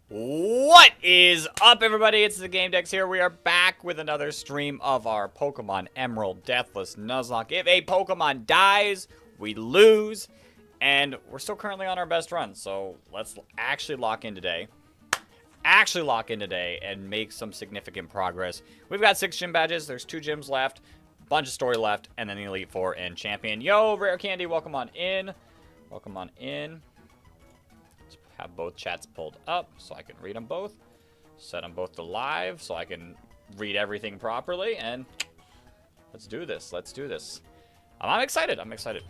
What is up, everybody? It's the Game Dex here. We are back with another stream of our Pokemon Emerald Deathless Nuzlocke. If a Pokemon dies, we lose, and we're still currently on our best run. So let's actually lock in today. And make some significant progress. We've got 6 gym badges. There's 2 gyms left, bunch of story left, and then the Elite Four and Champion. Yo, Rare Candy, welcome on in. Welcome on in. Have both chats pulled up so I can read them both. Set them both to live so I can read everything properly. And let's do this. Let's do this. I'm excited. I'm excited.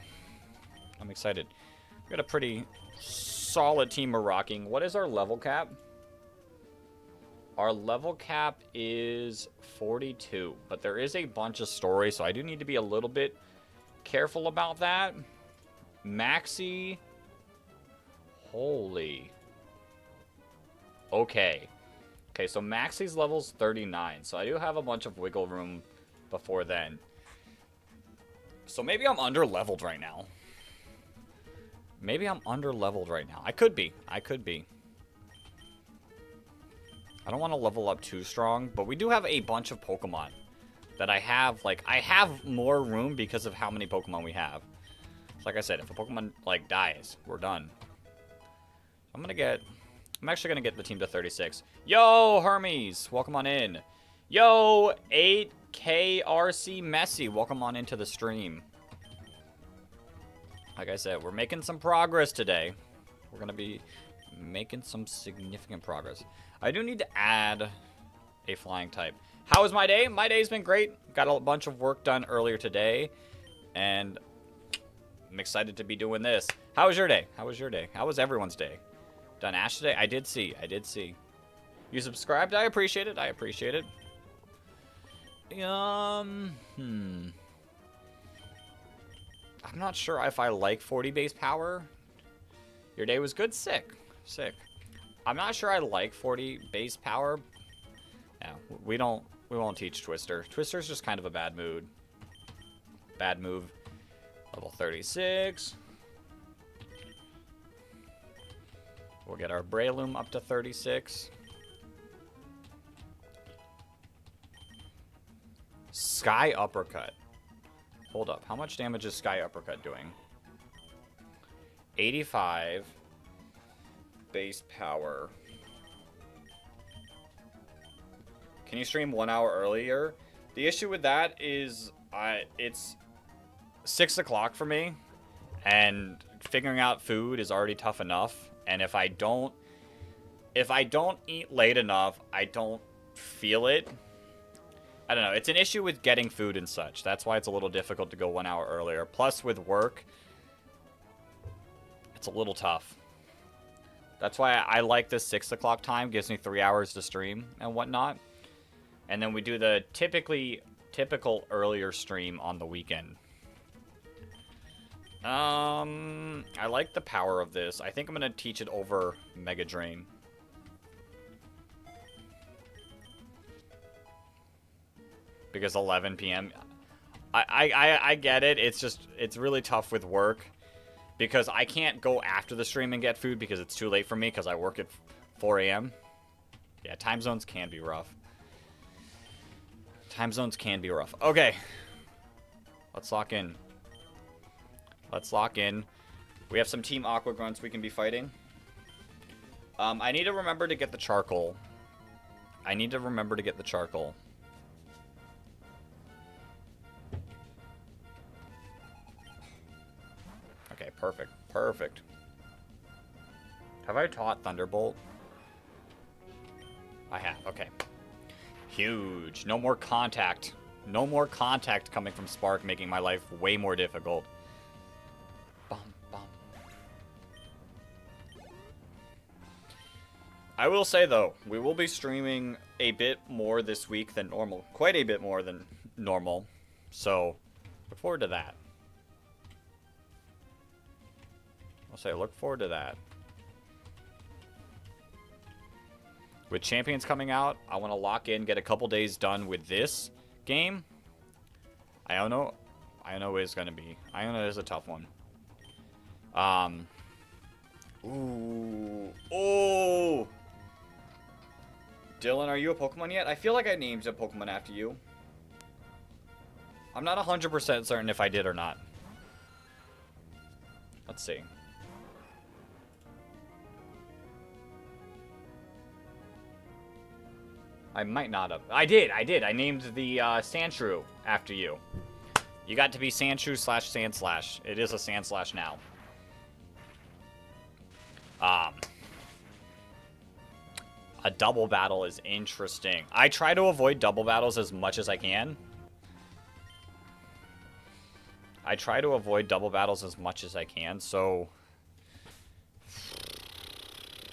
I'm excited. We got a pretty solid team of rocking. What is our level cap? Our level cap is 42. But there is a bunch of stories, so I do need to be a little bit careful about that. Maxi... Holy. Okay. Okay, so Maxi's level's 39. So I do have a bunch of wiggle room before then. So maybe I'm under-leveled right now. Maybe I'm under-leveled right now. I could be. I could be. I don't want to level up too strong, but we do have a bunch of Pokemon that I have. Like, I have more room because of how many Pokemon we have. So like I said, if a Pokemon, like, dies, we're done. I'm actually gonna get the team to 36. Yo, Hermes, welcome on in. Yo, 8KRC Messi, welcome on into the stream. Like I said, we're making some progress today. We're gonna be making some significant progress. I do need to add a flying type. How was my day? My day's been great. Got a bunch of work done earlier today, and I'm excited to be doing this. How was your day? How was your day? How was everyone's day? Done Ash today? I did see. You subscribed? I appreciate it. I'm not sure if I like 40 base power. Your day was good? Sick. I'm not sure I like 40 base power. Yeah, we won't teach Twister. Twister's just kind of a bad mood. Bad move. Level 36. We'll get our Breloom up to 36. Sky Uppercut. Hold up. How much damage is Sky Uppercut doing? 85. Base power. Can you stream 1 hour earlier? The issue with that is it's 6 o'clock for me. And figuring out food is already tough enough. And if I don't eat late enough, I don't feel it. I don't know. It's an issue with getting food and such. That's why it's a little difficult to go 1 hour earlier. Plus, with work, it's a little tough. That's why I like this 6 o'clock time. Gives me 3 hours to stream and whatnot. And then we do the typical earlier stream on the weekend. I like the power of this. I think I'm gonna teach it over Mega Drain. Because 11 p.m. I get it. It's really tough with work. Because I can't go after the stream and get food because it's too late for me because I work at 4 a.m. Yeah, time zones can be rough. Okay. Let's lock in. We have some Team Aqua grunts we can be fighting. I need to remember to get the charcoal. Okay, perfect. Have I taught Thunderbolt? I have, okay. Huge. No more contact coming from Spark, making my life way more difficult. I will say, though, we will be streaming a bit more this week than normal. Quite a bit more than normal. So, look forward to that. Look forward to that. With Champions coming out, I want to lock in, get a couple days done with this game. Iono is going to be. Iono is a tough one. Ooh. Oh! Dylan, are you a Pokemon yet? I feel like I named a Pokemon after you. I'm not 100% certain if I did or not. Let's see. I might not have. I did. I named the Sandshrew after you. You got to be Sandshrew / Sandslash. It is a Sandslash now. A double battle is interesting. I try to avoid double battles as much as I can. So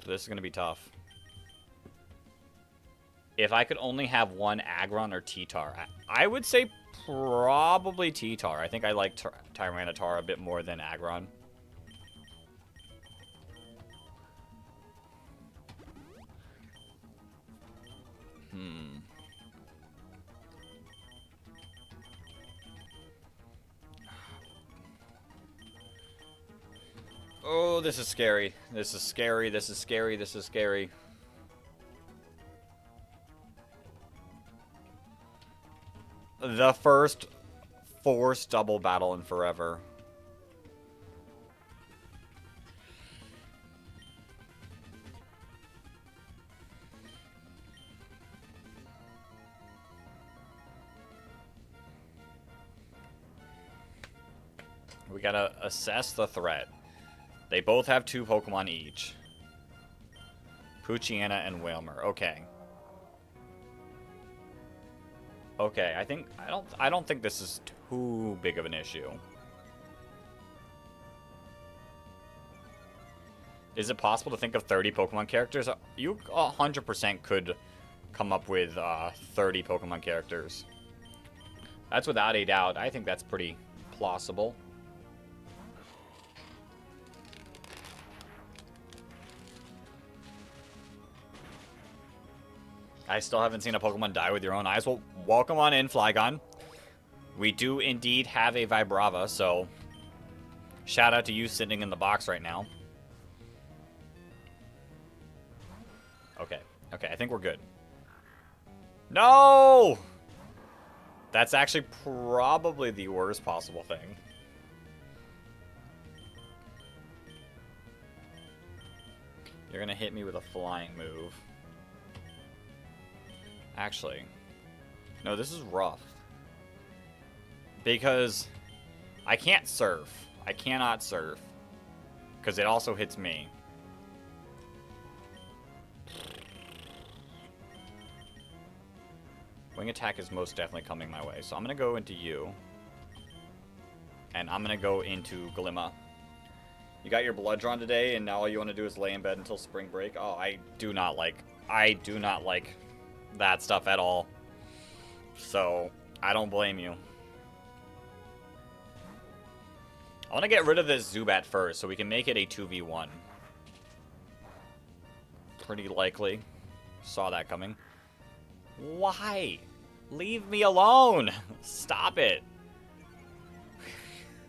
this is going to be tough. If I could only have one Aggron or T-Tar, I would say probably T-Tar. I think I like Tyranitar a bit more than Aggron. Oh, this is scary. This is scary. This is scary. This is scary. The first forced double battle in forever. We gotta assess the threat. They both have 2 Pokemon each. Poochyena and Wailmer. Okay. Okay, I don't think this is too big of an issue. Is it possible to think of 30 Pokemon characters? You 100% could come up with 30 Pokemon characters. That's without a doubt. I think that's pretty plausible. I still haven't seen a Pokemon die with your own eyes. Well, welcome on in, Flygon. We do indeed have a Vibrava, so shout out to you sitting in the box right now. Okay, I think we're good. No! That's actually probably the worst possible thing. You're gonna hit me with a flying move. Actually, no, this is rough. Because I can't surf. I cannot surf. Because it also hits me. Wing attack is most definitely coming my way. So I'm going to go into you. And I'm going to go into Glimma. You got your blood drawn today, and now all you want to do is lay in bed until spring break? Oh, I do not like that stuff at all. So, I don't blame you. I want to get rid of this Zubat first, so we can make it a 2v1. Pretty likely. Saw that coming. Why? Leave me alone! Stop it!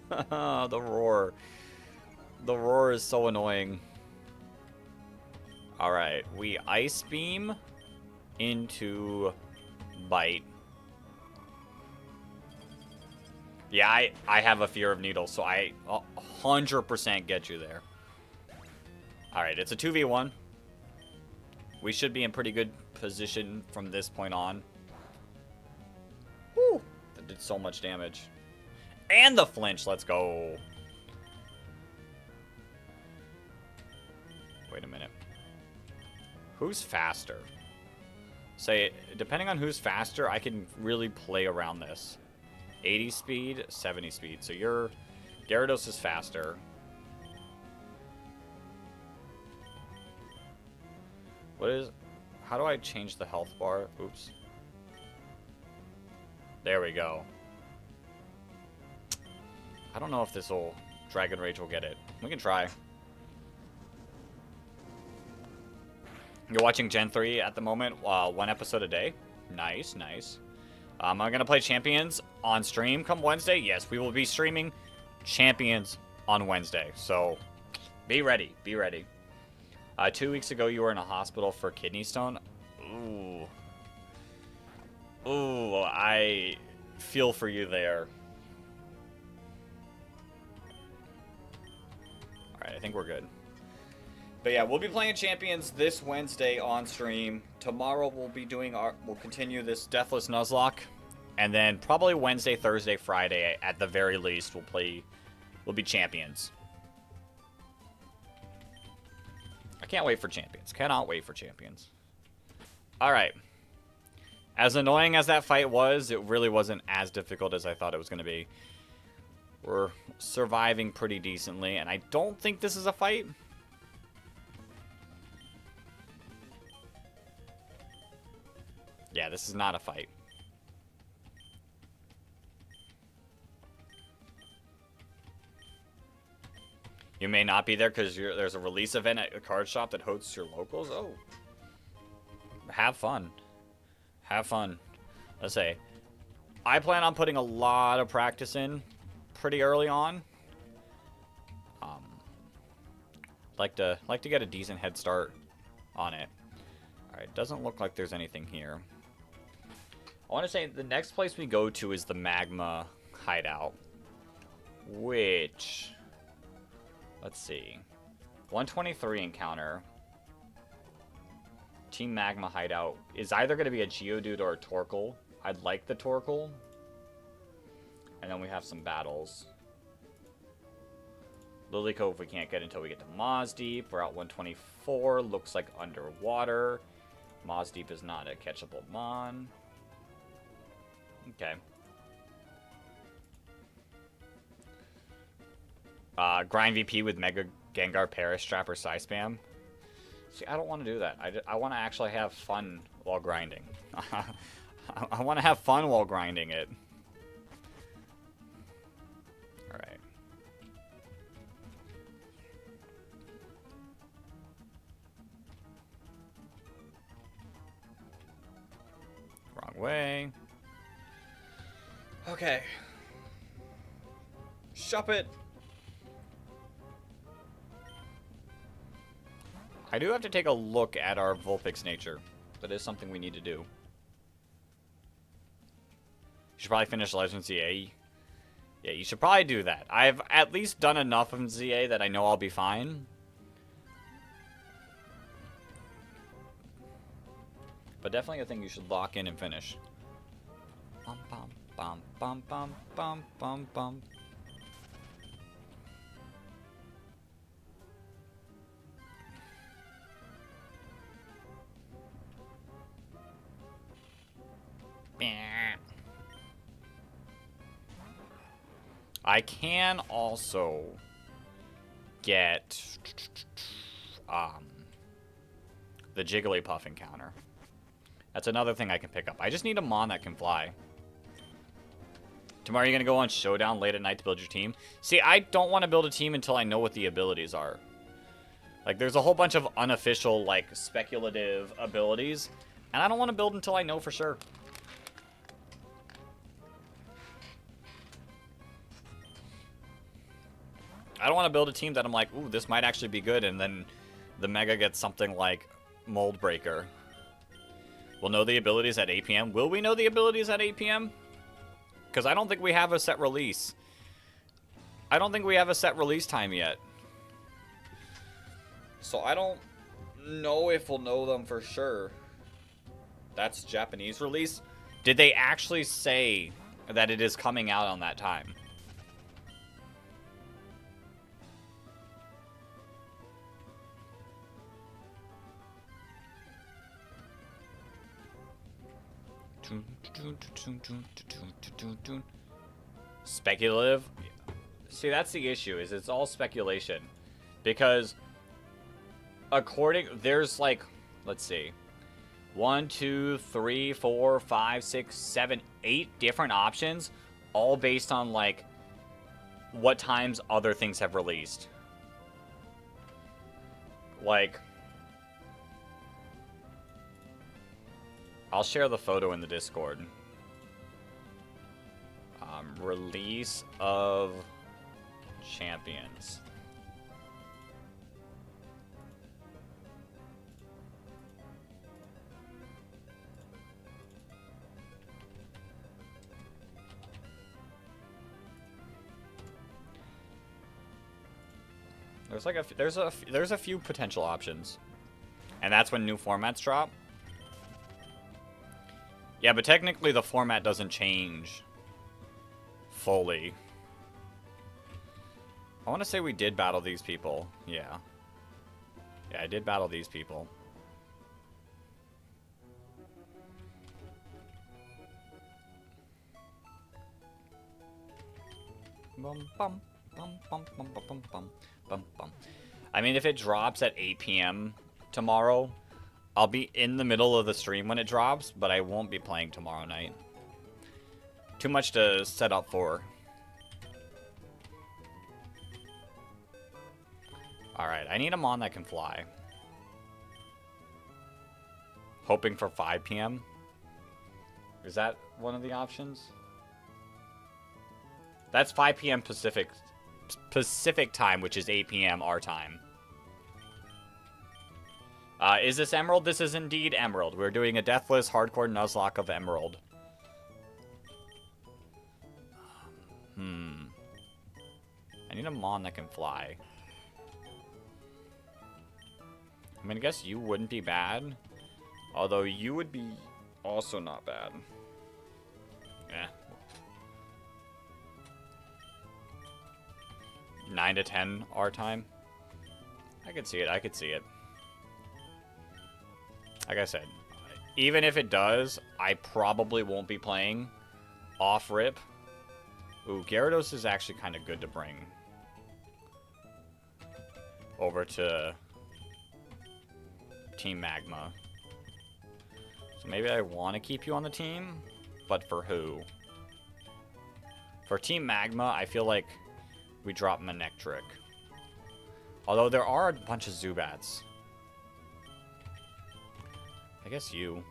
The roar. The roar is so annoying. Alright, we Ice Beam into Bite. Yeah, I have a fear of needles, so I 100% get you there. Alright, it's a 2v1. We should be in pretty good position from this point on. Whew, that did so much damage. And the flinch, let's go. Wait a minute. Who's faster? Say, depending on who's faster, I can really play around this. 80 speed, 70 speed. So your Gyarados is faster. How do I change the health bar? Oops. There we go. I don't know if this will, Dragon Rage will get it. We can try. You're watching Gen 3 at the moment, 1 episode a day. Nice, nice. I'm going to play Champions on stream come Wednesday. Yes, we will be streaming Champions on Wednesday. So, be ready, be ready. 2 weeks ago, you were in a hospital for kidney stone. Ooh. Ooh, I feel for you there. Alright, I think we're good. But yeah, we'll be playing Champions this Wednesday on stream. Tomorrow we'll be doing we'll continue this Deathless Nuzlocke. And then probably Wednesday, Thursday, Friday, at the very least, we'll be Champions. I can't wait for Champions. Cannot wait for Champions. Alright. As annoying as that fight was, it really wasn't as difficult as I thought it was going to be. We're surviving pretty decently, and I don't think this is a fight. Yeah, this is not a fight. You may not be there because there's a release event at a card shop that hosts your locals. Oh. Have fun. Have fun. Let's say, I plan on putting a lot of practice in pretty early on. Like to get a decent head start on it. All right, doesn't look like there's anything here. I want to say the next place we go to is the Magma hideout, which, let's see, 123 encounter. Team Magma hideout is either going to be a Geodude or a Torkoal. I'd like the Torkoal. And then we have some battles. Lily Cove we can't get until we get to Moz Deep. We're at 124. Looks like underwater. Moz Deep is not a catchable mon. Okay. Grind VP with Mega Gengar, Perish Trap, or Psy Spam. See, I don't want to do that. I want to actually have fun while grinding. I want to have fun while grinding it. Alright. Wrong way. Okay. Shop it. I do have to take a look at our Vulpix nature. That is something we need to do. You should probably finish Legends ZA. Yeah, you should probably do that. I've at least done enough of ZA that I know I'll be fine. But definitely a thing you should lock in and finish. Bum, bum, bum, bum, bum, bum, bum, bum. I can also get the Jigglypuff encounter. That's another thing I can pick up. I just need a Mon that can fly. Tomorrow you're going to go on Showdown late at night to build your team? See, I don't want to build a team until I know what the abilities are. Like, there's a whole bunch of unofficial, like, speculative abilities. And I don't want to build until I know for sure. I don't want to build a team that I'm like, ooh, this might actually be good, and then the Mega gets something like Mold Breaker. We'll know the abilities at 8 p.m. Will we know the abilities at 8 p.m.? Because I don't think we have a set release. I don't think we have a set release time yet. So I don't know if we'll know them for sure. That's Japanese release. Did they actually say that it is coming out on that time? Speculative? See, that's the issue, is it's all speculation. Because there's like, let's see, 1, 2, 3, 4, 5, 6, 7, 8 different options, all based on like what times other things have released. Like, I'll share the photo in the Discord. Release of champions. There's like there's a few potential options. And that's when new formats drop. Yeah, but technically the format doesn't change fully. I want to say we did battle these people. Yeah. Yeah, I did battle these people. Bum, bum, bum, bum, bum, bum, bum, bum, bum, bum. I mean, if it drops at 8 p.m. tomorrow, I'll be in the middle of the stream when it drops, but I won't be playing tomorrow night. Too much to set up for. Alright, I need a mon that can fly. Hoping for 5 p.m. Is that one of the options? That's 5 p.m. Pacific time, which is 8 p.m. our time. Is this Emerald? This is indeed Emerald. We're doing a deathless hardcore Nuzlocke of Emerald. I need a mon that can fly. I mean, I guess you wouldn't be bad. Although you would be also not bad. Yeah. 9 to 10 our time. I could see it. I could see it. Like I said, even if it does, I probably won't be playing off rip. Ooh, Gyarados is actually kind of good to bring over to Team Magma. So maybe I want to keep you on the team, but for who? For Team Magma, I feel like we drop Manectric. Although there are a bunch of Zubats. I guess you.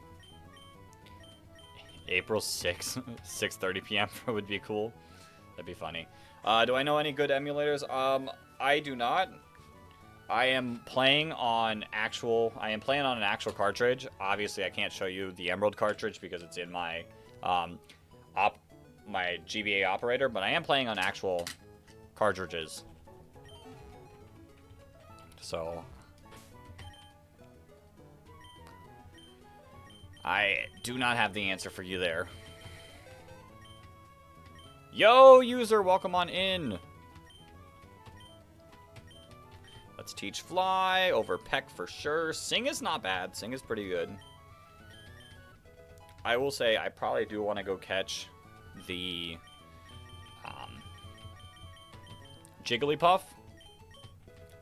April 6th, 6:30 p.m. would be cool. That'd be funny. Do I know any good emulators? I do not. I am playing on an actual cartridge. Obviously, I can't show you the Emerald cartridge because it's in my my GBA operator, but I am playing on actual cartridges. So I do not have the answer for you there. Yo, user, welcome on in. Let's teach fly over peck for sure. Sing is not bad. Sing is pretty good. I will say I probably do want to go catch the Jigglypuff.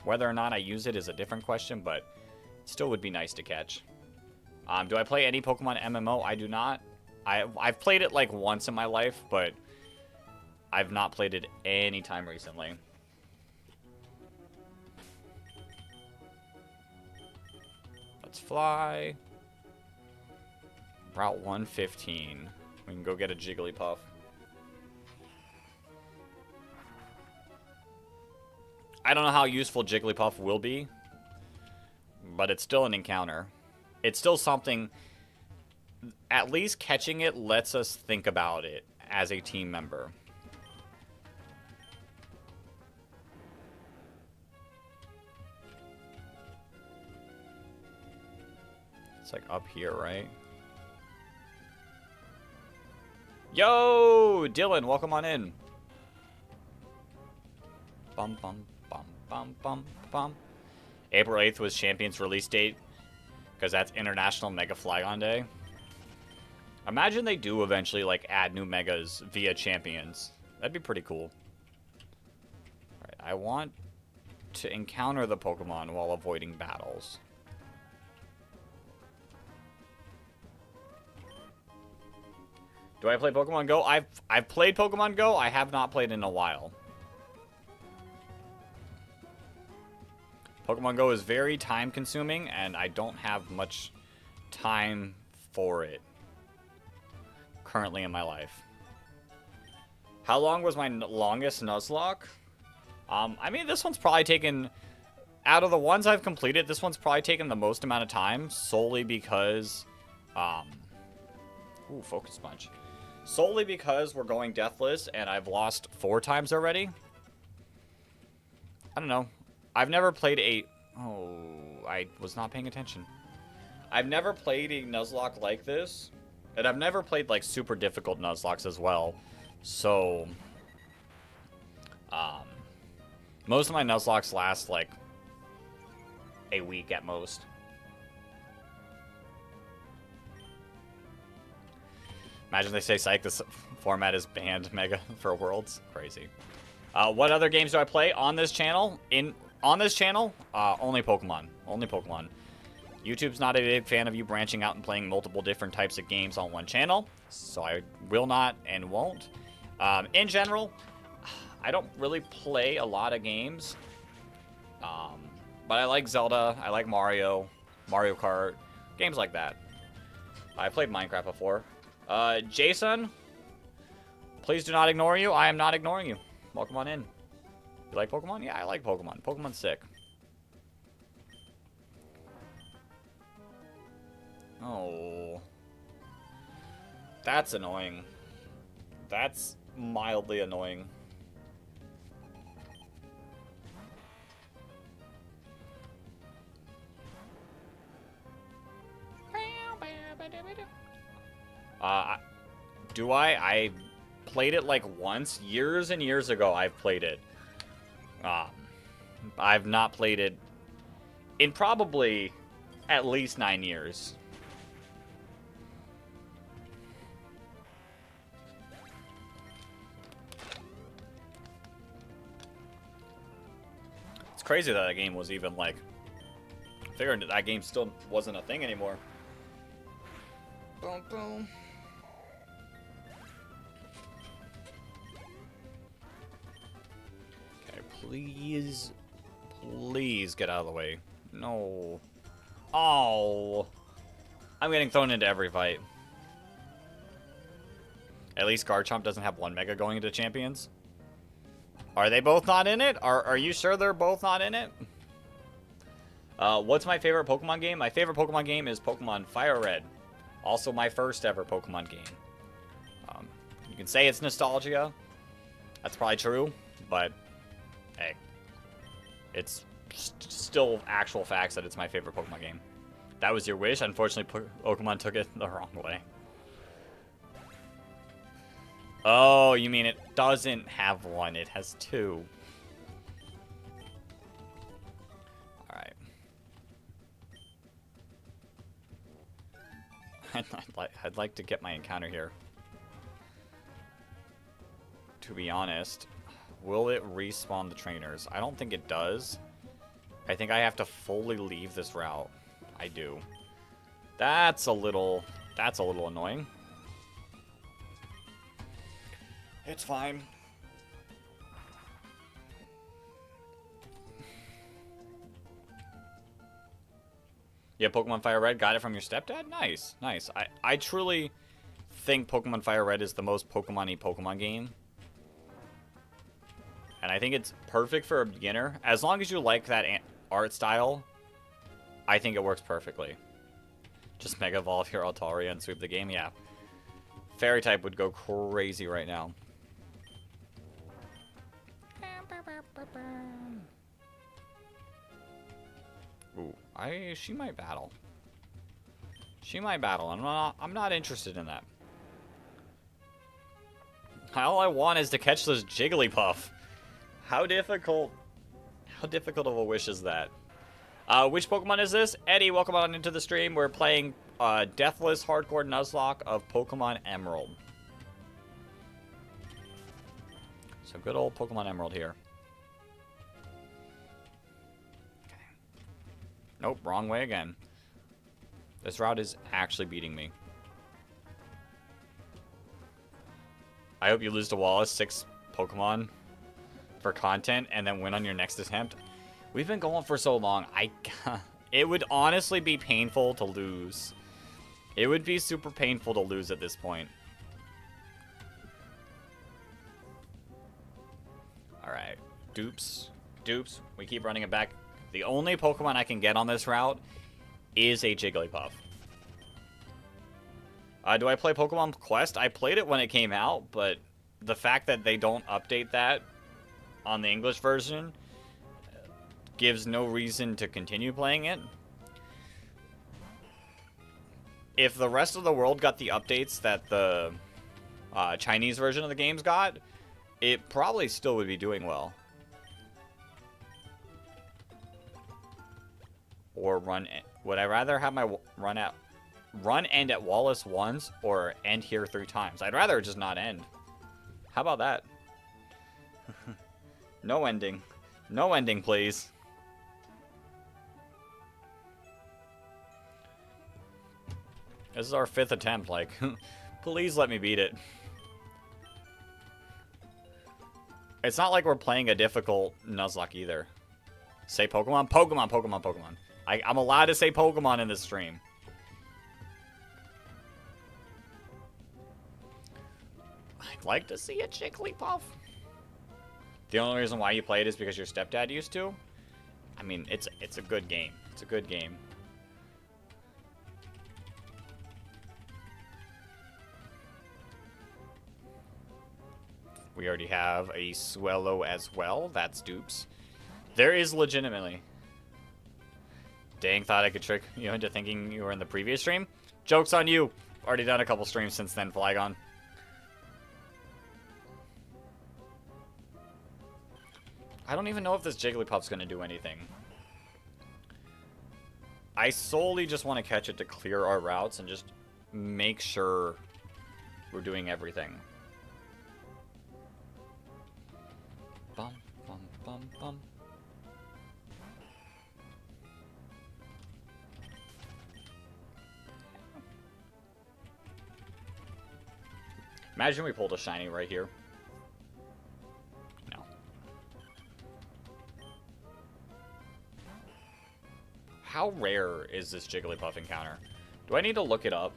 Whether or not I use it is a different question, but it still would be nice to catch. Do I play any Pokemon MMO? I do not. I've played it like once in my life, but I've not played it any time recently. Let's fly. Route 115. We can go get a Jigglypuff. I don't know how useful Jigglypuff will be, but it's still an encounter. It's still something, at least catching it lets us think about it as a team member. It's like up here, right? Yo, Dylan, welcome on in. Bum, bum, bum, bum, bum, bum. April 8th was Champion's release date, because that's International Mega Flygon Day. Imagine they do eventually, like, add new Megas via Champions. That'd be pretty cool. Alright, I want to encounter the Pokemon while avoiding battles. Do I play Pokemon Go? I've played Pokemon Go. I have not played in a while. Pokemon Go is very time consuming, and I don't have much time for it currently in my life. How long was my longest Nuzlocke? I mean, this one's probably taken, out of the ones I've completed, this one's probably taken the most amount of time, solely because, ooh, Focus Punch. Solely because we're going deathless, and I've lost 4 times already. I don't know. I've never played a... Oh, I was not paying attention. I've never played a Nuzlocke like this. And I've never played, like, super difficult Nuzlocks as well. So... most of my Nuzlocks last, like, a week at most. Imagine they say, psych, this format is banned mega for Worlds. Crazy. What other games do I play on this channel? Only Pokemon. Only Pokemon. YouTube's not a big fan of you branching out and playing multiple different types of games on one channel, so I will not and won't. In general, I don't really play a lot of games, but I like Zelda, I like Mario, Mario Kart, games like that. I played Minecraft before. Jason, please do not ignore you. I am not ignoring you. Welcome on in. You like Pokemon? Yeah, I like Pokemon. Pokemon's sick. Oh. That's annoying. That's mildly annoying. Do I? I played it like once. Years and years ago, I've played it. I've not played it in probably at least 9 years. It's crazy that game was even like... I figured that game still wasn't a thing anymore. Boom, boom. Okay, please. Please get out of the way. No. Oh. I'm getting thrown into every fight. At least Garchomp doesn't have 1 Mega going into Champions. Are they both not in it? Are you sure they're both not in it? What's my favorite Pokemon game? My favorite Pokemon game is Pokemon Fire Red. Also my first ever Pokemon game. You can say it's nostalgia. That's probably true. But, hey. It's still actual facts that it's my favorite Pokemon game. That was your wish. Unfortunately, Pokemon took it the wrong way. Oh, you mean it doesn't have 1. It has 2. Alright. I'd like to get my encounter here. To be honest, will it respawn the trainers? I don't think it does. I think I have to fully leave this route. I do. That's a little annoying. It's fine. Yeah, Pokemon Fire Red, got it from your stepdad? Nice, nice. I truly think Pokemon Fire Red is the most Pokemon-y Pokemon game. And I think it's perfect for a beginner. As long as you like that art style, I think it works perfectly. Just Mega Evolve your Altaria and sweep the game, yeah. Fairy type would go crazy right now. Ooh, she might battle. She might battle. I'm not interested in that. All I want is to catch this Jigglypuff. How difficult of a wish is that? Which Pokemon is this? Eddie, welcome on into the stream. We're playing Deathless Hardcore Nuzlocke of Pokemon Emerald. So good old Pokemon Emerald here. Okay. Nope, wrong way again. This route is actually beating me. I hope you lose to Wallace 6 Pokemon for content and then win on your next attempt. We've been going for so long. It would honestly be painful to lose. It would be super painful to lose at this point. Alright. Dupes. Dupes. We keep running it back. The only Pokemon I can get on this route is a Jigglypuff. Do I play Pokemon Quest? I played it when it came out, but the fact that they don't update that on the English version gives no reason to continue playing it. If the rest of the world got the updates that the Chinese version of the games got, it probably still would be doing well. Or run. Would I rather have my run end at Wallace once or end here 3 times? I'd rather just not end. How about that? No ending. No ending, please. This is our 5th attempt, like, please let me beat it. It's not like we're playing a difficult Nuzlocke either. Say Pokemon? Pokemon, Pokemon, Pokemon. I'm allowed to say Pokemon in this stream. I'd like to see a Jigglypuff. The only reason why you play it is because your stepdad used to. I mean, it's a good game. It's a good game. We already have a Swellow as well. That's dupes. There is legitimately. Dang, thought I could trick you into thinking you were in the previous stream. Joke's on you. Already done a couple streams since then, Flygon. I don't even know if this Jigglypuff's going to do anything. I solely just want to catch it to clear our routes and just make sure we're doing everything. Bum, bum, bum, bum. Imagine we pulled a shiny right here. No. How rare is this Jigglypuff encounter? Do I need to look it up?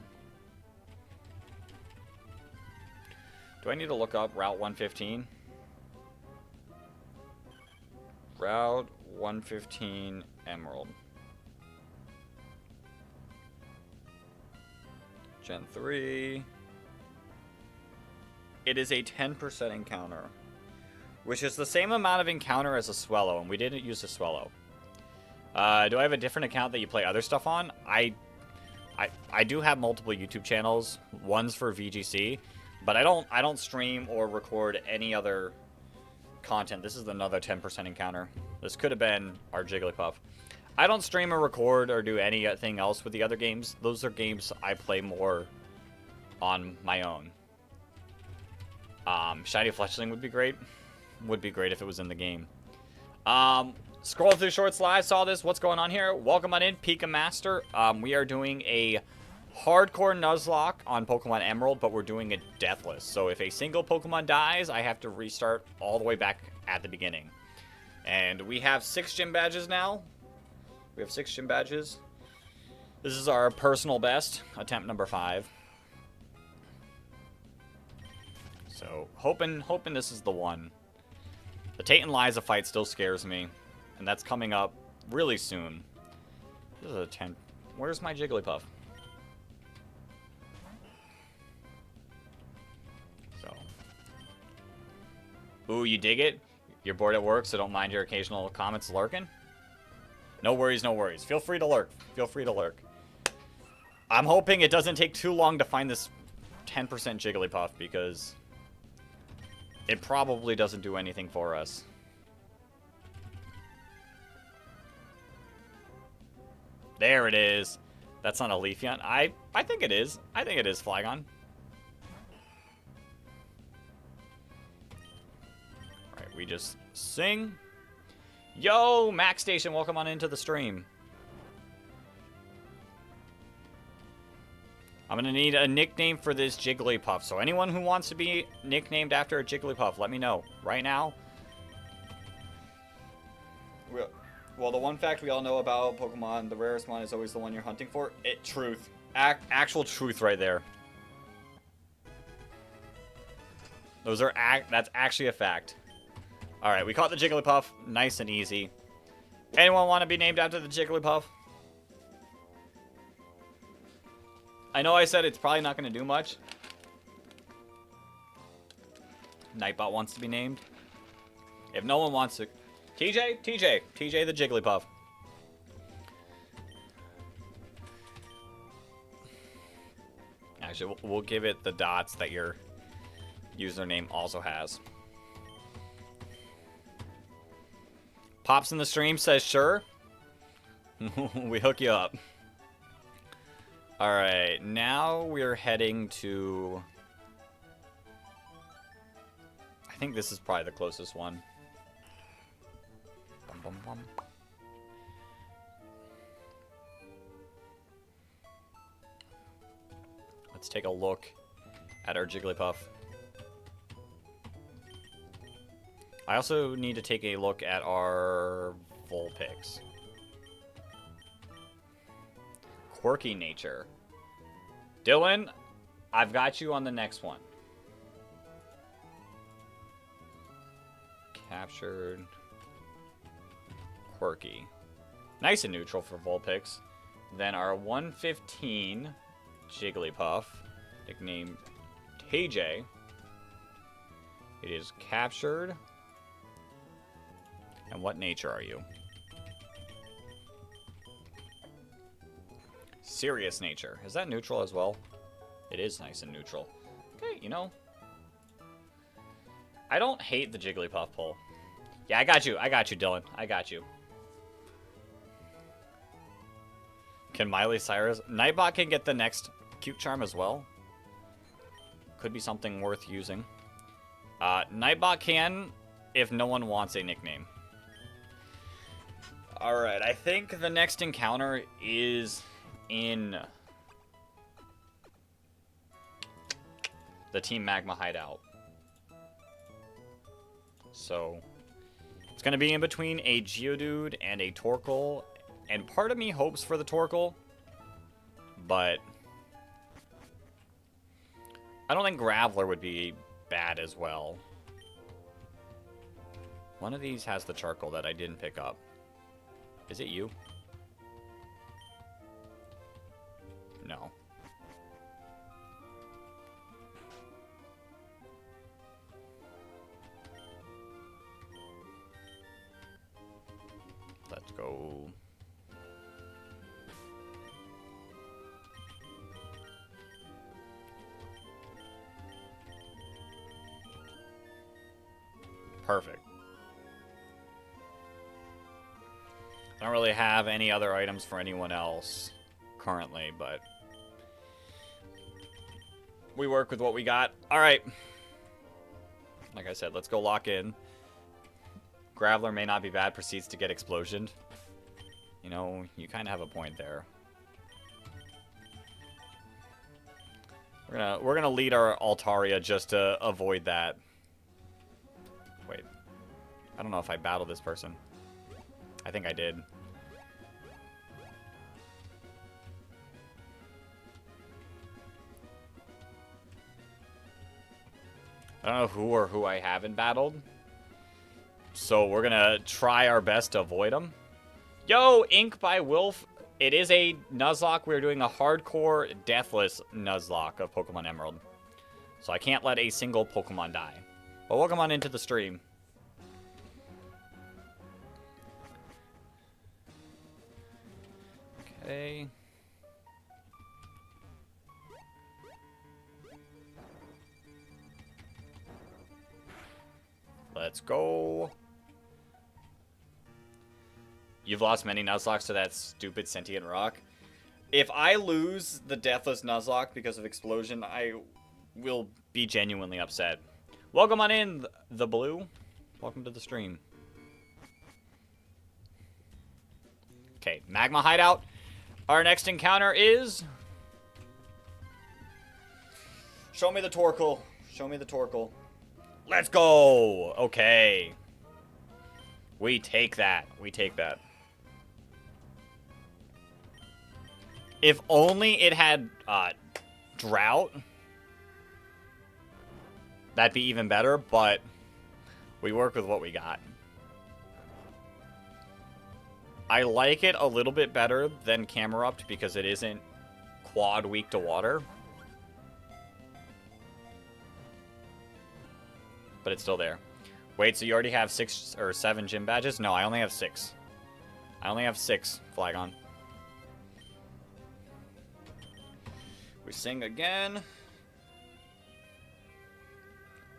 Do I need to look up Route 115? Route 115 Emerald. Gen 3. It is a 10% encounter, which is the same amount of encounter as a Swellow, and we didn't use a Swellow. Do I have a different account that you play other stuff on? I do have multiple YouTube channels. One's for VGC, but I don't stream or record any other content. This is another 10% encounter. This could have been our Jigglypuff. I don't stream or record or do anything else with the other games. Those are games I play more on my own. Shiny Fletchling would be great. Would be great if it was in the game. Scroll through Shorts Live, saw this. What's going on here? Welcome on in, Pika Master. We are doing a hardcore Nuzlocke on Pokemon Emerald, but we're doing it deathless. So if a single Pokemon dies, I have to restart all the way back at the beginning. And we have 6 gym badges now. We have 6 gym badges. This is our personal best, attempt number 5. So, hoping this is the one. The Tate and Liza fight still scares me. And that's coming up really soon. This is a 10. Where's my Jigglypuff? So. Ooh, you dig it? You're bored at work, so don't mind your occasional comments lurking? No worries, no worries. Feel free to lurk. Feel free to lurk. I'm hoping it doesn't take too long to find this 10% Jigglypuff, because it probably doesn't do anything for us. There it is. That's not a Leafeon. I think it is. I think it is Flygon. Alright, we just sing. Yo, Max Station, welcome on into the stream. I'm going to need a nickname for this Jigglypuff. So anyone who wants to be nicknamed after a Jigglypuff, let me know. Right now. Well, the one fact we all know about Pokemon, the rarest one is always the one you're hunting for. Truth. Actual truth right there. That's actually a fact. Alright, we caught the Jigglypuff. Nice and easy. Anyone want to be named after the Jigglypuff? I know I said it's probably not going to do much. Nightbot wants to be named. If no one wants to... TJ the Jigglypuff. Actually, we'll give it the dots that your username also has. Pops in the stream says sure. We hook you up. Alright, now we're heading to... I think this is probably the closest one. Bum, bum, bum. Let's take a look at our Jigglypuff. I also need to take a look at our Vulpix. Quirky nature. Dylan, I've got you on the next one. Captured. Quirky. Nice and neutral for Vulpix. Then our 115 Jigglypuff, nicknamed TJ. It is captured. And what nature are you? Serious nature. Is that neutral as well? It is nice and neutral. Okay, you know. I don't hate the Jigglypuff pull. Yeah, I got you, Dylan. I got you. Can Miley Cyrus... Nightbot can get the next cute charm as well. Could be something worth using. Nightbot can if no one wants a nickname. Alright, I think the next encounter is in the Team Magma hideout. So, it's going to be in between a Geodude and a Torkoal. And part of me hopes for the Torkoal, but I don't think Graveler would be bad as well. One of these has the charcoal that I didn't pick up. Is it you? No. Let's go. Perfect. I don't really have any other items for anyone else currently, but we work with what we got. All right. Like I said, let's go lock in. Graveler may not be bad, proceeds to get explosioned. You know, you kind of have a point there. We're gonna lead our Altaria just to avoid that. Wait. I don't know if I battled this person. I think I did. I don't know who I haven't battled. So we're gonna try our best to avoid them. Yo, Ink by Wilf. It is a Nuzlocke. We're doing a hardcore deathless Nuzlocke of Pokemon Emerald. So I can't let a single Pokemon die. But welcome on into the stream. Okay. Let's go. You've lost many Nuzlocks to that stupid sentient rock. If I lose the deathless Nuzlocke because of explosion, I will be genuinely upset. Welcome on in, the blue. Welcome to the stream. Okay, Magma hideout. Our next encounter is... Show me the Torkoal. Show me the Torkoal. Let's go! Okay. We take that. We take that. If only it had drought, that'd be even better, but we work with what we got. I like it a little bit better than Camerupt because it isn't quad weak to water. But it's still there. Wait, so you already have 6 or 7 gym badges? No, I only have 6. I only have 6, Flagon. We sing again.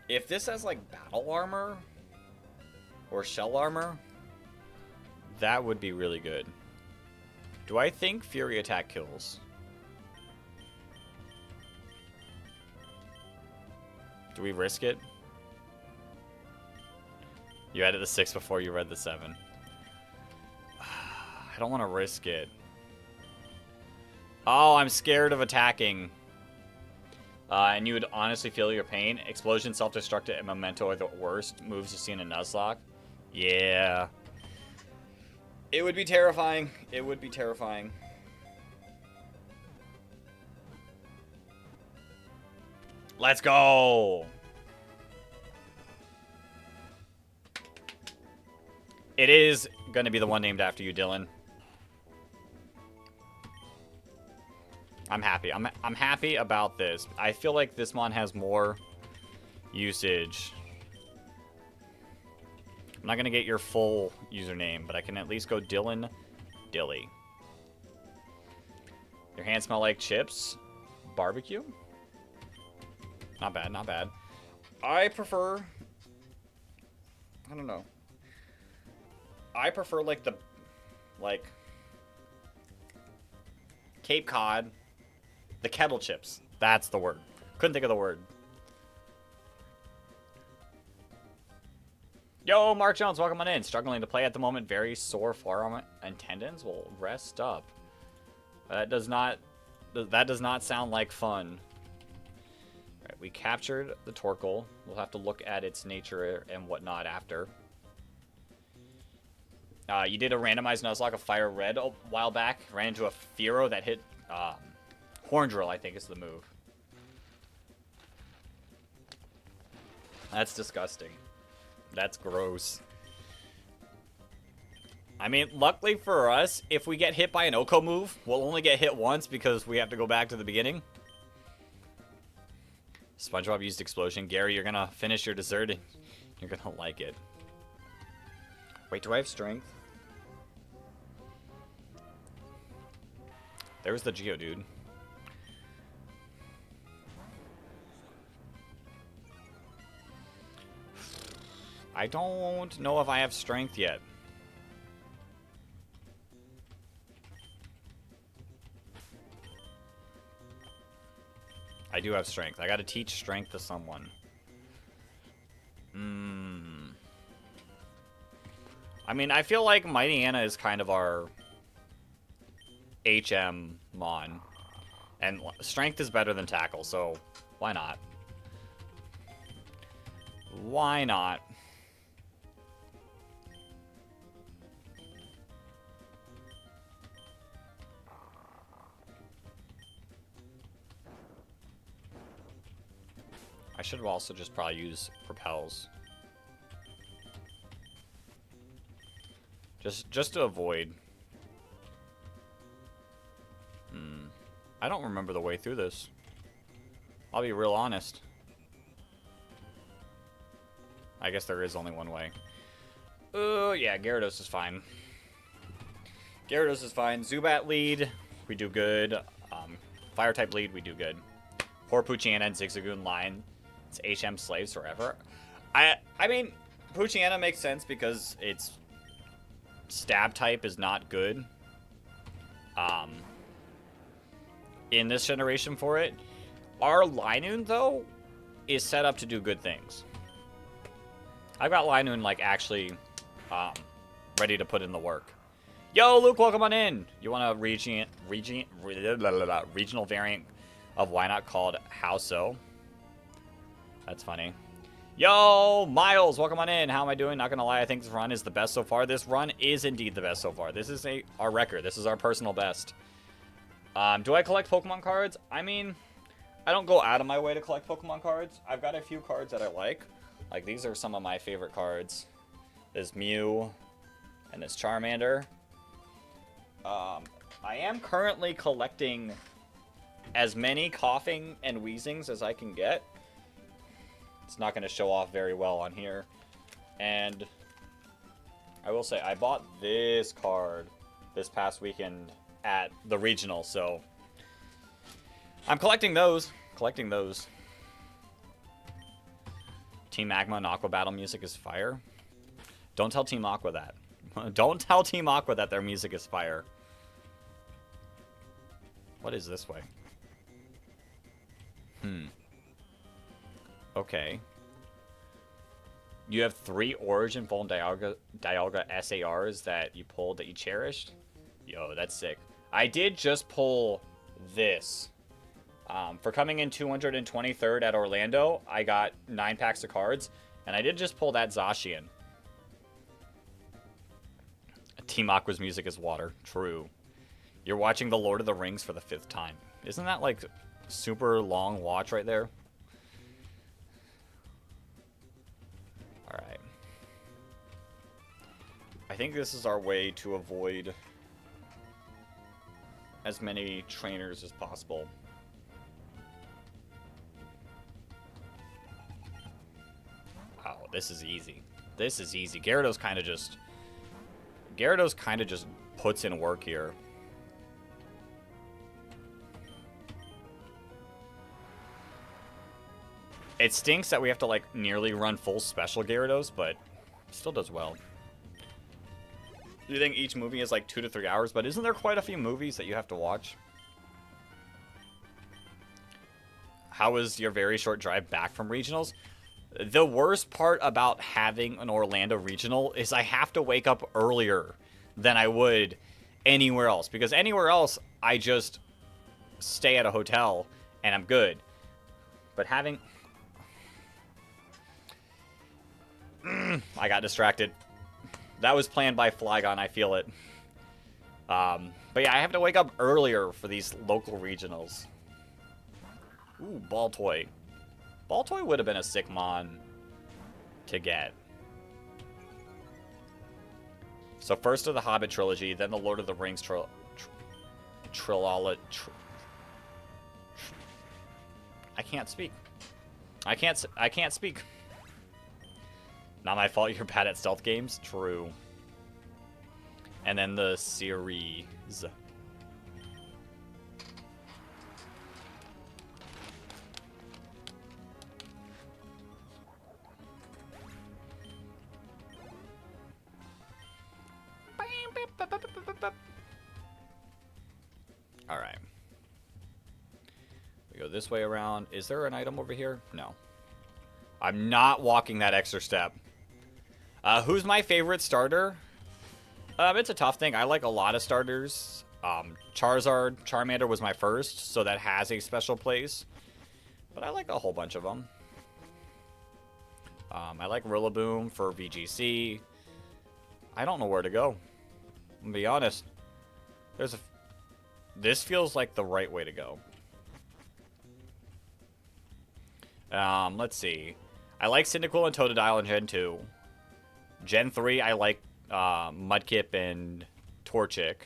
If this has, like, battle armor or shell armor, that would be really good. Do I think Fury Attack kills? Do we risk it? You added the 6 before you read the 7. I don't want to risk it. Oh, I'm scared of attacking. And you would honestly feel your pain. Explosion, self-destruct, and memento are the worst moves you see in a Nuzlocke. Yeah. It would be terrifying. It would be terrifying. Let's go! It is going to be the one named after you, Dylan. I'm happy. I'm happy about this. I feel like this mon has more usage. I'm not going to get your full username, but I can at least go Dylan Dilly. Your hands smell like chips. Barbecue? Not bad, not bad. I prefer... I don't know. I prefer, like, the... Like... Cape Cod. The kettle chips. That's the word. Couldn't think of the word. Yo, Mark Jones, welcome on in. Struggling to play at the moment. Very sore forearm and tendons. Well, rest up. That does not sound like fun. All right, we captured the Torkoal. We'll have to look at its nature and whatnot after. You did a randomized Nuzlocke of Fire Red a while back. Ran into a Firo that hit Horn Drill, I think is the move. That's disgusting. That's gross. I mean, luckily for us, if we get hit by an Oko move, we'll only get hit once because we have to go back to the beginning. SpongeBob used explosion. Gary, you're gonna finish your dessert and you're gonna like it. Wait, do I have strength? There's the Geodude. I don't know if I have strength yet. I do have strength. I gotta teach strength to someone. I mean, I feel like Mighty Anna is kind of our HM mon. And strength is better than tackle, so why not? Why not? I should have also just probably use propels. Just to avoid. I don't remember the way through this. I'll be real honest. I guess there is only one way. Yeah, Gyarados is fine. Gyarados is fine. Zubat lead, we do good. Fire type lead, we do good. Poor Poochyena and Zigzagoon line. It's HM slaves forever. I mean, Poochyena makes sense because its stab type is not good. In this generation for it. Our Linoon, though, is set up to do good things. I've got Linoon, like, actually ready to put in the work. Yo, Luke, welcome on in. You want a regional variant of Why Not called How So? That's funny. Yo, Miles, welcome on in. How am I doing? Not gonna lie, I think this run is the best so far. This run is indeed the best so far. This is our record. This is our personal best. Do I collect Pokemon cards? I mean, I don't go out of my way to collect Pokemon cards. I've got a few cards that I like. Like, these are some of my favorite cards. There's Mew and this Charmander. I am currently collecting as many Coughing and Wheezings as I can get. It's not going to show off very well on here. And I will say, I bought this card this past weekend at the regional, so I'm collecting those. Team Magma and Aqua battle music is fire. Don't tell Team Aqua that. Don't tell Team Aqua that their music is fire. What is this way? Okay. You have 3 Origin Full and Dialga SARs that you pulled that you cherished? Yo, that's sick. I did just pull this. For coming in 223rd at Orlando, I got 9 packs of cards, and I did just pull that Zacian. Team Aqua's music is water. True. You're watching The Lord of the Rings for the 5th time. Isn't that, like, super long watch right there? Alright. I think this is our way to avoid as many trainers as possible. Wow, this is easy. This is easy. Gyarados kind of just puts in work here. It stinks that we have to, like, nearly run full special Gyarados, but still does well. You think each movie is, like, 2 to 3 hours, but isn't there quite a few movies that you have to watch? How was your very short drive back from regionals? The worst part about having an Orlando regional is I have to wake up earlier than I would anywhere else. Because anywhere else, I just stay at a hotel and I'm good. But having... I got distracted. That was planned by Flygon, I feel it. But yeah, I have to wake up earlier for these local regionals. Ooh, Baltoy. Baltoy would have been a sick mon to get. So first of the Hobbit trilogy, then the Lord of the Rings I can't speak. I can't speak. Not my fault you're bad at stealth games. True. And then the series. Alright. We go this way around. Is there an item over here? No. I'm not walking that extra step. Who's my favorite starter? It's a tough thing. I like a lot of starters. Charizard, Charmander was my first, so that has a special place. But I like a whole bunch of them. I like Rillaboom for VGC. I don't know where to go. I'm gonna be honest. This feels like the right way to go. Let's see. I like Cyndaquil and Totodile in Gen 2. Gen 3, I like Mudkip and Torchic.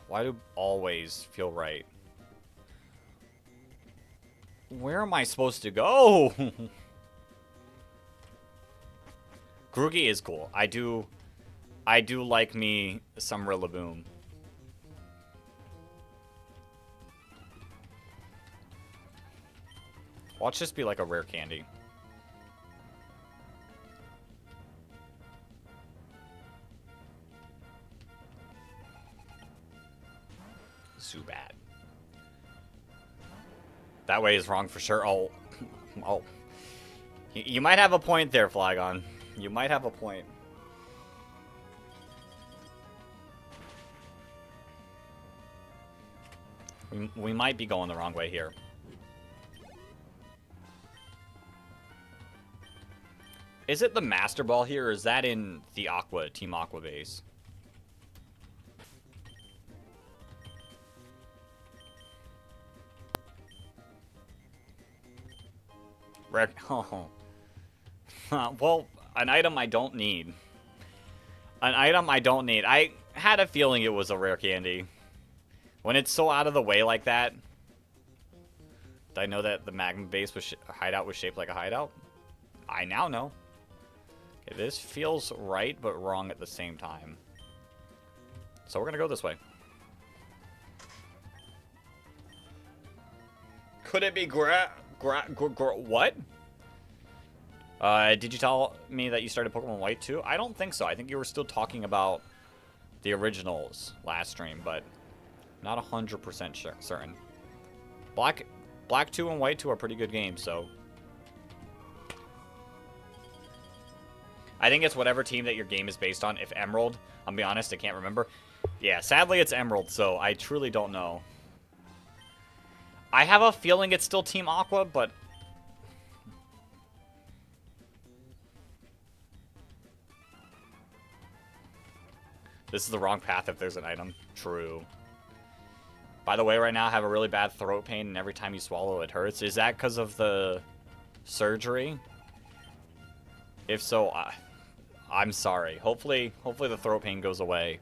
Why do always feel right? Where am I supposed to go? Grookey is cool. I do like me some Rillaboom. Watch this be like a rare candy. Zubat. That way is wrong for sure. Oh. Oh. You might have a point there, Flygon. You might have a point. We might be going the wrong way here. Is it the Master Ball here, or is that in the Aqua, Team Aqua base? Oh. Well, an item I don't need. An item I don't need. I had a feeling it was a rare candy. When it's so out of the way like that. Did I know that the Magma base was hideout was shaped like a hideout? I now know. Okay, this feels right, but wrong at the same time. So we're gonna go this way. Could it be what? Did you tell me that you started Pokemon White too? I don't think so. I think you were still talking about the originals last stream, but not 100% certain. Black 2 and White 2 are pretty good games, so I think it's whatever team that your game is based on. If Emerald, I'll be honest, I can't remember. Yeah, sadly it's Emerald, so I truly don't know. I have a feeling it's still Team Aqua, but this is the wrong path if there's an item. True. By the way, right now I have a really bad throat pain, and every time you swallow it hurts. Is that because of the surgery? If so, I'm sorry. Hopefully the throat pain goes away.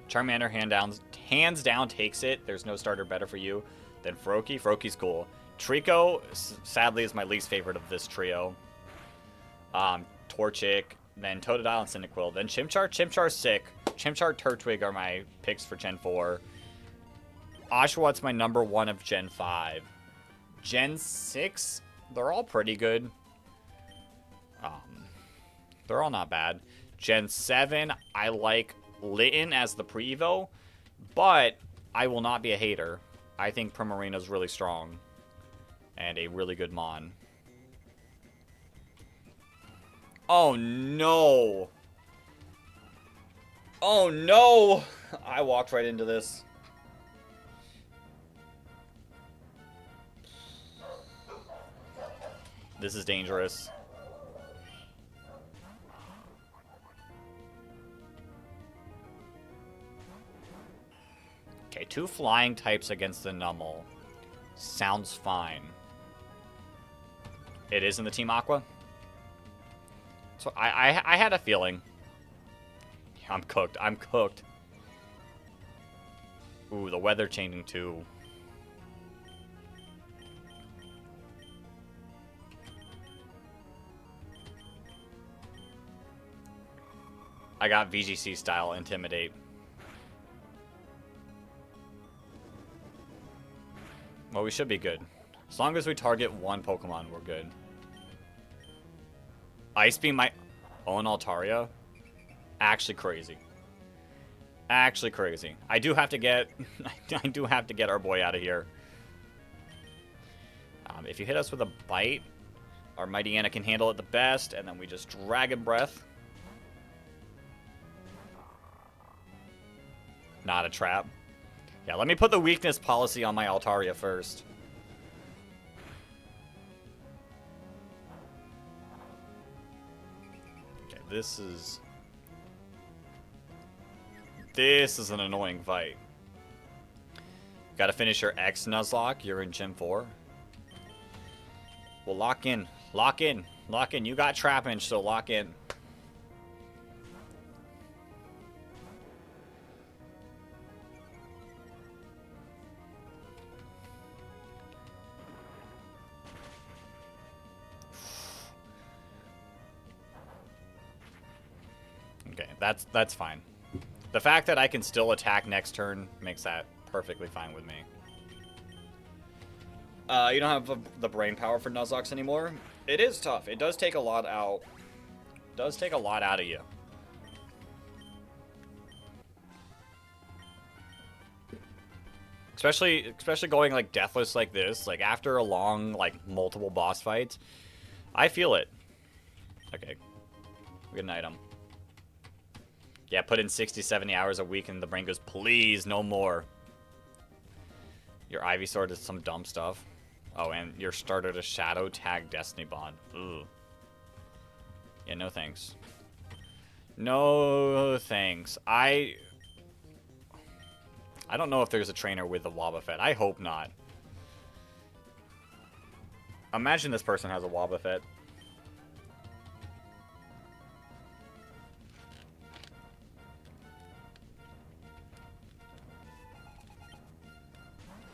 Charmander hands down takes it. There's no starter better for you than Froakie. Froakie's cool. Trico, sadly, is my least favorite of this trio. Torchic, then Totodile and Cyndaquil. Then Chimchar. Chimchar's sick. Chimchar, Turtwig are my picks for Gen 4. Oshawott my number 1 of Gen 5. Gen 6, they're all pretty good. They're all not bad. Gen 7, I like Litten as the pre-evo, but I will not be a hater. I think Primarina's really strong and a really good mon. Oh no! Oh no! I walked right into this. This is dangerous. Okay, 2 flying types against the Numel. Sounds fine. It is in the Team Aqua? So I had a feeling. Yeah, I'm cooked. I'm cooked. Ooh, the weather changing too. I got VGC style Intimidate. Well, we should be good. As long as we target 1 Pokemon, we're good. Ice Beam my own Altaria? Actually crazy. Actually crazy. I do have to get I do have to get our boy out of here. If you hit us with a bite, our Mighty Anna can handle it the best, and then we just Dragon Breath. Not a trap. Yeah, let me put the weakness policy on my Altaria first. Okay, this is an annoying fight. Gotta finish your X Nuzlocke. You're in Gen 4. Well, lock in. Lock in. Lock in. You got Trapinch, so lock in. Okay, that's fine. The fact that I can still attack next turn makes that perfectly fine with me. You don't have the brain power for Nuzlocke anymore? It is tough. It does take a lot out. It does take a lot out of you. Especially going like deathless like this, like after a long like multiple boss fights. I feel it. Okay. We get an item. Yeah, put in 60, 70 hours a week and the brain goes, please, no more. Your Ivysaur is some dumb stuff. Oh, and your starter to Shadow Tag Destiny Bond. Ooh. Yeah, no thanks. No thanks. I don't know if there's a trainer with a Wobbuffet. I hope not. Imagine this person has a Wobbuffet.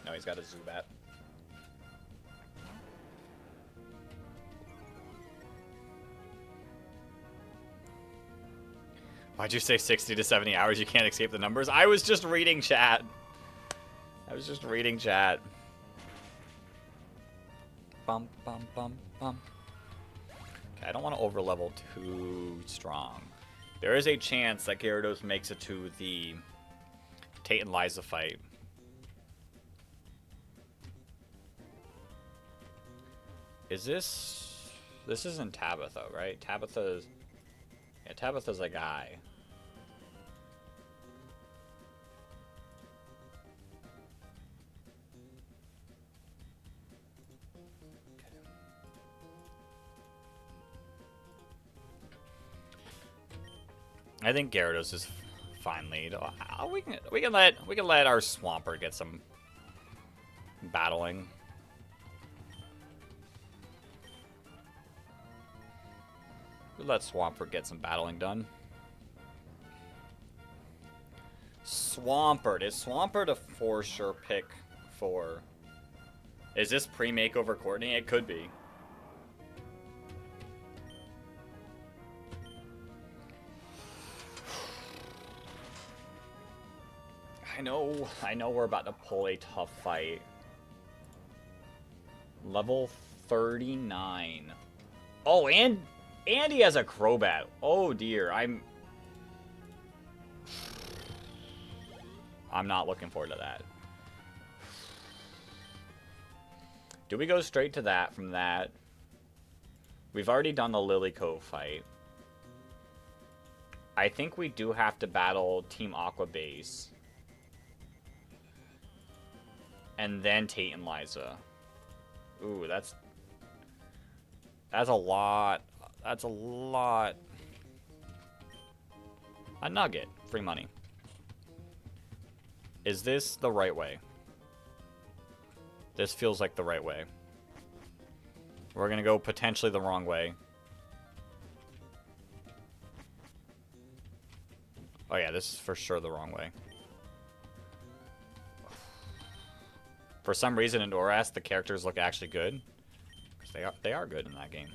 No, he's got a Zubat. Why'd you say 60 to 70 hours? You can't escape the numbers. I was just reading chat. I was just reading chat. Bum, bum, bum, bum. Okay, I don't want to overlevel too strong. There is a chance that Gyarados makes it to the Tate and Liza fight. Is this... This isn't Tabitha, right? Tabitha's... Yeah, Tabitha's a guy. I think Gyarados is fine lead. We can let our Swampert get some battling. We'll let Swampert get some battling done. Swampert. Is Swampert a for sure pick for... Is this pre-makeover Courtney? It could be. I know we're about to pull a tough fight. Level 39. Oh, and he has a Crobat. Oh dear, I'm not looking forward to that. Do we go straight to that from that? We've already done the Lily Cove fight. I think we do have to battle Team Aqua base. And then Tate and Liza. Ooh, that's a lot. That's a lot. A nugget. Free money. Is this the right way? This feels like the right way. We're gonna go potentially the wrong way. Oh yeah, this is for sure the wrong way. For some reason in Oras, the characters look actually good. Because they are good in that game.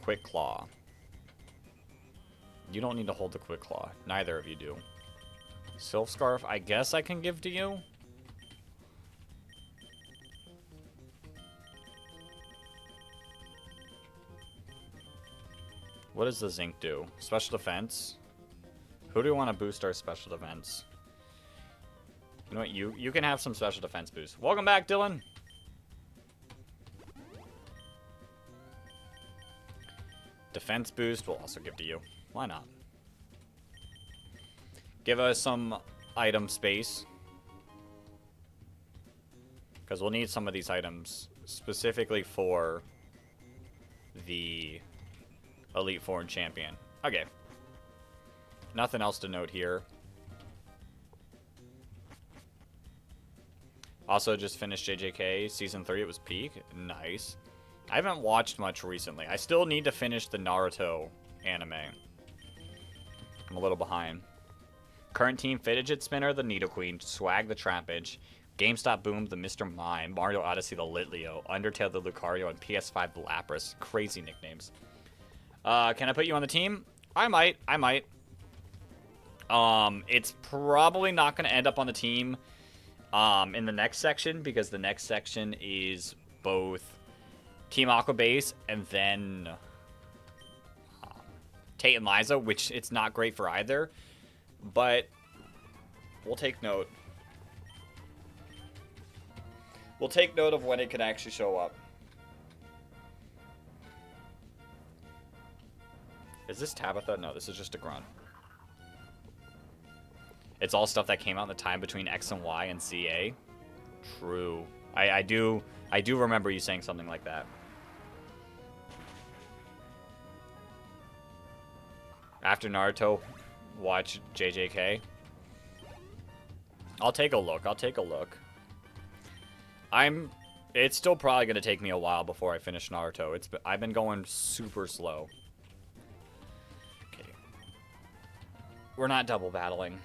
Quick Claw. You don't need to hold the Quick Claw. Neither of you do. Sylph Scarf, I guess I can give to you. What does the Zinc do? Special defense? Who do we want to boost our special defense? You know what? You can have some special defense boost. Welcome back, Dylan. Defense boost we'll also give to you. Why not? Give us some item space. Because we'll need some of these items specifically for the Elite Four and Champion. Okay. Nothing else to note here. Also, just finished JJK Season 3. It was peak. Nice. I haven't watched much recently. I still need to finish the Naruto anime. I'm a little behind. Current team, Fidget Spinner, the Nidoqueen, Swag, the Trapinch, GameStop Boom, the Mr. Mime, Mario Odyssey, the Litleo, Undertale, the Lucario, and PS5, the Lapras. Crazy nicknames. Can I put you on the team? I might. It's probably not going to end up on the team in the next section, because the next section is both Team Aqua Base and then Tate and Liza, which it's not great for either, but we'll take note. We'll take note of when it can actually show up. Is this Tabitha? No, this is just a grunt. It's all stuff that came out in the time between X and Y and CA. True. I do remember you saying something like that. After Naruto, watch JJK. I'll take a look. It's still probably going to take me a while before I finish Naruto. I've been going super slow. Okay. We're not double battling.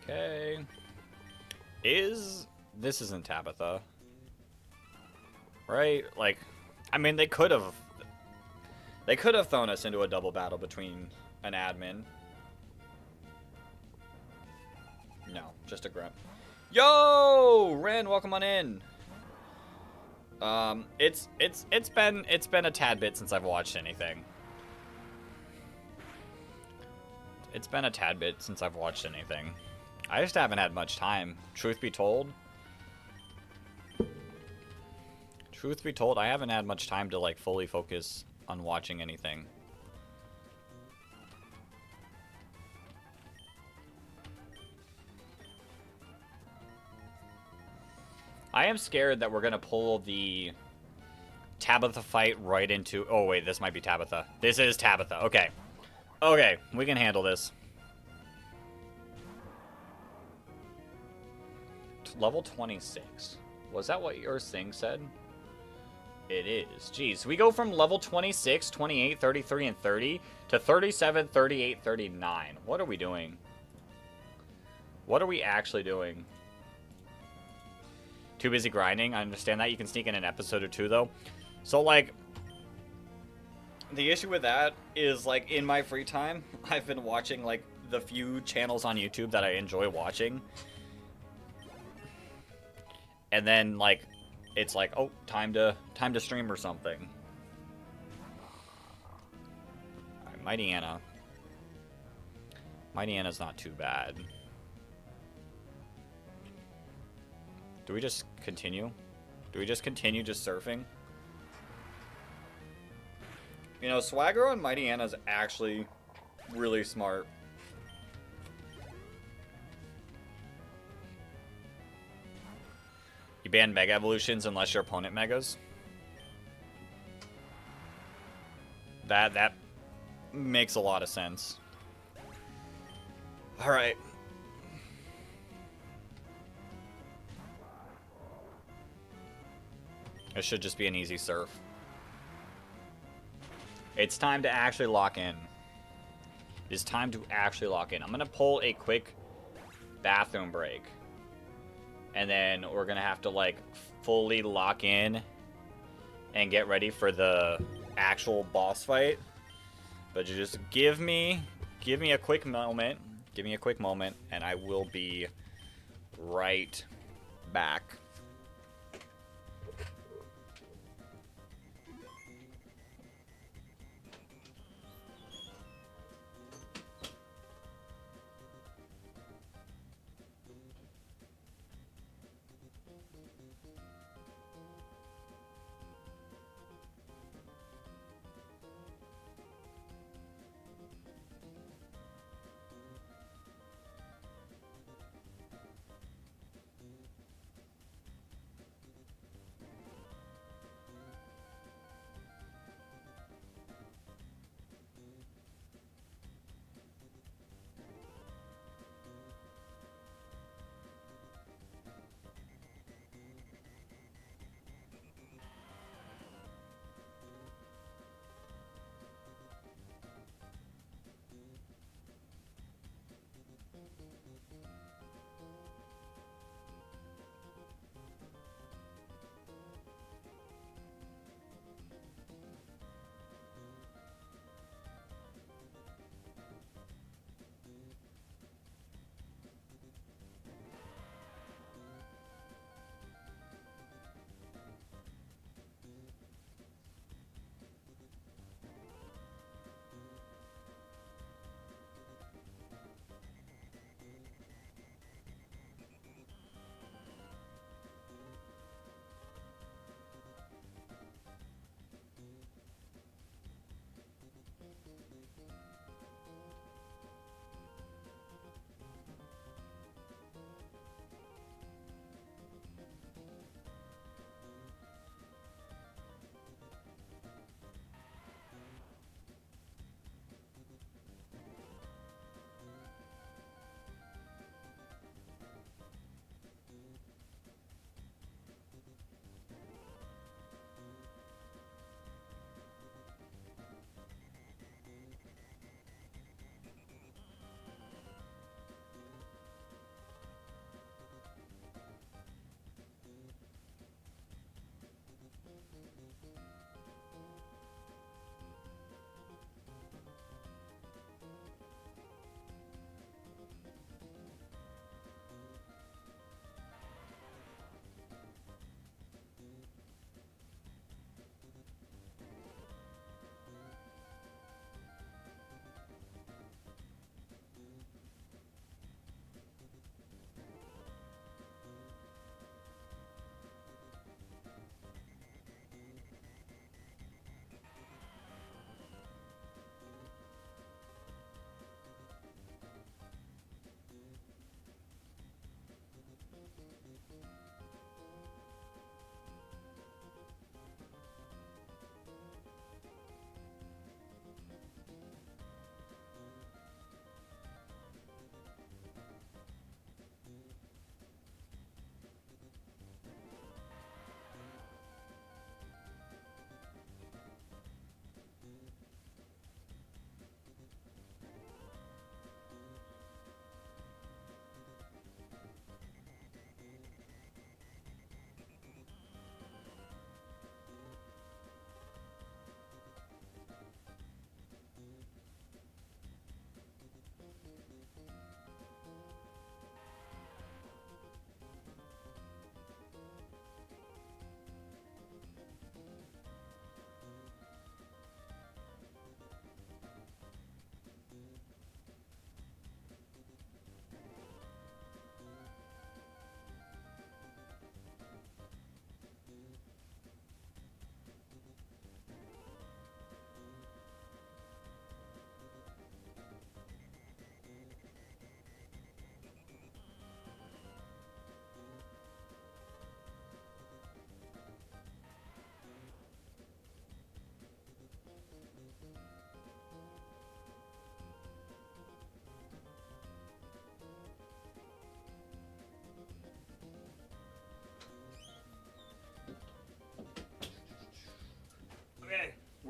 Okay. This isn't Tabitha. Right? Like, I mean, they could have thrown us into a double battle between an admin. No, just a grunt. Yo, Ren, welcome on in. It's been a tad bit since I've watched anything. It's been a tad bit since I've watched anything. I just haven't had much time. Truth be told, I haven't had much time to like fully focus on watching anything. I am scared that we're gonna pull the Tabitha fight right into... Oh wait, this might be Tabitha. This is Tabitha. Okay. Okay, we can handle this. Level 26. Was that what your thing said? It is. Jeez, we go from level 26, 28, 33, and 30 to 37, 38, 39. What are we doing? What are we actually doing? Too busy grinding. I understand that. You can sneak in an episode or two, though. So, like, the issue with that is, like, in my free time, I've been watching, like, the few channels on YouTube that I enjoy watching. And then, like, it's like, oh, time to stream or something. Alright, Mighty Anna. Mighty Anna's not too bad. Do we just continue? Do we just continue just surfing? You know, Swagger on Mighty Anna's actually really smart. You ban Mega Evolutions unless your opponent Megas. That makes a lot of sense. Alright. It should just be an easy surf. It's time to actually lock in. It's time to actually lock in. I'm going to pull a quick bathroom break. And then we're going to have to, like, fully lock in and get ready for the actual boss fight. But you just give me a quick moment. Give me a quick moment, and I will be right back.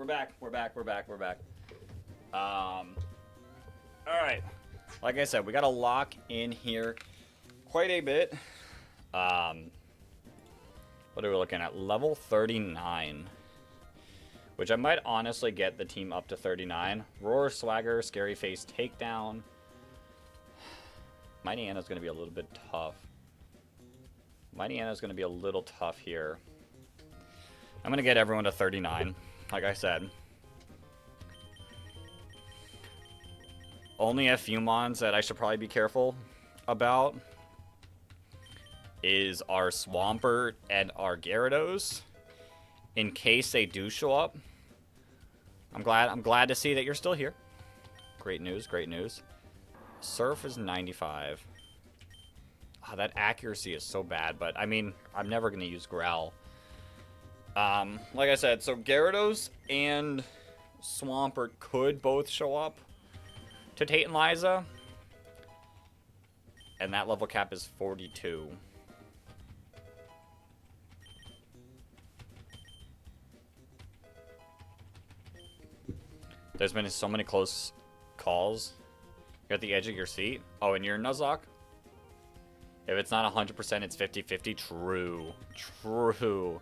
back. We're back. All right. Like I said, we got to lock in here quite a bit. What are we looking at? Level 39. Which I might honestly get the team up to 39. Roar, Swagger, Scary Face, Takedown. Mighty Anna's going to be a little bit tough. Mighty Anna's going to be a little tough here. I'm going to get everyone to 39, like I said. Only a few mons that I should probably be careful about is our Swampert and our Gyarados, in case they do show up. I'm glad to see that you're still here. Great news, great news. Surf is 95. Oh, that accuracy is so bad, but I mean, I'm never going to use Growl. Like I said, so Gyarados and Swampert could both show up to Tate and Liza. And that level cap is 42. There's been so many close calls. You're at the edge of your seat. Oh, and you're in Nuzlocke? If it's not 100%, it's 50-50. True. True.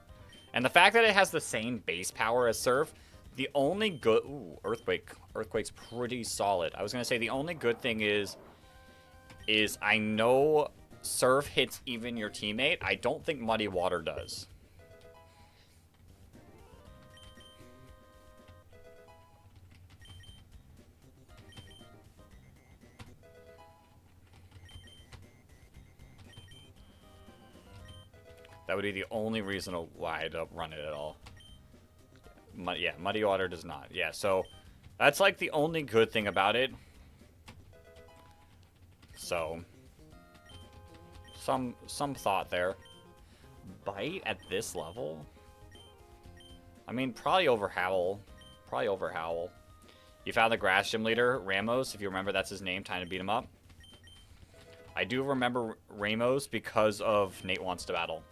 And the fact that it has the same base power as Surf, the only good... Ooh, Earthquake. Earthquake's pretty solid. I was going to say the only good thing is I know Surf hits even your teammate. I don't think Muddy Water does. That would be the only reason why I don't run it at all. Yeah, Muddy Water does not. Yeah, so that's like the only good thing about it. So, some thought there. Bite at this level? I mean, probably over Howl. Probably over Howl. You found the grass gym leader, Ramos, if you remember that's his name, time to beat him up. I do remember Ramos because of Nate Wants to Battle.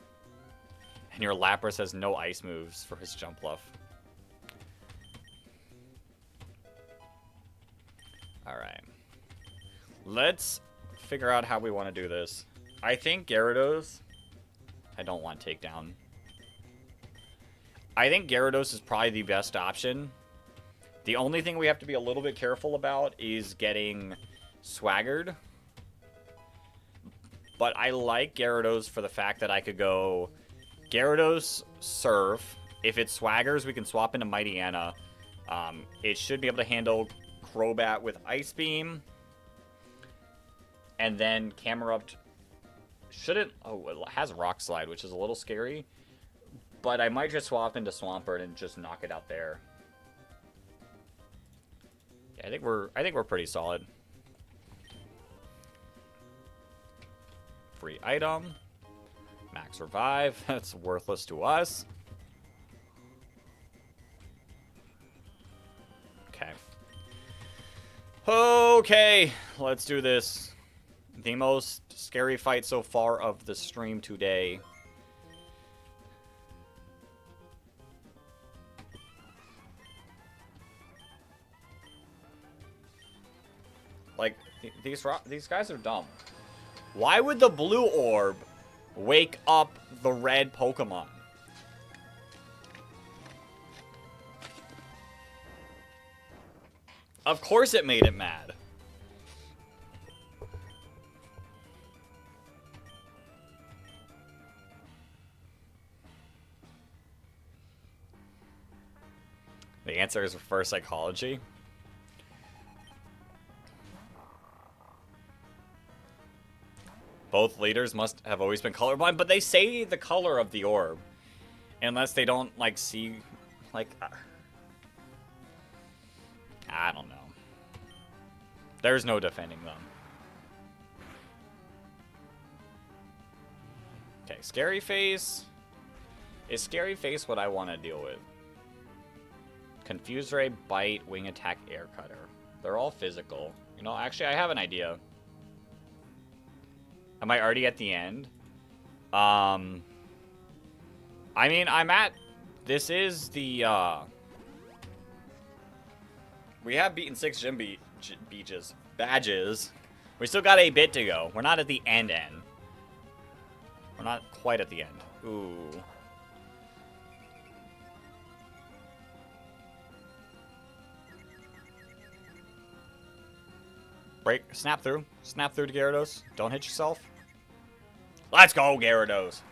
And your Lapras has no ice moves for his jump bluff. Alright. Let's figure out how we want to do this. I think Gyarados... I don't want Takedown. I think Gyarados is probably the best option. The only thing we have to be a little bit careful about is getting Swaggered. But I like Gyarados for the fact that I could go... Gyarados, Surf. If it Swaggers, we can swap into Mighty Anna. It should be able to handle Crobat with Ice Beam. And then Camerupt shouldn't... Oh, it has Rock Slide, which is a little scary. But I might just swap into Swampert and just knock it out there. Yeah, I think we're pretty solid. Free item. Max Revive. That's worthless to us. Okay. Okay, let's do this. The most scary fight so far of the stream today. Like, these guys are dumb. Why would the blue orb wake up the red Pokemon? Of course it made it mad. The answer is reverse psychology. Both leaders must have always been colorblind, but they say the color of the orb. Unless they don't, like, see, like... I don't know. There's no defending them. Okay, Scary Face. Is Scary Face what I want to deal with? Confuse Ray, Bite, Wing Attack, Air Cutter. They're all physical. You know, actually, I have an idea. Am I already at the end? I mean, I'm at... This is the, We have beaten 6 gym badges. We still got a bit to go. We're not at the end. We're not quite at the end. Ooh. Break, snap through to Gyarados. Don't hit yourself. Let's go, Gyarados.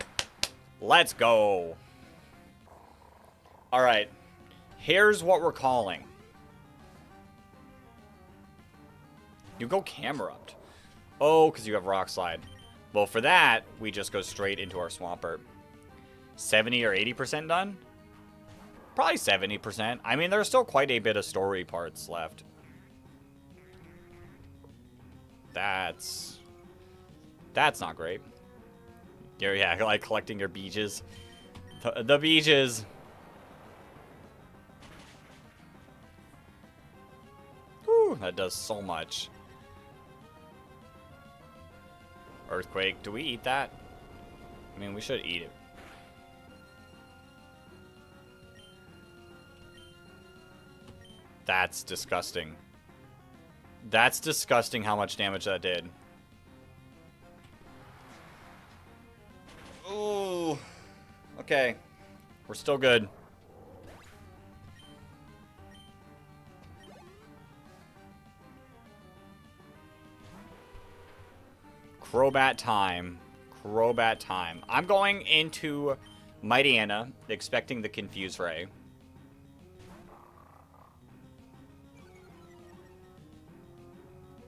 Let's go. All right. Here's what we're calling. You go Camerupt. Oh, because you have Rock Slide. Well, for that, we just go straight into our Swampert. 70 or 80% done? Probably 70%. I mean, there's still quite a bit of story parts left. That's not great. Yeah, like collecting your beaches. The beaches. Whew, that does so much. Earthquake. Do we eat that? I mean, we should eat it. That's disgusting. That's disgusting how much damage that did. Ooh. Okay. We're still good. Crobat time. Crobat time. I'm going into Mighty Anna, expecting the Confuse Ray.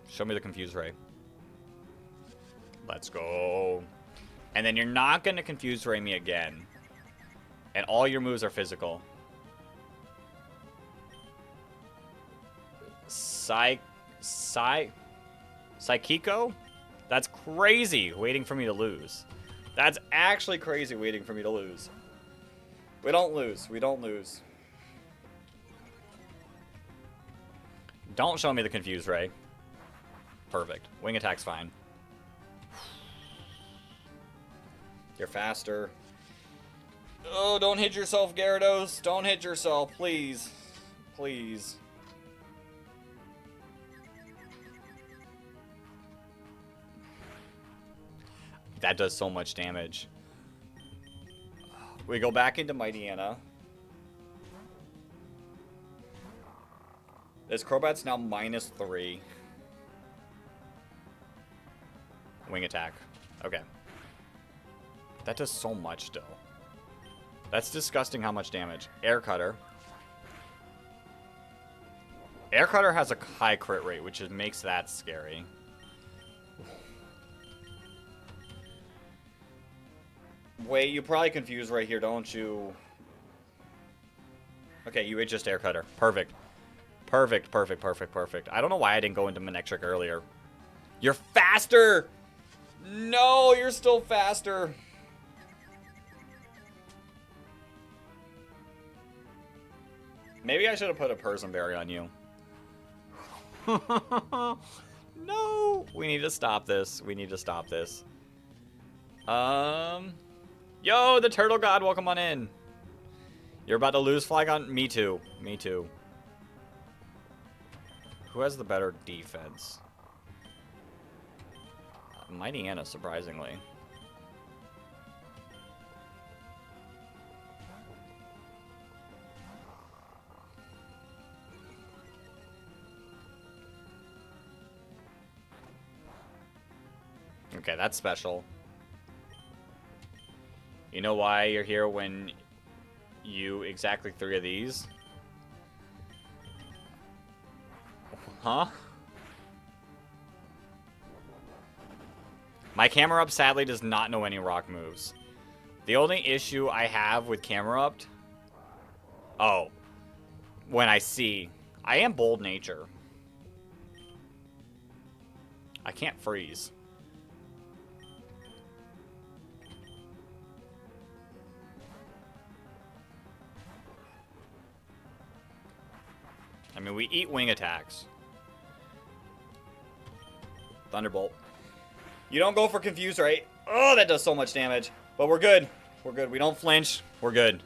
Show me the Confuse Ray. Let's go. And then you're not going to Confuse Ray me again. And all your moves are physical. Psychico? That's crazy waiting for me to lose. That's actually crazy waiting for me to lose. We don't lose. We don't lose. Don't show me the Confuse Ray. Perfect. Wing attack's fine. You're faster. Oh, don't hit yourself, Gyarados. Don't hit yourself, please. Please. That does so much damage. We go back into Mighty Anna. This Crobat's now -3. Wing attack. Okay. That does so much still. That's disgusting how much damage. Air Cutter. Air Cutter has a high crit rate, which makes that scary. Wait, you probably confused right here, don't you? Okay, you hit just Air Cutter. Perfect. Perfect, perfect, perfect, perfect. I don't know why I didn't go into Manectric earlier. You're faster! No, you're still faster. Maybe I should have put a Person Berry on you. No! We need to stop this. We need to stop this. Yo, the Turtle God, welcome on in. You're about to lose Flygon? Me too. Me too. Who has the better defense? Mighty Anna, surprisingly. Okay, that's special. You know why you're here when you exactly 3 of these? Huh? My Camerupt sadly does not know any rock moves. The only issue I have with Camerupt... Oh. When I see... I am Bold Nature. I can't freeze. I mean, we eat wing attacks. Thunderbolt. You don't go for Confuse, right? Oh, that does so much damage. But we're good. We're good. We don't flinch. We're good.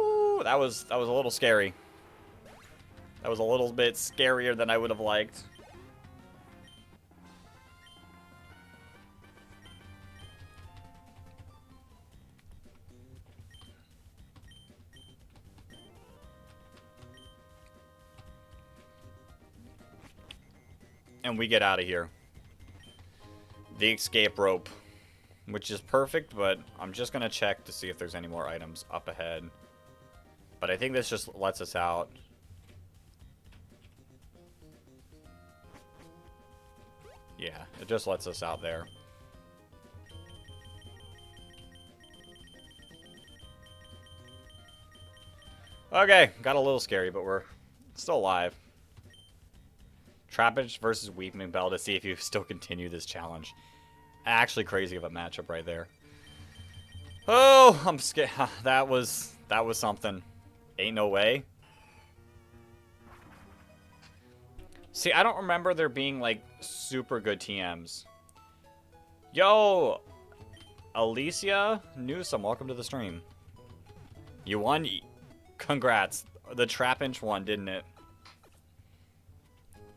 Ooh, that was a little scary. That was a little bit scarier than I would have liked. And we get out of here. The escape rope. Which is perfect, but I'm just going to check to see if there's any more items up ahead. But I think this just lets us out. Yeah, it just lets us out there. Okay, got a little scary, but we're still alive. Trappage versus Weeping Bell to see if you still continue this challenge. Actually crazy of a matchup right there. Oh, I'm scared. That was something. Ain't no way. See, I don't remember there being like super good TMs. Yo, Alicia Newsome, welcome to the stream. You won. Congrats. The Trapinch won, didn't it?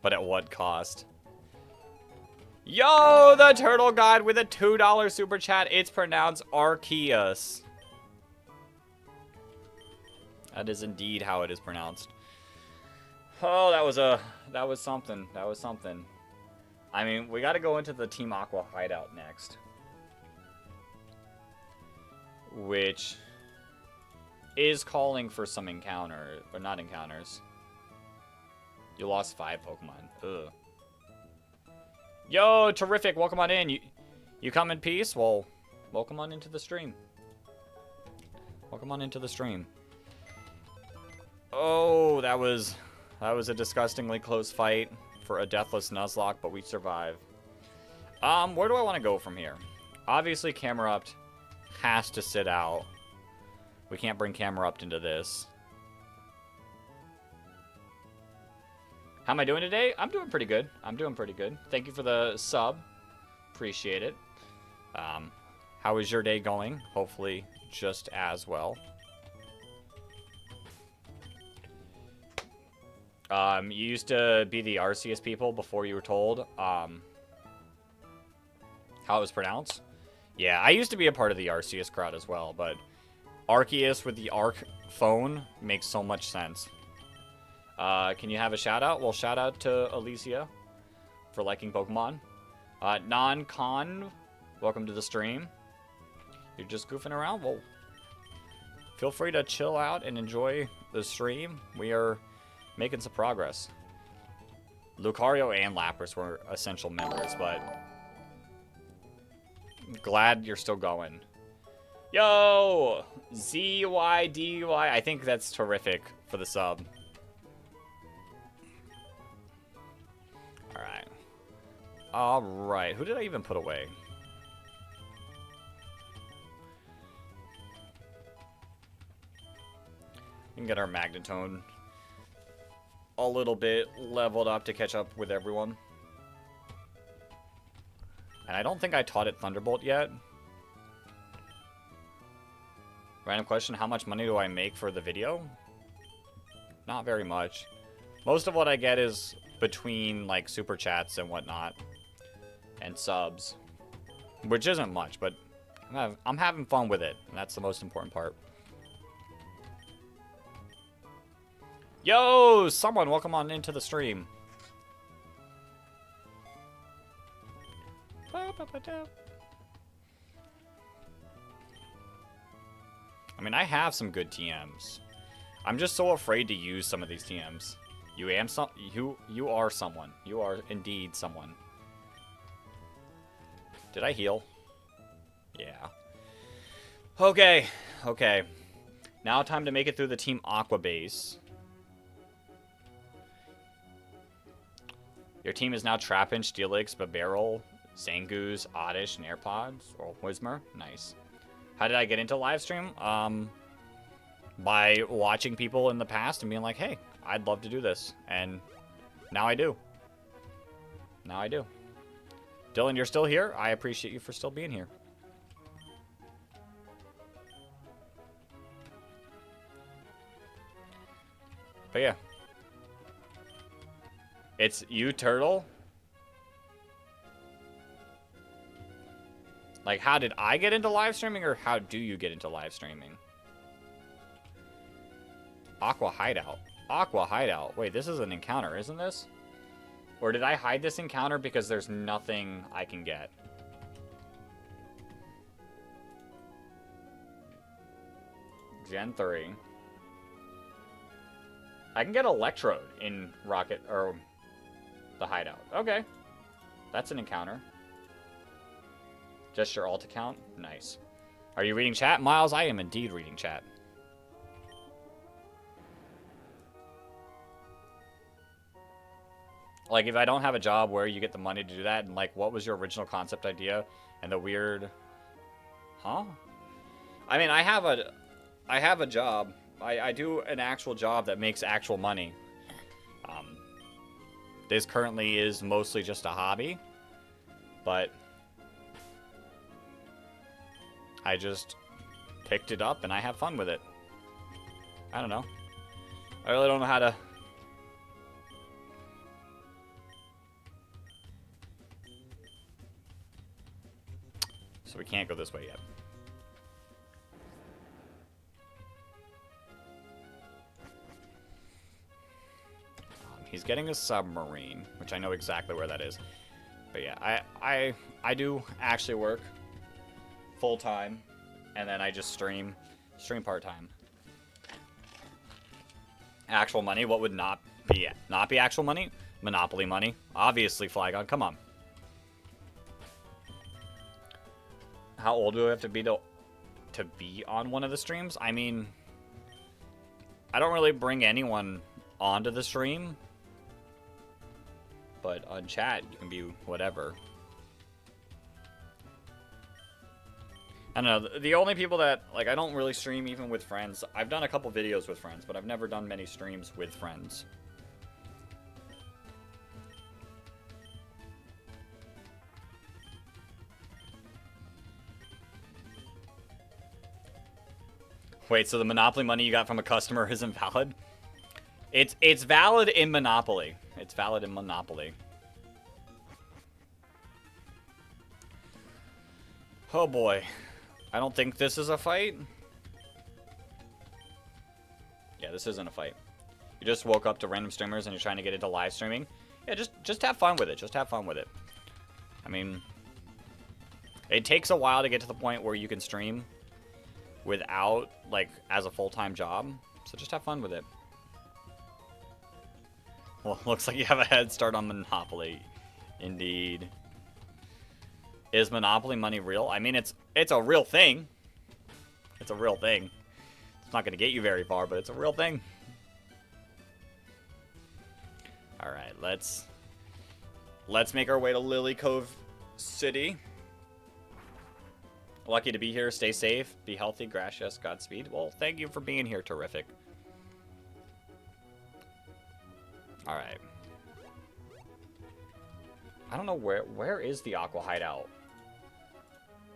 But at what cost? Yo, the Turtle God with a $2 super chat. It's pronounced Arceus. That is indeed how it is pronounced. Oh, that was something. That was something. I mean, we got to go into the Team Aqua hideout next. Which is calling for some encounter, or not encounters. You lost 5 Pokemon. Ugh. Yo, terrific. Welcome on in. You come in peace? Well, welcome on into the stream. Welcome on into the stream. Oh, that was a disgustingly close fight for a deathless Nuzlocke, but we survived. Where do I want to go from here? Obviously, Camerupt has to sit out. We can't bring Camerupt into this. How am I doing today? I'm doing pretty good. I'm doing pretty good. Thank you for the sub. Appreciate it. How is your day going? Hopefully just as well. You used to be the Arceus people before you were told how it was pronounced. Yeah, I used to be a part of the Arceus crowd as well, but Arceus with the Arc phone makes so much sense. Can you have a shout out? Well, shout out to Alicia for liking Pokemon. Non-con, welcome to the stream. You're just goofing around? Well, feel free to chill out and enjoy the stream. We are making some progress. Lucario and Lapras were essential members, but glad you're still going. Yo! ZYDY. I think that's terrific for the sub. Alright. Alright. Who did I even put away? We can get our Magnetone a little bit leveled up to catch up with everyone. And I don't think I taught it Thunderbolt yet. Random question, how much money do I make for the video? Not very much. Most of what I get is between, like, super chats and whatnot. And subs. Which isn't much, but I'm having fun with it. And that's the most important part. Yo! Someone, welcome on into the stream. I mean, I have some good TMs. I'm just so afraid to use some of these TMs. You are someone. You are indeed someone. Did I heal? Yeah. Okay. Okay. Now time to make it through the Team Aqua base. Your team is now Trapinch, Steelix, Babarrel, Zangoose, Oddish, and AirPods. Or Whismer. Nice. How did I get into live stream? By watching people in the past and being like, hey, I'd love to do this. And now I do. Now I do. Dylan, you're still here? I appreciate you for still being here. But yeah. It's you, Turtle? Like, how did I get into live streaming, or how do you get into live streaming? Aqua hideout. Aqua hideout. Wait, this is an encounter, isn't this? Or did I hide this encounter because there's nothing I can get? Gen 3. I can get Electrode in Rocket, or the hideout. Okay. That's an encounter. Just your alt account? Nice. Are you reading chat? Miles, I am indeed reading chat. Like, if I don't have a job, where you get the money to do that? And, like, what was your original concept idea? And the weird... Huh? I mean, I have a job. I do an actual job that makes actual money. This currently is mostly just a hobby. But... I just picked it up and I have fun with it. I don't know. I really don't know how to... So we can't go this way yet. He's getting a submarine, which I know exactly where that is. But yeah, I do actually work full-time, and then I just stream part-time. Actual money, what would not be actual money? Monopoly money. Obviously, Flygon, come on. How old do I have to be to be on one of the streams? I mean, I don't really bring anyone onto the stream, but on chat, you can be whatever. I don't know, the only people that, like, I don't really stream even with friends. I've done a couple videos with friends, but I've never done many streams with friends. Wait, so the Monopoly money you got from a customer isn't valid? It's valid in Monopoly. It's valid in Monopoly. Oh boy. I don't think this is a fight. Yeah, this isn't a fight. You just woke up to random streamers and you're trying to get into live streaming. Yeah, just have fun with it. Just have fun with it. I mean, it takes a while to get to the point where you can stream without, like, as a full-time job. So just have fun with it. Well, looks like you have a head start on Monopoly. Indeed. Is Monopoly money real? I mean, it's a real thing. It's a real thing. It's not going to get you very far, but it's a real thing. Alright, let's make our way to Lily Cove City. Lucky to be here. Stay safe. Be healthy. Gracias. Godspeed. Well, thank you for being here. Terrific. Alright. I don't know where is the Aqua hideout?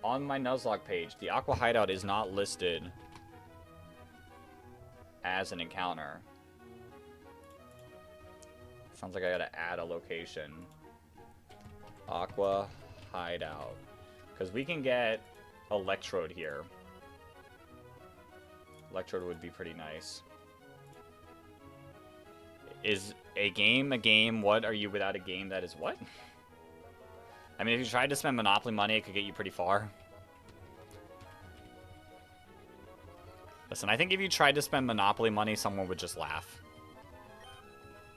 On my Nuzlocke page, the Aqua hideout is not listed as an encounter. Sounds like I gotta add a location. Aqua hideout. Because we can get Electrode here. Electrode would be pretty nice. Is a game a game? What are you without a game that is what? I mean, if you tried to spend Monopoly money, it could get you pretty far. Listen, I think if you tried to spend Monopoly money, someone would just laugh.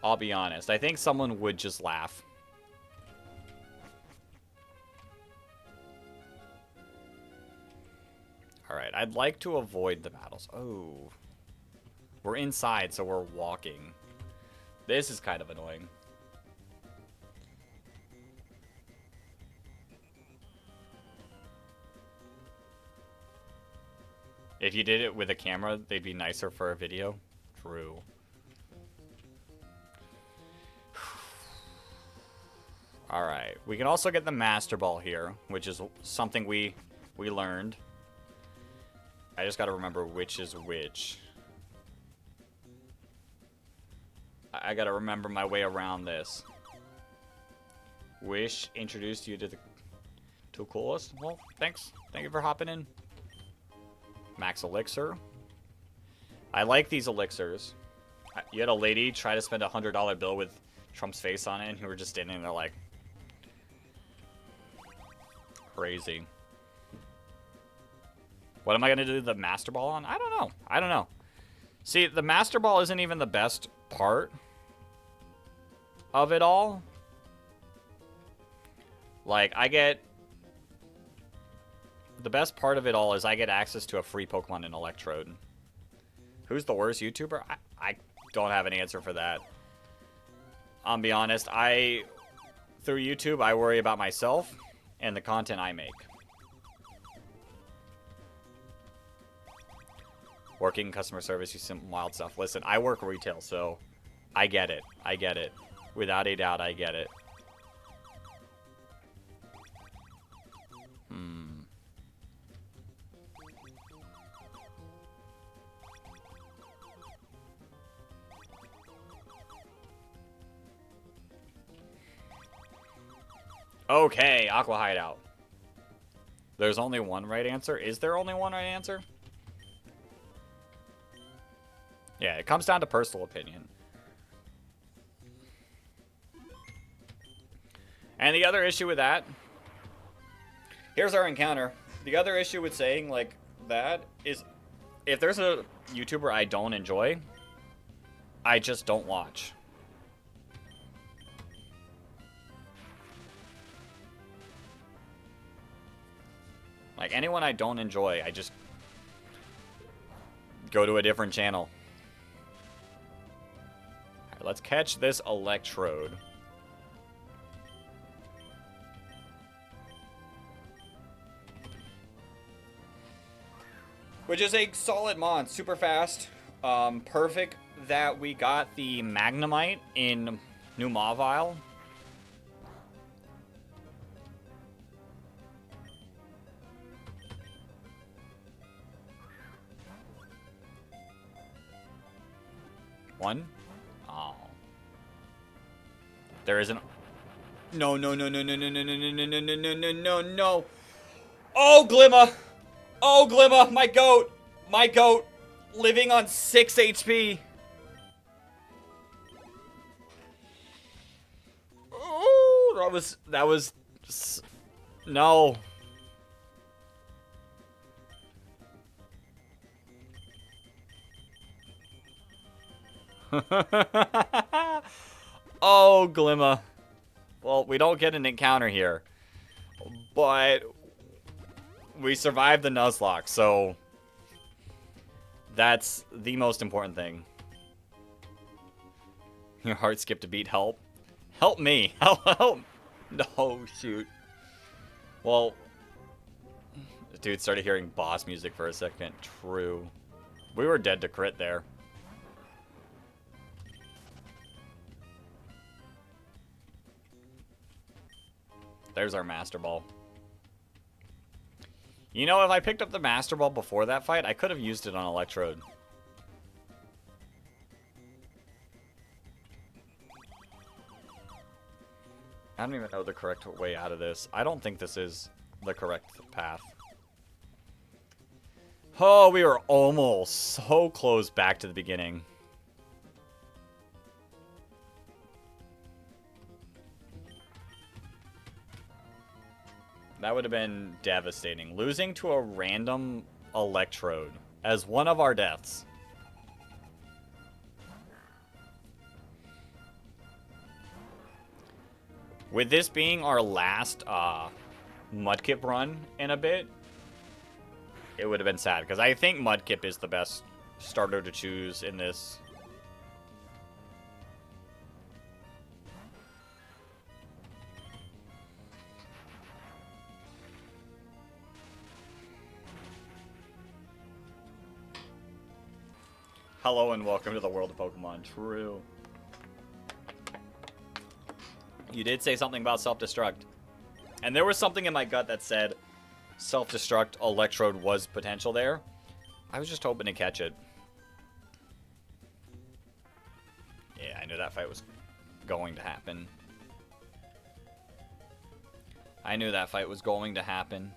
I'll be honest. I think someone would just laugh. Alright, I'd like to avoid the battles. Oh. We're inside, so we're walking. This is kind of annoying. If you did it with a camera, they'd be nicer for a video. True. Alright. We can also get the Master Ball here, which is something we learned. I just gotta remember which is which. I gotta remember my way around this. Wish introduced you to the coolest. Well, thanks. Thank you for hopping in. Max Elixir. I like these elixirs. You had a lady try to spend a $100 bill with Trump's face on it, and you were just standing there like... crazy. What am I going to do the Master Ball on? I don't know. I don't know. See, the Master Ball isn't even the best part of it all. Like, I get... the best part of it all is I get access to a free Pokemon in Electrode. Who's the worst YouTuber? I don't have an answer for that. I'll be honest. Through YouTube, I worry about myself and the content I make. Working customer service, you some wild stuff. Listen, I work retail, so I get it. I get it. Without a doubt, I get it. Okay, Aqua hideout. There's only one right answer. Is there only one right answer? Yeah, it comes down to personal opinion. And the other issue with that... here's our encounter. The other issue with saying, like, that is... if there's a YouTuber I don't enjoy, I just don't watch. Like, anyone I don't enjoy, I just go to a different channel. Alright, let's catch this Electrode. Which is a solid mon, super fast. Perfect that we got the Magnemite in New Mawile. One? Oh. There isn't... no, no, no, no, no, no, no, no, no, no, no, no, no, no, no. Oh, Glimma! Oh, Glimma, my goat! My goat! Living on 6 HP. Oh, that was... no. Oh, Glimma. Well, we don't get an encounter here. But we survived the Nuzlocke, so that's the most important thing. Your heart skipped a beat. Help. Help me. Help. No, shoot. Well, dude started hearing boss music for a second. True. We were dead to crit there. There's our Master Ball. You know, if I picked up the Master Ball before that fight, I could have used it on Electrode. I don't even know the correct way out of this. I don't think this is the correct path. Oh, we were almost so close back to the beginning. That would have been devastating. Losing to a random Electrode as one of our deaths. With this being our last Mudkip run in a bit, it would have been sad. Because I think Mudkip is the best starter to choose in this. Hello and welcome to the world of Pokemon. True. You did say something about self-destruct. And there was something in my gut that said self-destruct Electrode was potential there. I was just hoping to catch it. Yeah, I knew that fight was going to happen. I knew that fight was going to happen.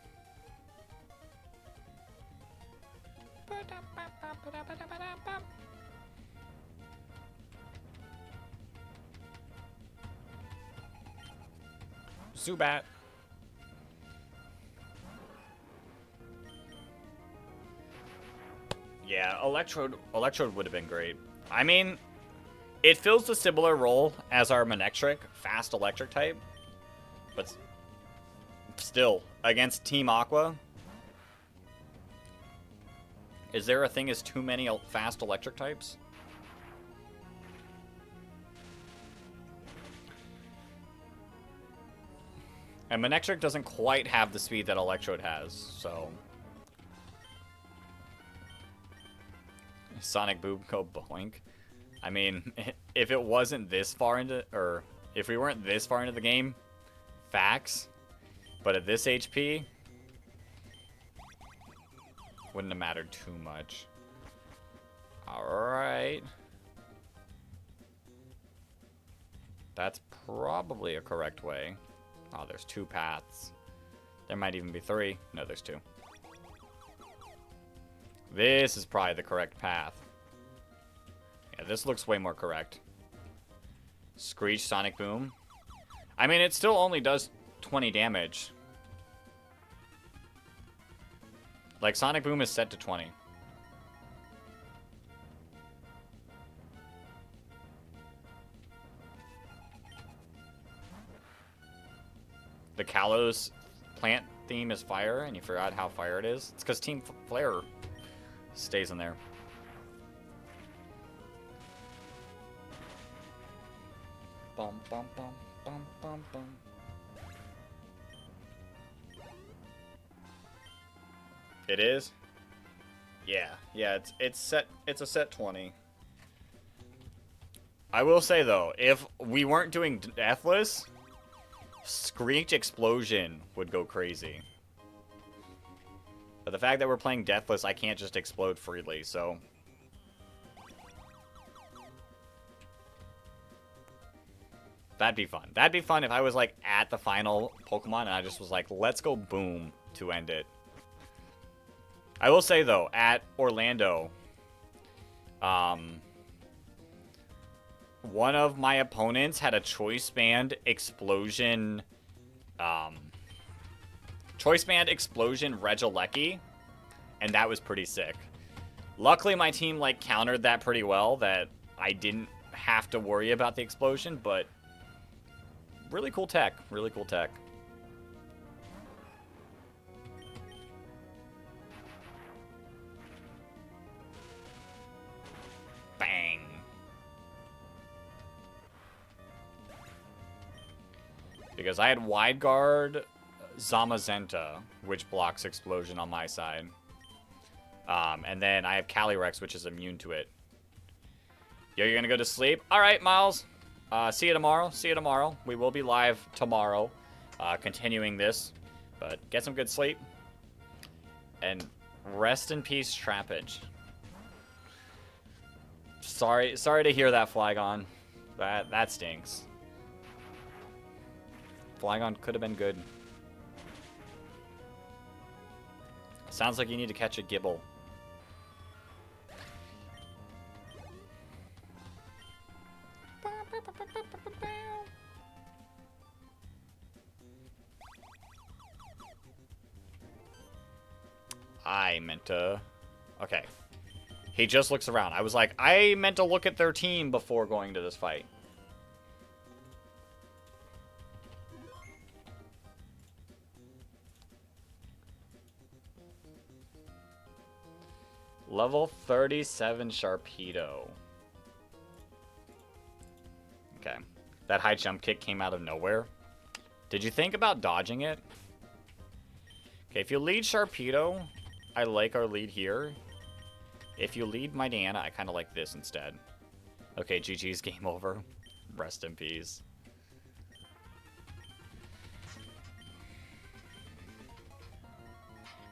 Zubat. Yeah, Electrode would have been great. I mean, it fills a similar role as our Manectric, fast electric type. But still, against Team Aqua, is there a thing as too many fast electric types? And Manectric doesn't quite have the speed that Electrode has, so... Sonic Boom go boink. I mean, if it wasn't this far into... Or, if we weren't this far into the game, facts. But at this HP, wouldn't have mattered too much. Alright. That's probably a correct way. Oh, there's 2 paths. There might even be 3. No, there's 2. This is probably the correct path. Yeah, this looks way more correct. Screech, Sonic Boom. I mean, it still only does 20 damage. Like, Sonic Boom is set to 20. The Kalos plant theme is fire, and you forgot how fire it is. It's because Team Flare stays in there. Bum, bum, bum, bum, bum, bum. It is? Yeah, it's a set 20. I will say though, if we weren't doing deathless, Screech Explosion would go crazy. But the fact that we're playing deathless, I can't just explode freely, so... That'd be fun. That'd be fun if I was, like, at the final Pokemon and I just was like, let's go boom to end it. I will say, though, at Orlando, one of my opponents had a Choice Band Explosion, Regieleki, and that was pretty sick. Luckily, my team, like, countered that pretty well, that I didn't have to worry about the explosion, but really cool tech, really cool tech. Bang. Because I had Wide Guard Zamazenta, which blocks explosion on my side. And then I have Calyrex, which is immune to it. Yo, you're gonna go to sleep? Alright, Miles. See you tomorrow. See you tomorrow. We will be live tomorrow, continuing this. But get some good sleep. And rest in peace, Trappage. Sorry to hear that, Flygon. That stinks. Flygon could have been good. Sounds like you need to catch a Gibble. I meant to... Okay. He just looks around. I was like, I meant to look at their team before going to this fight. Level 37 Sharpedo. Okay. That high jump kick came out of nowhere. Did you think about dodging it? Okay, if you lead Sharpedo, I like our lead here. If you lead my Diana, I kind of like this instead. Okay, GG's, game over. Rest in peace.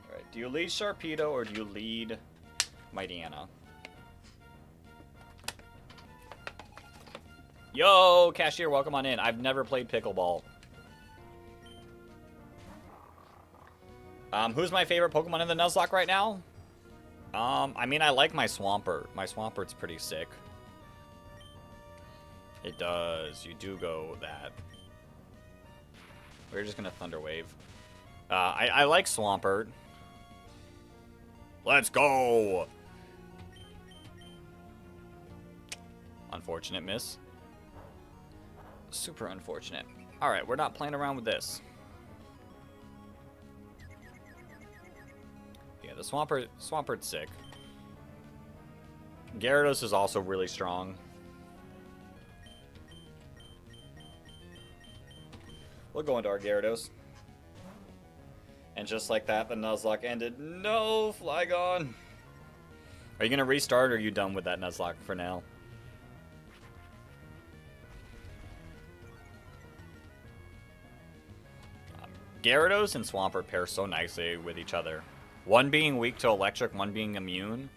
Alright, do you lead Sharpedo or do you lead my Diana? Yo, Cashier, welcome on in. I've never played pickleball. Who's my favorite Pokemon in the Nuzlocke right now? I mean, I like my Swampert. My Swampert's pretty sick. It does. You do go that. We're just gonna Thunder Wave. I like Swampert. Let's go! Unfortunate miss. Super unfortunate. Alright, we're not playing around with this. Yeah, the Swampert's sick. Gyarados is also really strong. We'll go into our Gyarados. And just like that, the Nuzlocke ended. No, Flygon! Are you going to restart, or are you done with that Nuzlocke for now? Gyarados and Swampert pair so nicely with each other. One being weak to electric, one being immune.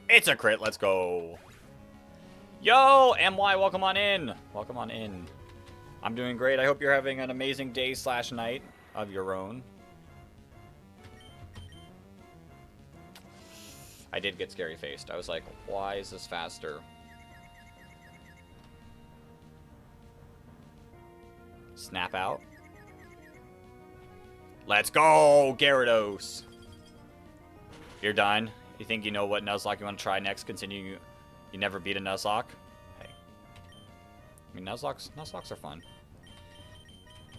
It's a crit, let's go. Yo, MY, welcome on in. Welcome on in. I'm doing great. I hope you're having an amazing day / night of your own. I did get scary faced. I was like, why is this faster? Snap out. Let's go, Gyarados. You're done. You think you know what Nuzlocke you want to try next? Continue. You never beat a Nuzlocke. Hey. I mean, Nuzlocks are fun.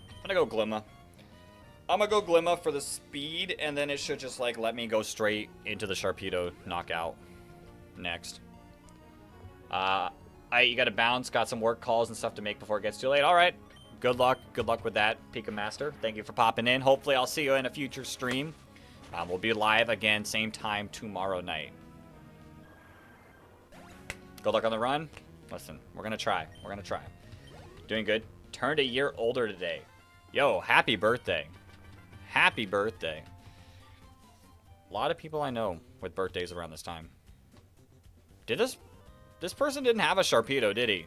I'm gonna go Glimma. I'm gonna go Glimma for the speed, and then it should just, like, let me go straight into the Sharpedo knockout next. You gotta bounce, got some work calls and stuff to make before it gets too late. Alright. Good luck with that, Pika Master. Thank you for popping in. Hopefully I'll see you in a future stream. We'll be live again, same time tomorrow night. Good luck on the run. Listen, we're gonna try. We're gonna try. Doing good. Turned a year older today. Yo, happy birthday. Happy birthday. A lot of people I know with birthdays around this time. Did this person didn't have a Sharpedo, did he?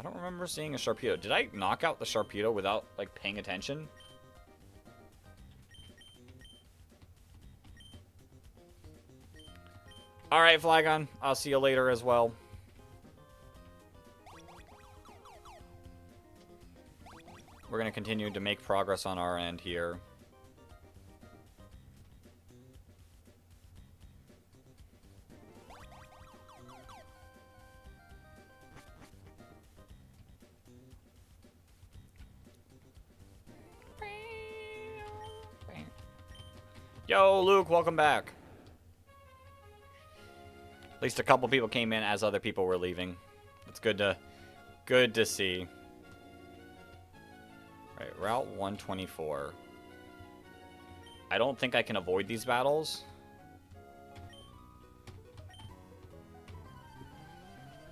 I don't remember seeing a Sharpedo. Did I knock out the Sharpedo without, like, paying attention? Alright, Flygon. I'll see you later as well. We're going to continue to make progress on our end here. Yo, Luke, welcome back. At least a couple people came in as other people were leaving. It's good to see. Right, Route 124. I don't think I can avoid these battles.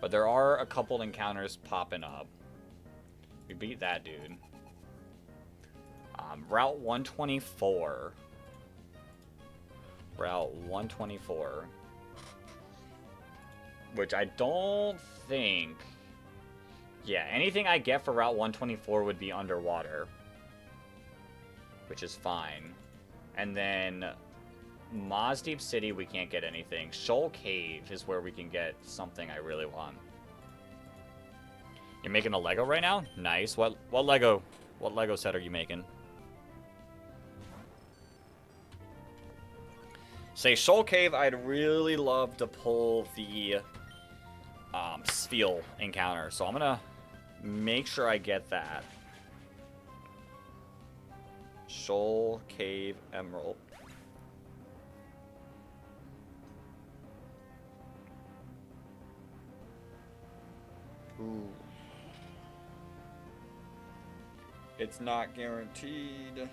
But there are a couple encounters popping up. We beat that dude. Route 124. Route 124. Which I don't think... Yeah, anything I get for Route 124 would be underwater. Which is fine. And then... Maz Deep City, we can't get anything. Shoal Cave is where we can get something I really want. You're making a Lego right now? Nice. What Lego set are you making? Say Shoal Cave, I'd really love to pull the Spheal encounter. So I'm gonna make sure I get that. Shoal Cave Emerald. Ooh. It's not guaranteed.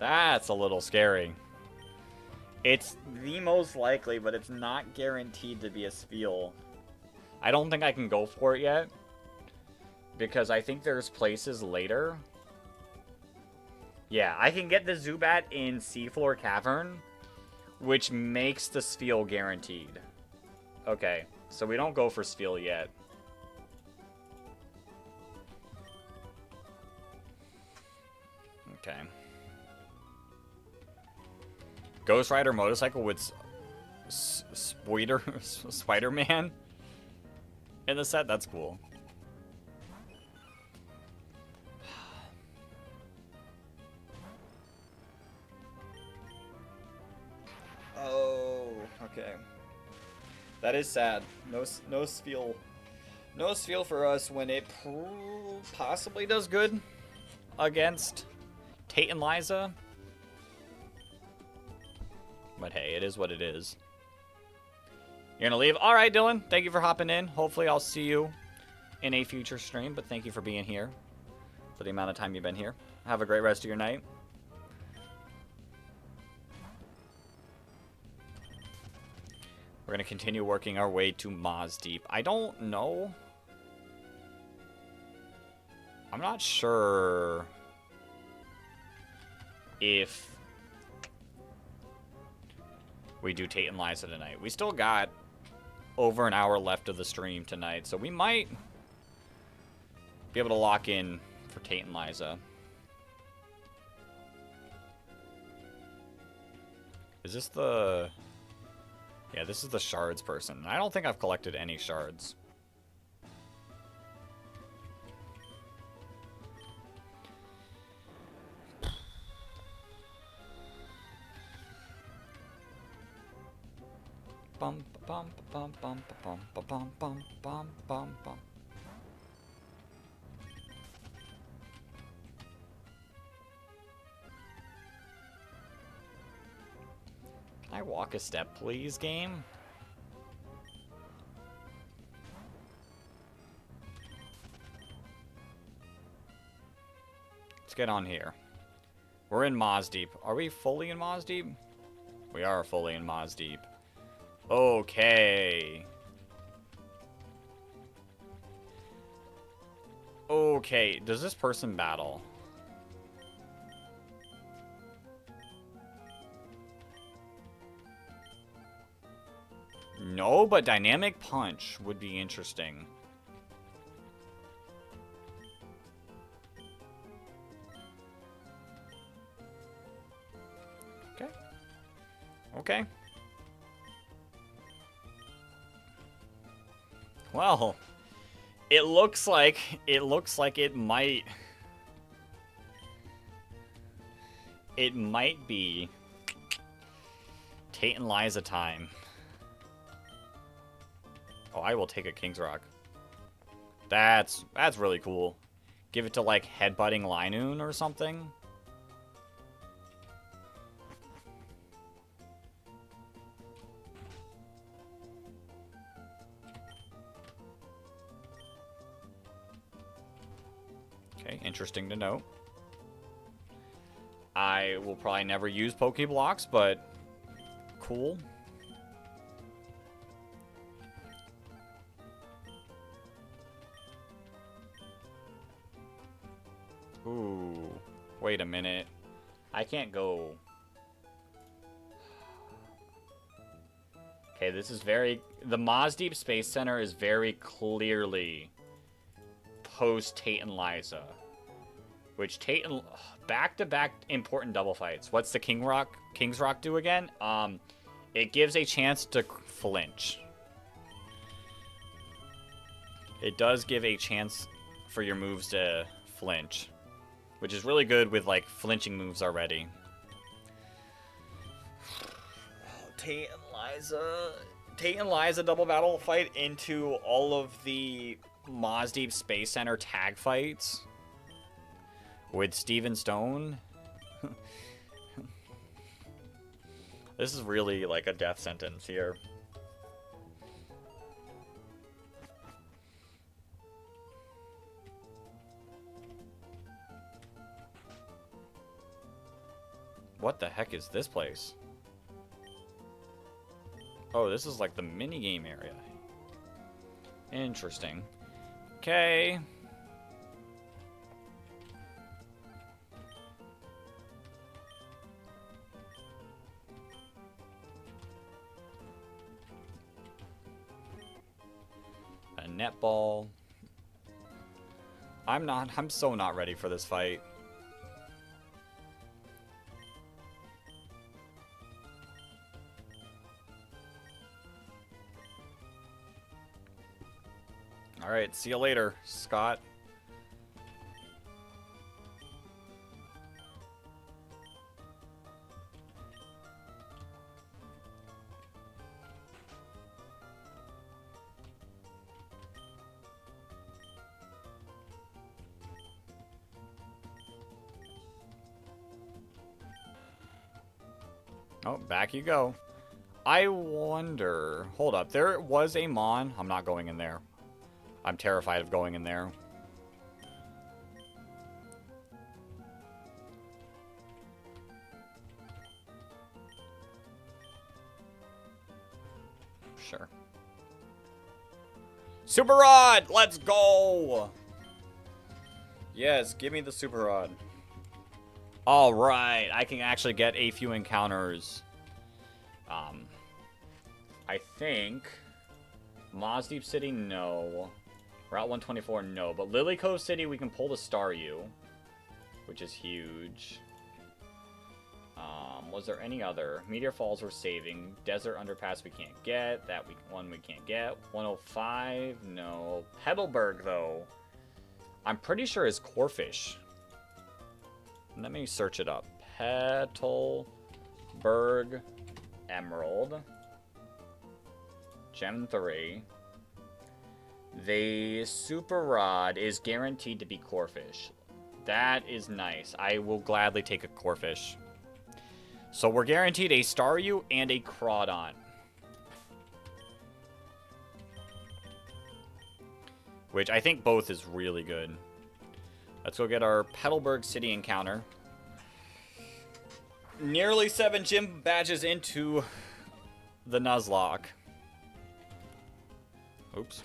That's a little scary. It's the most likely, but it's not guaranteed to be a Spheal. I don't think I can go for it yet, because I think there's places later. Yeah, I can get the Zubat in Seafloor Cavern, which makes the Spheal guaranteed. Okay, so we don't go for Spheal yet. Okay. Ghost Rider motorcycle with Spider-Man in the set? That's cool. Oh, okay. That is sad. No Spheal. No Spheal for us when it possibly does good against Tate and Liza. But hey, it is what it is. You're gonna leave? Alright, Dylan. Thank you for hopping in. Hopefully I'll see you in a future stream, but thank you for being here. For the amount of time you've been here. Have a great rest of your night. We're gonna continue working our way to Maz Deep. I don't know. I'm not sure if we do Tate and Liza tonight. We still got over an hour left of the stream tonight, so we might be able to lock in for Tate and Liza. Is this the... Yeah, this is the shards person. I don't think I've collected any shards. Bum bum bum bum bum bum bum bum bum bum bum. Can I walk a step, please, game? Let's get on here. We're in Maz Deep. Are we fully in Maz Deep? We are fully in Maz Deep. Okay. Okay, does this person battle? No, but Dynamic Punch would be interesting. Okay. Okay. Well, it looks like it might be Tate and Liza time. Oh, I will take a King's Rock. That's really cool. Give it to like headbutting Linoon or something. Okay, interesting to note. I will probably never use Pokeblocks, but cool. Ooh, wait a minute. I can't go. Okay, this is very... The Maz Deep Space Center is very clearly post Tate and Liza. Which Tate and... Back-to-back important double fights. What's the King's Rock do again? It gives a chance to flinch. It does give a chance for your moves to flinch. Which is really good with, like, flinching moves already. Oh, Tate and Liza double battle fight into all of the Maz Deep Space Center tag fights with Steven Stone. This is really like a death sentence here. What the heck is this place? Oh, this is like the mini-game area. Interesting. Okay. A netball. I'm so not ready for this fight. Alright, see you later, Scott. Oh, back you go. I wonder... Hold up, there was a Mon. I'm not going in there. I'm terrified of going in there. Sure. Super Rod! Let's go! Yes, give me the Super Rod. Alright, I can actually get a few encounters. I think... Maz Deep City, no. Route 124, no. But Lily Cove City, we can pull the Staryu, which is huge. Was there any other? Meteor Falls we're saving. Desert Underpass we can't get. That one we can't get. 105, no. Petalburg, though, I'm pretty sure is Corfish. Let me search it up. Petalburg Emerald. Gem 3. The Super Rod is guaranteed to be Corfish. That is nice. I will gladly take a Corfish. So we're guaranteed a Staryu and a Crawdon. Which I think both is really good. Let's go get our Petalburg City encounter. Nearly 7 gym badges into the Nuzlocke. Oops.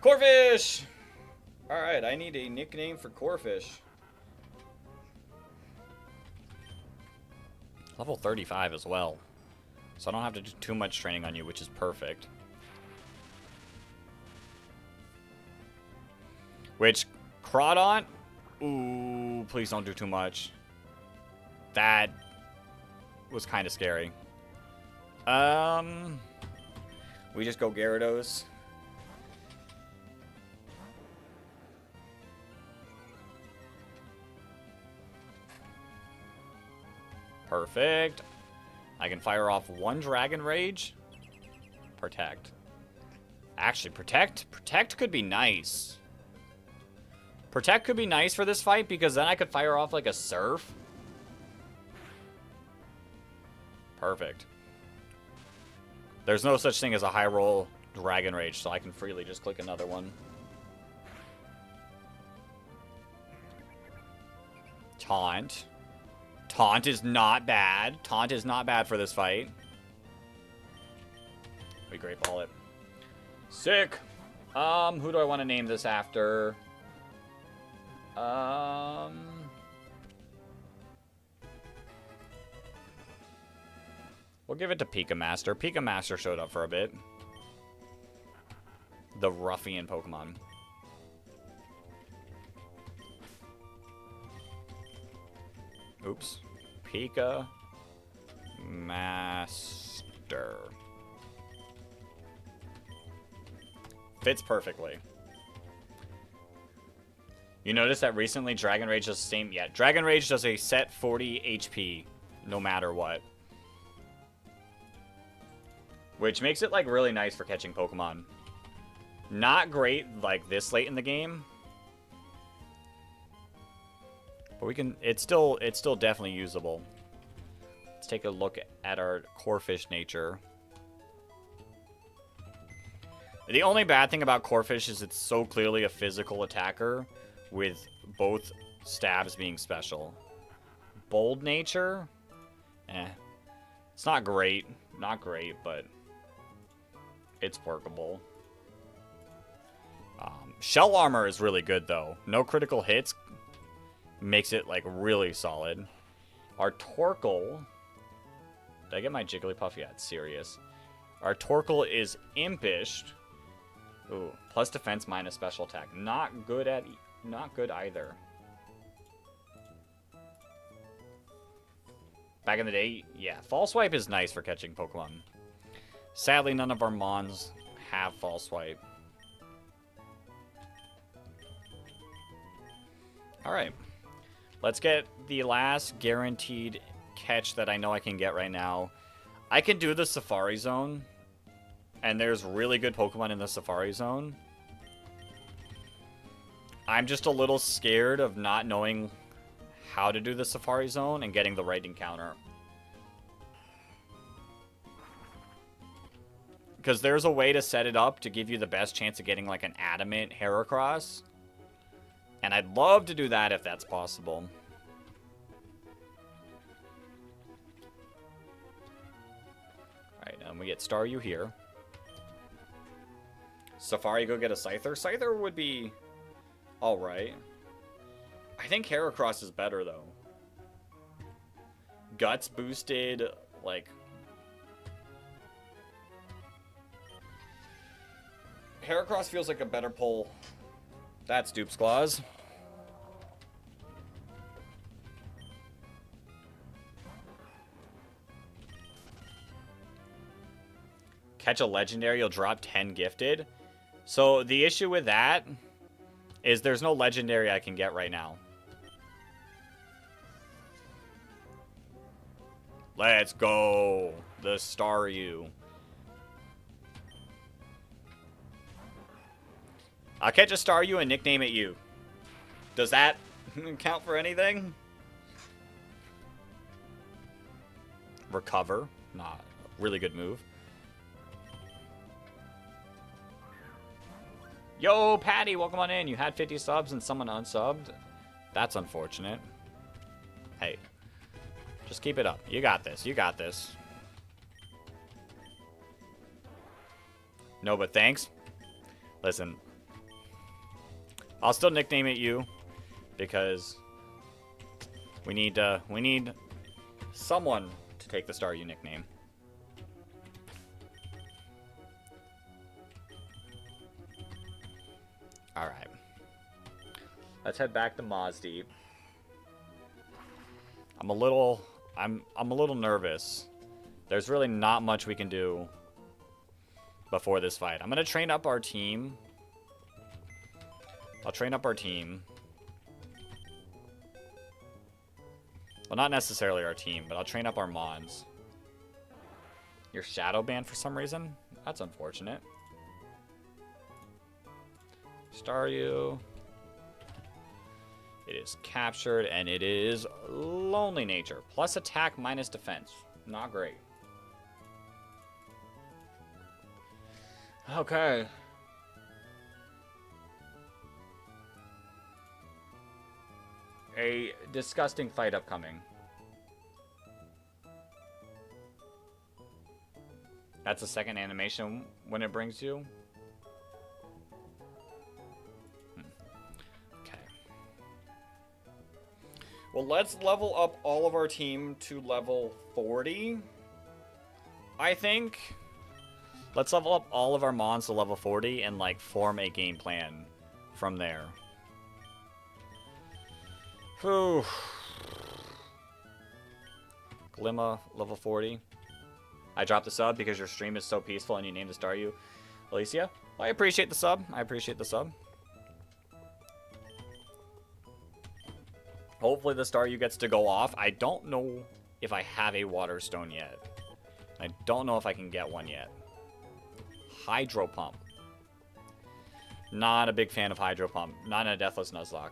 Corfish! Alright, I need a nickname for Corfish. Level 35 as well. So I don't have to do too much training on you, which is perfect. Which, Crawdon? Ooh, please don't do too much. That was kind of scary. We just go Gyarados. Perfect. I can fire off one Dragon Rage. Protect. Actually, Protect could be nice. Protect could be nice for this fight because then I could fire off like a Surf. Perfect. There's no such thing as a high roll Dragon Rage, so I can freely just click another one. Taunt. Taunt is not bad. Taunt is not bad for this fight. We Great Ball it. Sick. Who do I want to name this after? We'll give it to Pika Master. Pika Master showed up for a bit. The ruffian Pokemon. Oops. Pika Master. Fits perfectly. You notice that recently Dragon Rage does the same? Yeah, Dragon Rage does a set 40 HP no matter what. Which makes it like really nice for catching Pokemon. Not great like this late in the game. But we can, it's still definitely usable. Let's take a look at our Corefish nature. The only bad thing about Corefish is it's so clearly a physical attacker with both stabs being special. Bold nature? It's not great. Not great, but it's workable. Shell armor is really good, though. No critical hits makes it, like, really solid. Our Torkoal... Did I get my Jigglypuff? Yeah, it's serious. Our Torkoal is impish. Ooh, plus defense minus special attack. Not good either. Back in the day, yeah, False Swipe is nice for catching Pokemon. Sadly, none of our Mons have False Swipe. Alright. Let's get the last guaranteed catch that I know I can get right now. I can do the Safari Zone. And there's really good Pokemon in the Safari Zone. I'm just a little scared of not knowing how to do the Safari Zone and getting the right encounter. Because there's a way to set it up to give you the best chance of getting like an Adamant Heracross. And I'd love to do that if that's possible. Alright, and we get Staryu here. Safari go get a Scyther. Scyther would be alright. I think Heracross is better, though. Guts boosted, like... Heracross feels like a better pull. That's Dupe's Claws. Catch a legendary, you'll drop 10 gifted. So the issue with that is there's no legendary I can get right now. Let's go. The Staryu. I'll catch a Staryu and nickname it you. Does that count for anything? Recover. Not really good move. Yo, Patty, welcome on in. You had 50 subs and someone unsubbed. That's unfortunate. Hey, just keep it up. You got this. You got this. No, but thanks. Listen, I'll still nickname it you because we need someone to take the Staryu nickname. All right. Let's head back to Mazdeep. I'm a little nervous. There's really not much we can do before this fight. I'm gonna train up our team. I'll train up our team. Well, not necessarily our team, but I'll train up our Mons. You're shadow banned for some reason? That's unfortunate. Staryu. It is captured, and it is Lonely Nature. Plus attack, minus defense. Not great. Okay. A disgusting fight upcoming. That's the second animation when it brings you. Okay. Well, let's level up all of our team to level 40. I think. Let's level up all of our Mons to level 40 and, like, form a game plan from there. Whew. Glimma, level 40. I dropped the sub because your stream is so peaceful and you named the Staryu. Alicia, well, I appreciate the sub. I appreciate the sub. Hopefully the Staryu gets to go off. I don't know if I have a Water Stone yet. I don't know if I can get one yet. Hydro Pump. Not a big fan of Hydro Pump. Not in a Deathless Nuzlocke.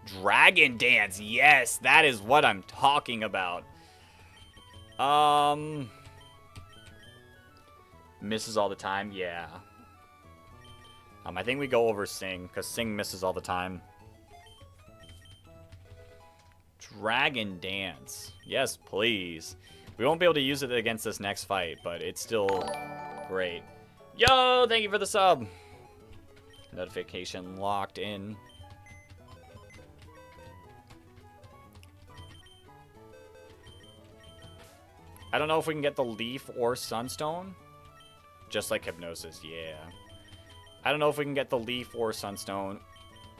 Dragon Dance. Yes, that is what I'm talking about. Misses all the time. Yeah. I think we go over Sing, because Sing misses all the time. Dragon Dance. Yes, please. We won't be able to use it against this next fight, but it's still great. Yo, thank you for the sub. Notification locked in. I don't know if we can get the Leaf or Sunstone. Just like Hypnosis, yeah. I don't know if we can get the Leaf or Sunstone.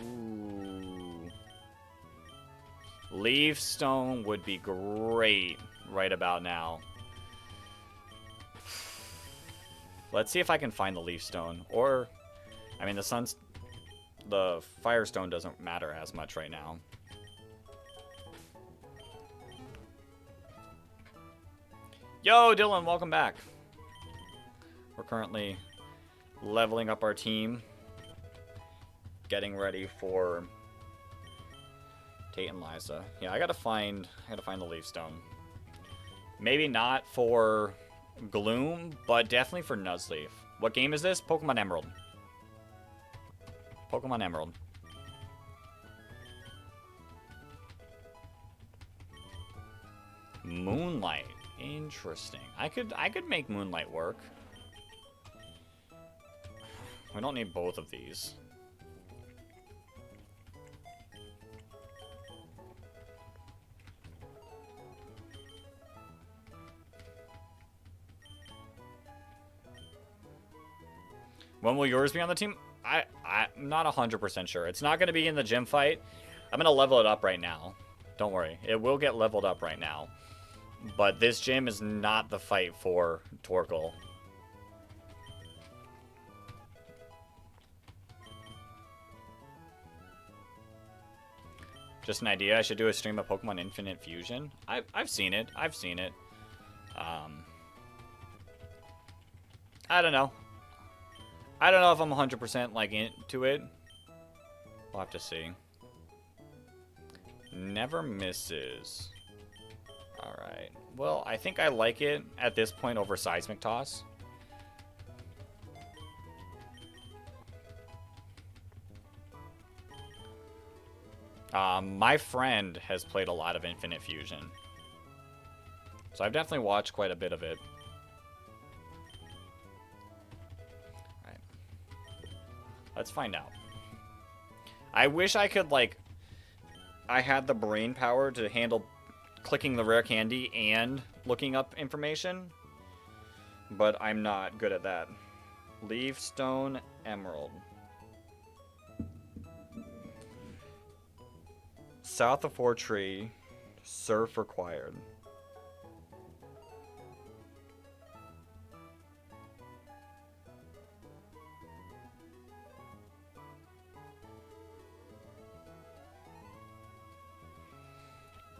Ooh. Leaf Stone would be great right about now. Let's see if I can find the Leaf Stone. Or, I mean, the Firestone doesn't matter as much right now. Yo, Dylan, welcome back. We're currently leveling up our team. Getting ready for Tate and Liza. Yeah, I gotta find the Leaf Stone. Maybe not for Gloom, but definitely for Nuzleaf. What game is this? Pokemon Emerald. Pokemon Emerald. Moonlight. Interesting. I could make Moonlight work. We don't need both of these. When will yours be on the team? I'm not 100% sure. It's not going to be in the gym fight. I'm going to level it up right now. Don't worry. It will get leveled up right now. But this gym is not the fight for Torkoal. Just an idea. I should do a stream of Pokemon Infinite Fusion. I've seen it. I've seen it. I don't know. I don't know if I'm 100% like into it. We'll have to see. Never misses. Alright. Well, I think I like it at this point over Seismic Toss. My friend has played a lot of Infinite Fusion. So I've definitely watched quite a bit of it. Alright. Let's find out. I wish I could, like... I had the brain power to handle clicking the rare candy and looking up information. But I'm not good at that. Leaf, Stone, Emerald. South of Fortree, surf required.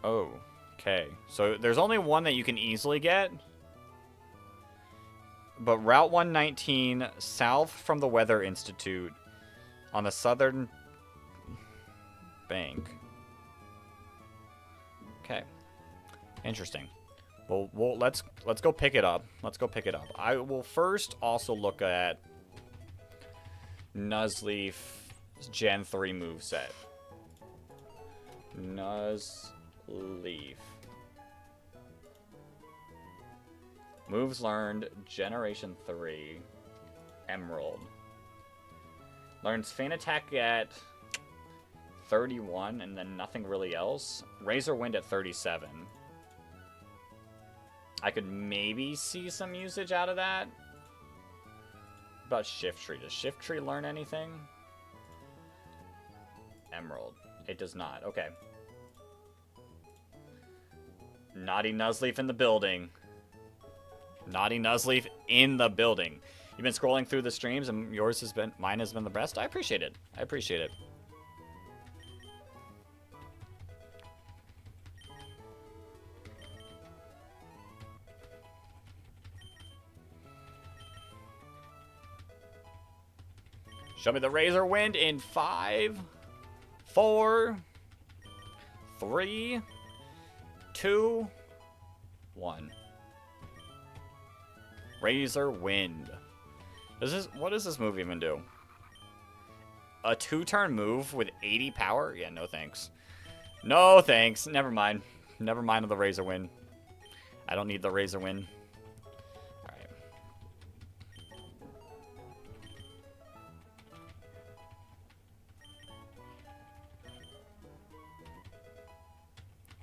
Oh, okay. So there's only one that you can easily get. But Route 119, south from the Weather Institute, on the southern bank. Okay. Interesting. Well, let's go pick it up. Let's go pick it up. I will first also look at Nuzleaf's Gen 3 moveset. Nuzleaf. Moves learned, Generation 3, Emerald. Learns Feint Attack at 31, and then nothing really else. Razor Wind at 37. I could maybe see some usage out of that. What about Shift Tree? Does Shift Tree learn anything? Emerald. It does not. Okay. Naughty Nuzleaf in the building. Naughty Nuzleaf in the building. You've been scrolling through the streams, and mine has been the best. I appreciate it. I appreciate it. Show me the Razor Wind in 5, 4, 3, 2, 1. Razor Wind. What does this move even do? A 2-turn move with 80 power? Yeah, no thanks. No thanks. Never mind. Never mind the Razor Wind. I don't need the Razor Wind. Alright.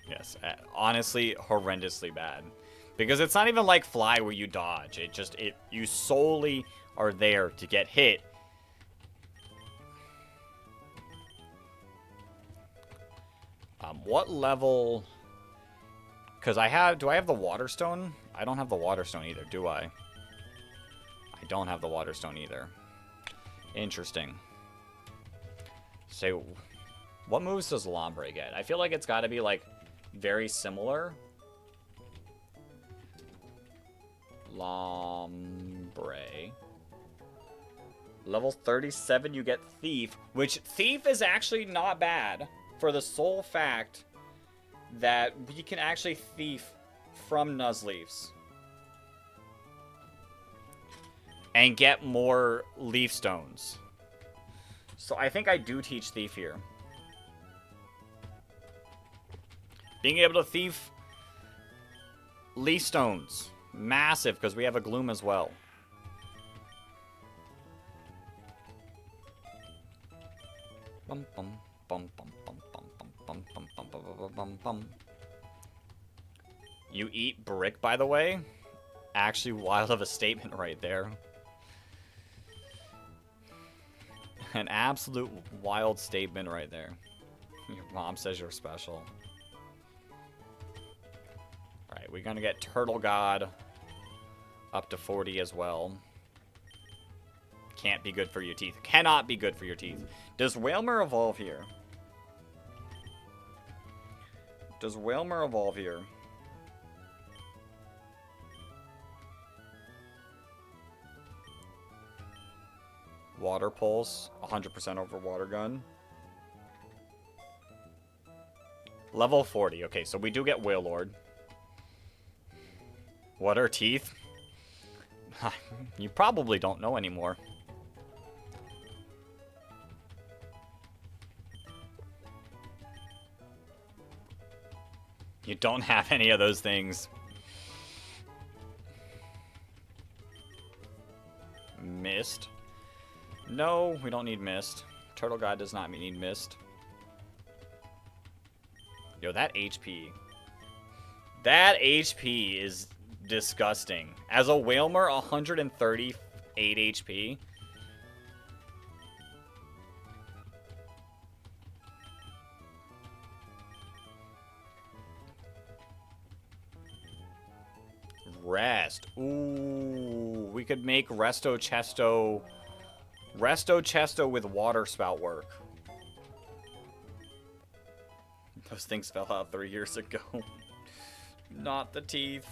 Yes, honestly, horrendously bad. Because it's not even like Fly where you dodge. You solely are there to get hit. What level? Because do I have the Water Stone? I don't have the Water Stone either, do I? I don't have the Water Stone either. Interesting. So, what moves does Lombre get? I feel like it's got to be, like, very similar. Lombre. Level 37, you get Thief, which Thief is actually not bad for the sole fact that we can actually thief from Nuzleaves and get more leaf stones. So I think I do teach Thief here. Being able to thief leaf stones. Massive, because we have a Gloom as well. Bum, bum, bum, bum, bum, bum, bum, bum, bum, bum, bum, bum, bum. You eat brick, by the way. Actually, wild of a statement right there. An absolute wild statement right there. Your mom says you're special. Alright, we're gonna get Turtle God up to 40 as well. Can't be good for your teeth. Cannot be good for your teeth. Does Whalmer evolve here? Does Whalmer evolve here? Water Pulse, 100% over Water Gun. Level 40. Okay, so we do get Wailord. What are teeth? You probably don't know anymore. You don't have any of those things. Mist. No, we don't need Mist. Turtle God does not need Mist. Yo, that HP. That HP is disgusting. As a Whalmer, 138 HP. Rest. Ooh, we could make Resto Chesto with Water Spout work. Those things fell out 3 years ago. Not the teeth.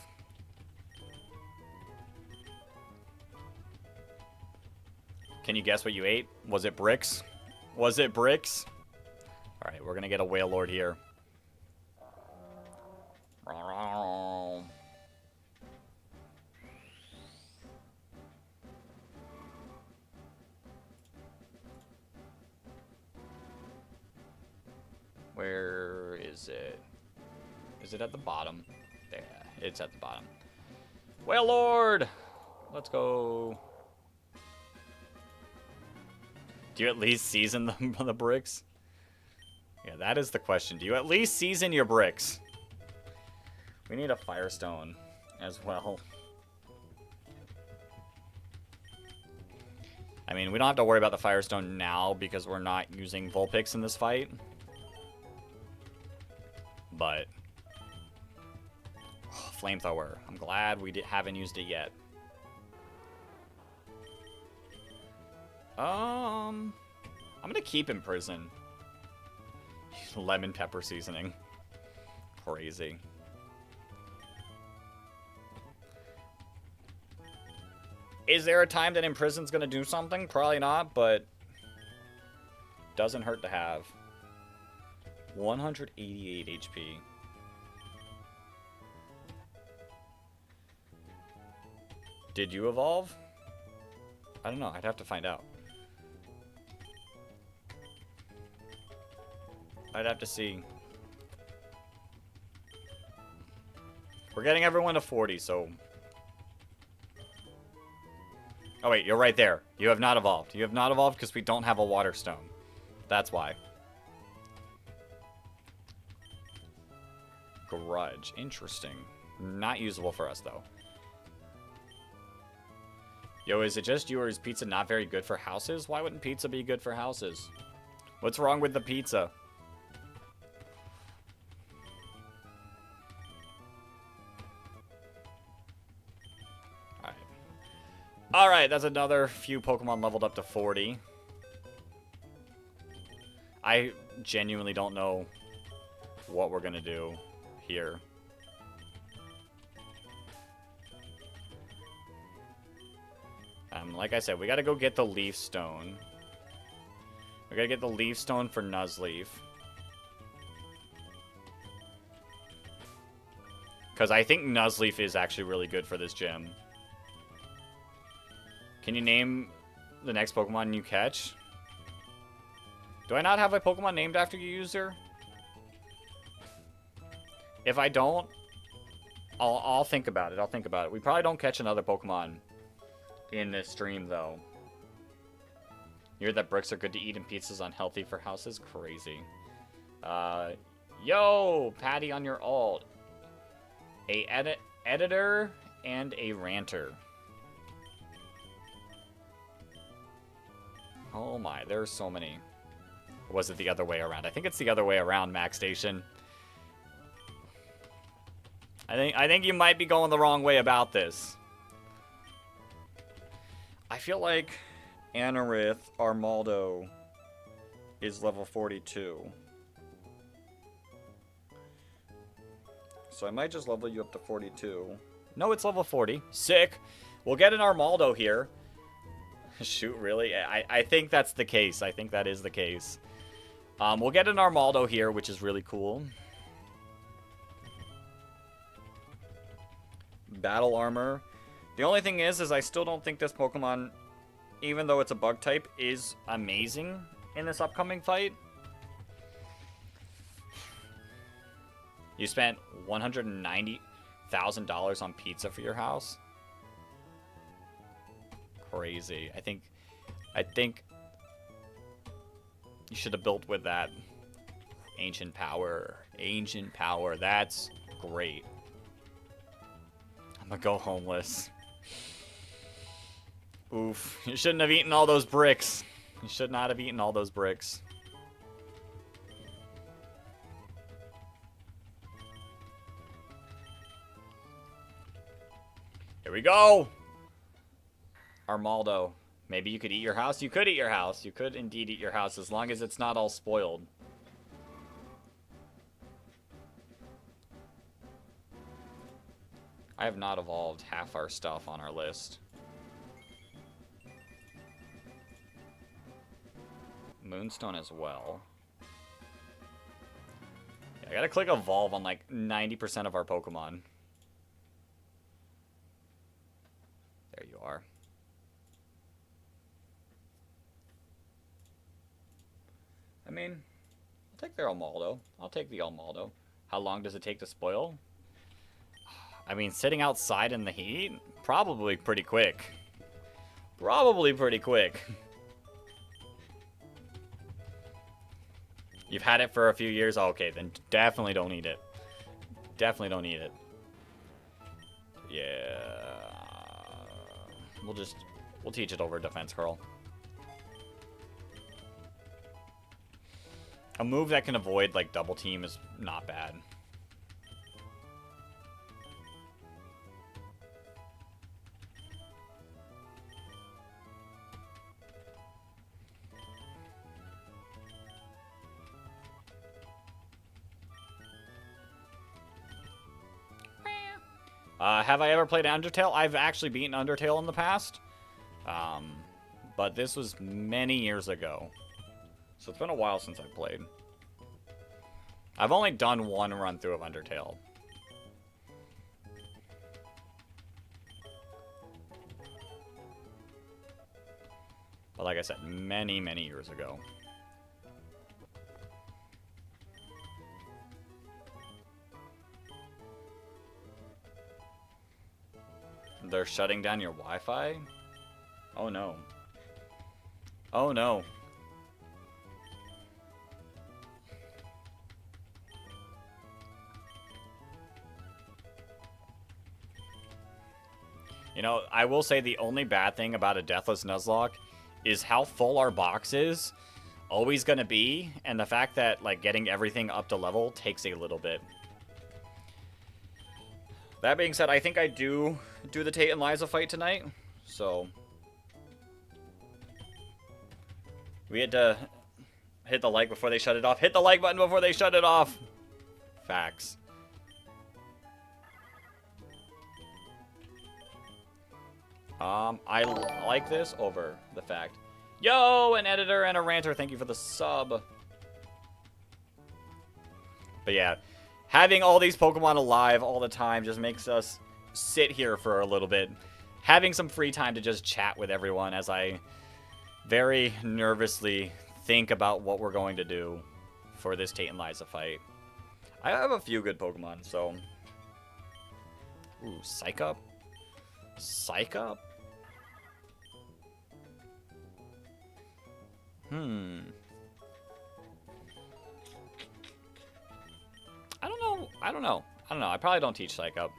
Can you guess what you ate? Was it bricks? Was it bricks? Alright, we're gonna get a Wailord here. Where is it? Is it at the bottom? There, it's at the bottom. Wailord! Let's go. Do you at least season the bricks? Yeah, that is the question. Do you at least season your bricks? We need a Firestone as well. I mean, we don't have to worry about the Firestone now because we're not using Vulpix in this fight. But Flamethrower. I'm glad we haven't used it yet. I'm gonna keep Imprison. Lemon pepper seasoning. Crazy. Is there a time that Imprison's gonna do something? Probably not, but doesn't hurt to have. 188 HP. Did you evolve? I don't know. I'd have to find out. I'd have to see. We're getting everyone to 40, so... Oh, wait. You're right there. You have not evolved. You have not evolved because we don't have a water stone. That's why. Grudge. Interesting. Not usable for us, though. Yo, is it just you or is pizza not very good for houses? Why wouldn't pizza be good for houses? What's wrong with the pizza? Alright. Alright, that's another few Pokemon leveled up to 40. I genuinely don't know what we're gonna do here. Like I said, we gotta go get the Leaf Stone. We gotta get the Leaf Stone for Nuzleaf. Because I think Nuzleaf is actually really good for this gym. Can you name the next Pokemon you catch? Do I not have a Pokemon named after you, user? If I don't, I'll think about it. I'll think about it. We probably don't catch another Pokemon in this stream, though. You heard that bricks are good to eat and pizza's unhealthy for houses? Crazy. Yo, Patty on your alt. A editor and a ranter. Oh my, there's so many. Or was it the other way around? I think it's the other way around, Max Station. I think you might be going the wrong way about this. I feel like Anorith Armaldo is level 42. So I might just level you up to 42. No, it's level 40. Sick. We'll get an Armaldo here. Shoot, really? I think that's the case. I think that is the case. We'll get an Armaldo here, which is really cool. Battle armor. The only thing is I still don't think this Pokemon, even though it's a bug type, is amazing in this upcoming fight. You spent $190,000 on pizza for your house? Crazy. I think you should have built with that. Ancient power. Ancient power. That's great. I'm gonna go homeless. Oof. You shouldn't have eaten all those bricks. You should not have eaten all those bricks. Here we go! Armaldo. Maybe you could eat your house? You could eat your house. You could indeed eat your house as long as it's not all spoiled. I have not evolved half our stuff on our list. Moonstone as well. Yeah, I gotta click evolve on like 90% of our Pokemon. There you are. I mean, I'll take their Armaldo. I'll take the Armaldo. How long does it take to spoil? I mean, sitting outside in the heat? Probably pretty quick. Probably pretty quick. You've had it for a few years? Oh, okay, then definitely don't eat it. Definitely don't eat it. Yeah. We'll teach it over Defense Curl. A move that can avoid, like, double team is not bad. Have I ever played Undertale? I've actually beaten Undertale in the past. But this was many years ago. So it's been a while since I played. I've only done one run through of Undertale. But like I said, many, many years ago. They're shutting down your Wi-Fi? Oh no. Oh no. You know, I will say the only bad thing about a deathless Nuzlocke is how full our box is always gonna be, and the fact that like getting everything up to level takes a little bit. That being said, I think I do the Tate and Liza fight tonight, so we had to hit the like before they shut it off. Hit the like button before they shut it off. Facts. I like this over the fact. Yo, an editor and a ranter, thank you for the sub. But yeah, having all these Pokemon alive all the time just makes us sit here for a little bit. Having some free time to just chat with everyone as I very nervously think about what we're going to do for this Tate and Liza fight. I have a few good Pokemon, so... Ooh, Psych Up? Psych Up? I don't know. I probably don't teach Psych Up.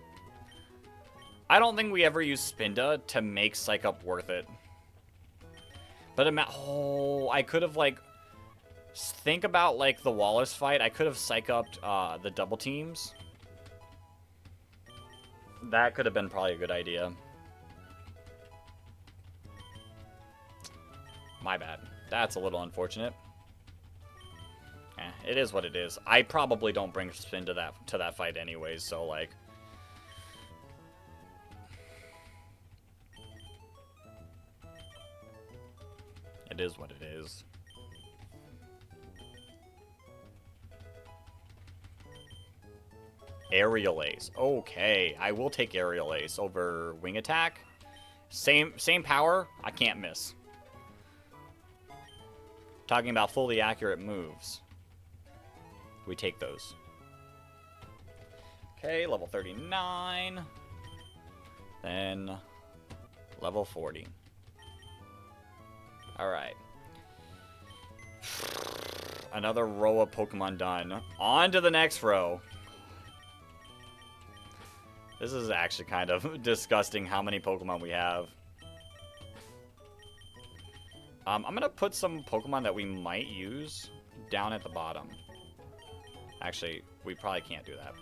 I don't think we ever use Spinda to make Psych Up worth it. But oh, I could have, like... Think about, like, the Wallace fight. I could have Psych Upped the double teams. That could have been probably a good idea. My bad. That's a little unfortunate. It is what it is. I probably don't bring Spin to that fight anyways, so like... It is what it is. Aerial Ace. Okay, I will take Aerial Ace over Wing Attack. Same power, I can't miss. Talking about fully accurate moves. We take those. Okay, level 39. Then level 40. Alright. Another row of Pokemon done. On to the next row. This is actually kind of disgusting how many Pokemon we have. I'm going to put some Pokemon that we might use down at the bottom. Actually, we probably can't do that.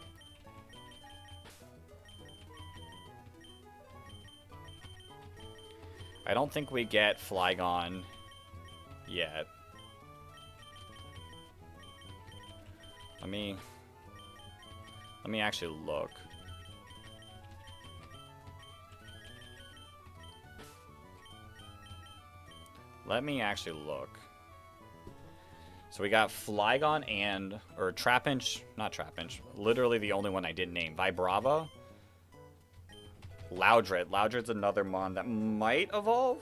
I don't think we get Flygon yet. Let me actually look. Let me actually look. So we got Flygon and... Or Trapinch. Not Trapinch. Literally the only one I didn't name. Vibrava. Loudred. Loudred's another mon that might evolve.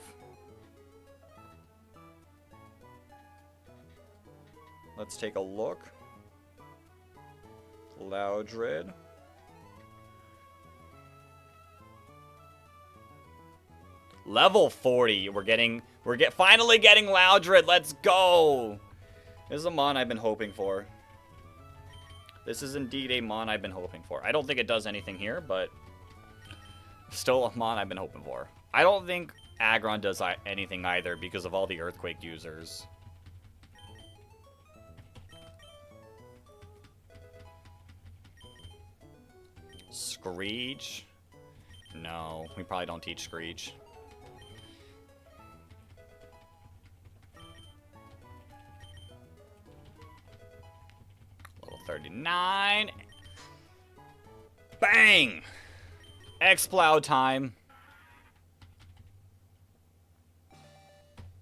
Let's take a look. Loudred. Level 40. We're finally getting Loudred. Let's go. This is a mon I've been hoping for. This is indeed a mon I've been hoping for. I don't think it does anything here, but still a mon I've been hoping for. I don't think Aggron does anything either because of all the Earthquake users. Screech? No, we probably don't teach Screech. Level 39. Bang! Exploud time.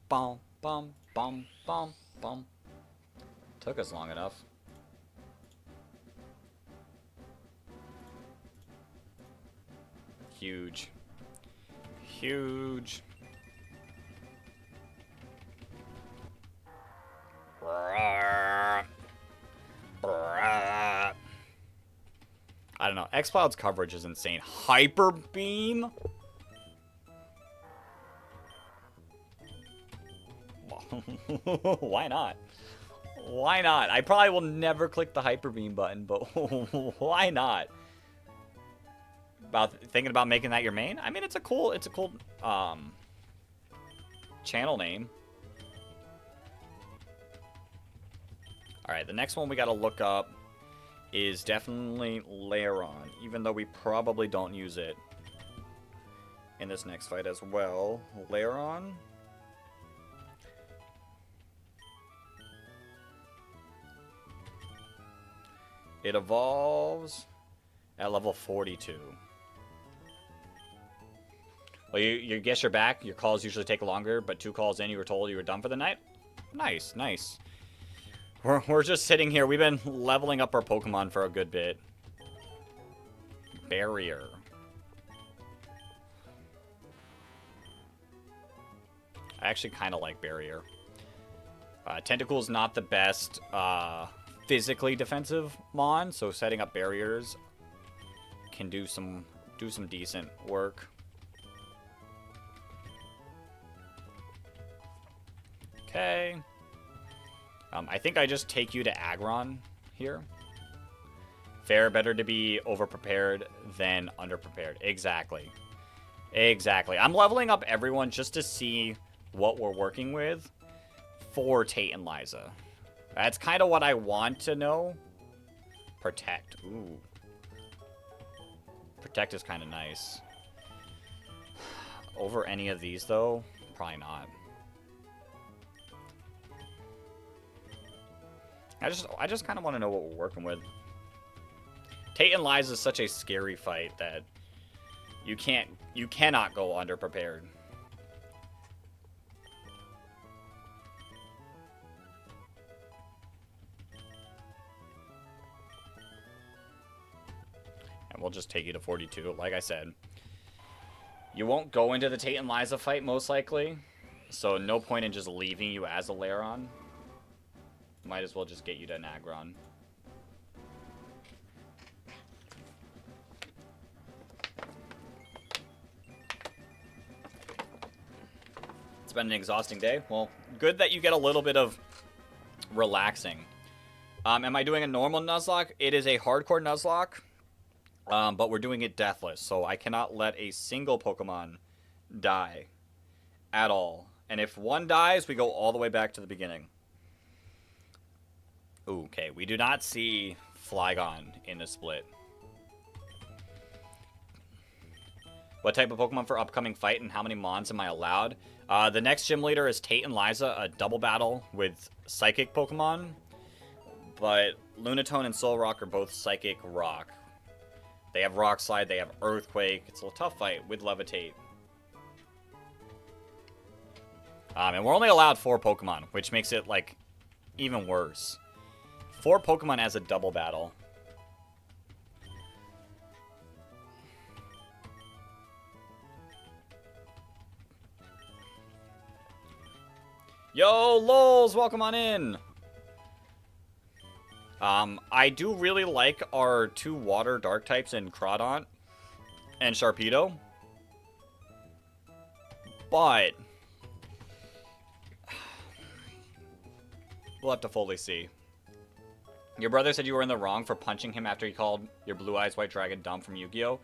Bum, bum, bum, bum, bum. Took us long enough. Huge. Huge. I don't know. X-Cloud's coverage is insane. Hyper Beam? Why not? Why not? I probably will never click the Hyper Beam button, but why not? Thinking about making that your main? I mean, it's a cool channel name. Alright, the next one we gotta look up is definitely Laron, even though we probably don't use it in this next fight as well. Laron. It evolves at level 42. Well, you guess you're back. Your calls usually take longer, but 2 calls in, you were told you were done for the night. Nice, nice. We're just sitting here. We've been leveling up our Pokemon for a good bit. Barrier. I actually kind of like Barrier. Tentacle is not the best physically defensive Mon, so setting up barriers can do some decent work. Okay. I think I just take you to Aggron here. Fair, better to be over-prepared than under-prepared. Exactly. Exactly. I'm leveling up everyone just to see what we're working with for Tate and Liza. That's kind of what I want to know. Protect. Ooh. Protect is kind of nice. Over any of these, though? Probably not. I just kind of want to know what we're working with. Tate and Liza is such a scary fight that you cannot go underprepared. And we'll just take you to 42. Like I said, you won't go into the Tate and Liza fight most likely, so no point in just leaving you as a Laron. Might as well just get you to Aggron. It's been an exhausting day. Well, good that you get a little bit of relaxing. Am I doing a normal Nuzlocke? It is a hardcore Nuzlocke, but we're doing it deathless, so I cannot let a single Pokemon die at all. And if one dies, we go all the way back to the beginning. Ooh, okay, we do not see Flygon in the split. What type of Pokemon for upcoming fight and how many Mons am I allowed? The next gym leader is Tate and Liza, a double battle with Psychic Pokemon. But Lunatone and Solrock are both Psychic Rock. They have Rock Slide, they have Earthquake. It's a tough fight with Levitate. And we're only allowed 4 Pokemon, which makes it, like, even worse. 4 Pokemon as a double battle. Yo, lols, welcome on in. I do really like our 2 water dark types in Crawdaunt and Sharpedo. But we'll have to fully see. Your brother said you were in the wrong for punching him after he called your Blue Eyes White Dragon dumb from Yu-Gi-Oh!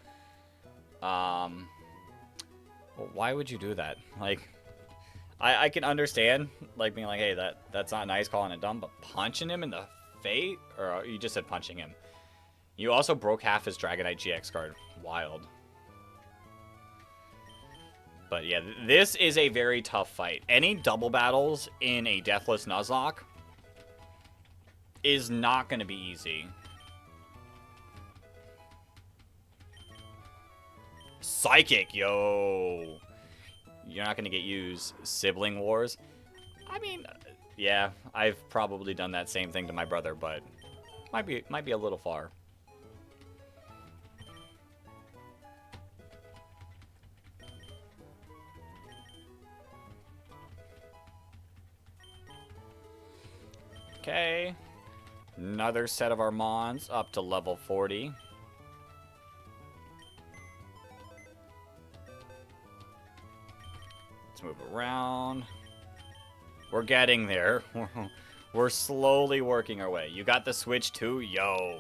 Well, why would you do that? Like, I can understand, like, being like, hey, that's not nice calling it dumb, but punching him in the face? Or you just said punching him. You also broke half his Dragonite GX card. Wild. But yeah, this is a very tough fight. Any double battles in a Deathless Nuzlocke is not going to be easy. Psychic, yo. You're not going to get used. Sibling wars. I mean, yeah, I've probably done that same thing to my brother, but might be a little far. Okay. Another set of our mons up to level 40. Let's move around. We're getting there. We're slowly working our way. You got the switch too? Yo.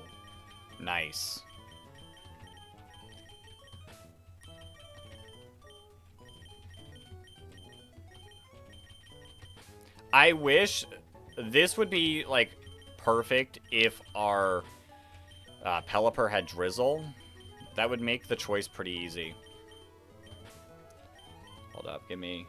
Nice. I wish this would be, like, perfect if our Pelipper had Drizzle. That would make the choice pretty easy. Hold up, give me...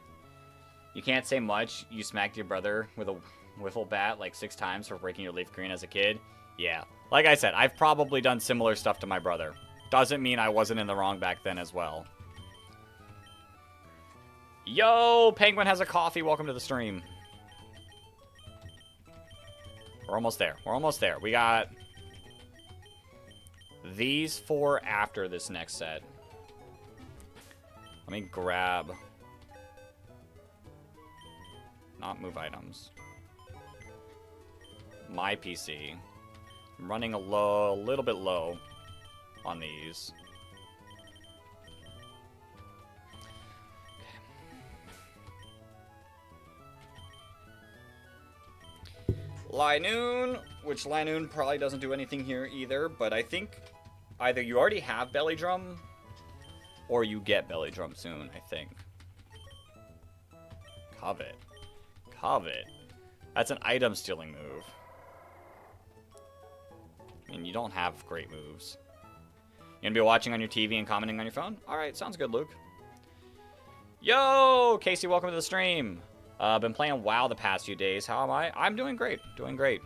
You can't say much. You smacked your brother with a wiffle bat like 6 times for breaking your leaf green as a kid. Yeah. Like I said, I've probably done similar stuff to my brother. Doesn't mean I wasn't in the wrong back then as well. Yo, Penguin has a coffee. Welcome to the stream. We're almost there. We're almost there. We got these 4 after this next set. Let me grab... Not move items. My PC. I'm running a little bit low on these. Linoon, which Linoon probably doesn't do anything here either, but I think either you already have Belly Drum or you get Belly Drum soon, I think. Covet. Covet. That's an item stealing move. I mean, you don't have great moves. You gonna be watching on your TV and commenting on your phone? Alright, sounds good, Luke. Yo! Casey, welcome to the stream. Been playing WoW the past few days. How am I? I'm doing great. Doing great.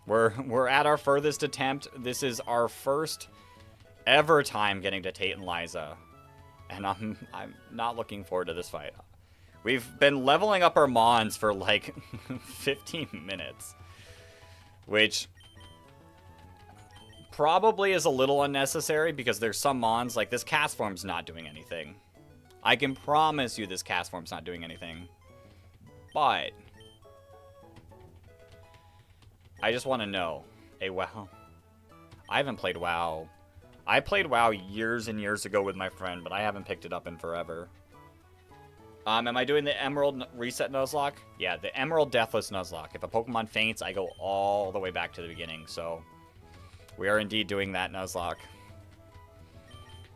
We're at our furthest attempt. This is our first ever time getting to Tate and Liza. And I'm not looking forward to this fight. We've been leveling up our mons for like 15 minutes. Which probably is a little unnecessary because there's some mons, like this cast form's not doing anything. I can promise you this cast form's not doing anything. But I just want to know. Hey, WoW. I haven't played WoW. I played WoW years and years ago with my friend, but I haven't picked it up in forever. Am I doing the Emerald Reset Nuzlocke? Yeah, the Emerald Deathless Nuzlocke. If a Pokemon faints, I go all the way back to the beginning, so we are indeed doing that Nuzlocke.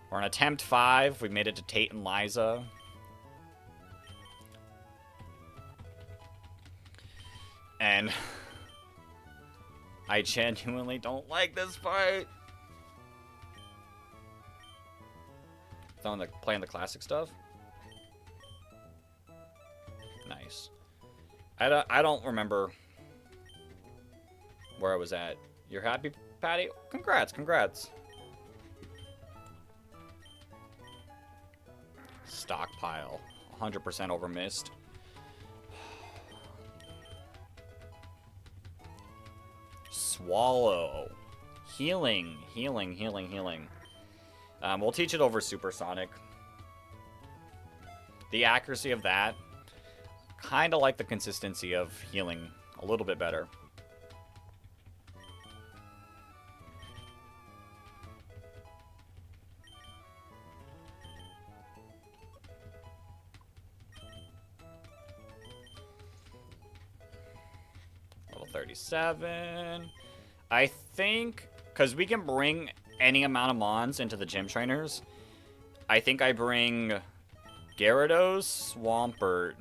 We're on attempt 5. We made it to Tate and Liza. And I genuinely don't like this fight. Playing the classic stuff. Nice. I don't remember where I was at. You're happy, Patty? Congrats, congrats. Stockpile. 100% over missed. Swallow. Healing, healing, healing, healing. We'll teach it over Supersonic. The accuracy of that, kind of like the consistency of healing a little bit better. Level 37. I think, because we can bring any amount of mons into the gym trainers. I think I bring Gyarados, Swampert,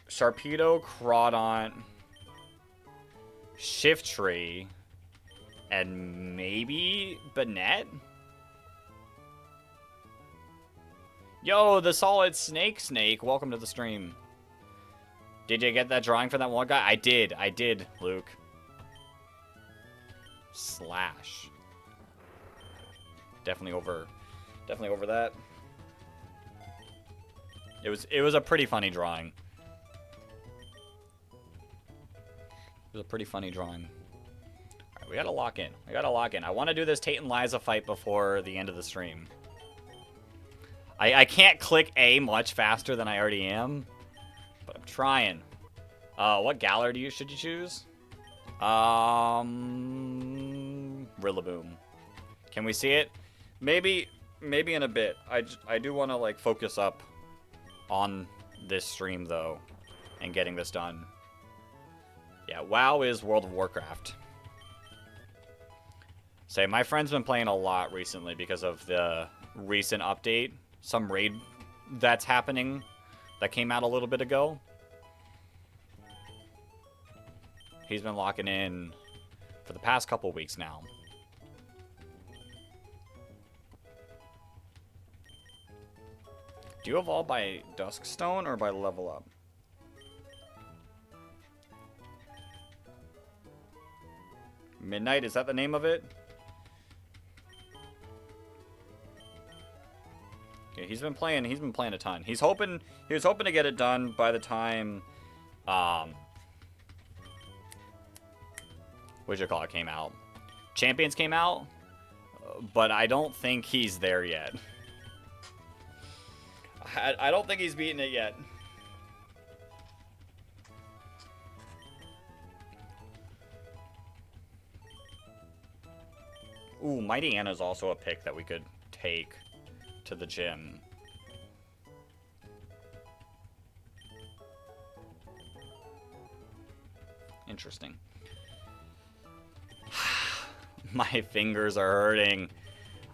Sharpedo, Crawdaunt, Shiftry, and maybe Banette? Yo, the solid Snake, welcome to the stream. Did you get that drawing for that one guy? I did, Luke. Slash. Definitely over that. It was a pretty funny drawing. It was a pretty funny drawing. Alright, we gotta lock in. I want to do this Tate and Liza fight before the end of the stream. I can't click A much faster than I already am, but I'm trying. What gallery should you choose? Rillaboom. Can we see it? Maybe in a bit. I do want to like focus up on this stream though, and getting this done. Yeah, WoW is World of Warcraft. Say, my friend's been playing a lot recently because of the recent update. Some raid that's happening that came out a little bit ago. He's been locking in for the past couple weeks now. Do you evolve by Duskstone or by level up? Midnight, is that the name of it? Okay, he's been playing a ton. He was hoping to get it done by the time what'd you call it came out. Champions came out, but I don't think he's there yet. I don't think he's beaten it yet. Ooh, Mighty Anna's also a pick that we could take to the gym. Interesting. My fingers are hurting.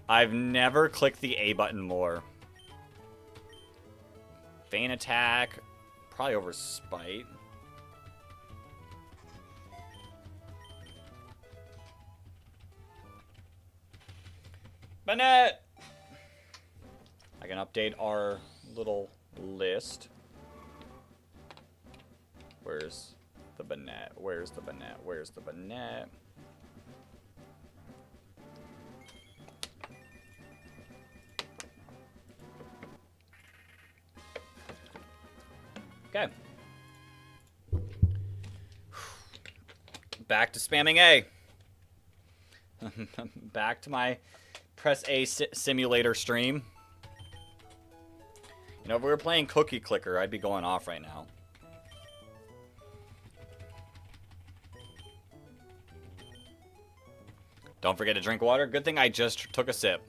I've never clicked the A button more. Feint attack, probably over spite. Bennett! I can update our little list. Where's the Bennett? Where's the Bennett? Where's the Bennett? Okay. Back to spamming A. Back to my press A simulator stream. You know, if we were playing Cookie Clicker, I'd be going off right now. Don't forget to drink water. Good thing I just took a sip.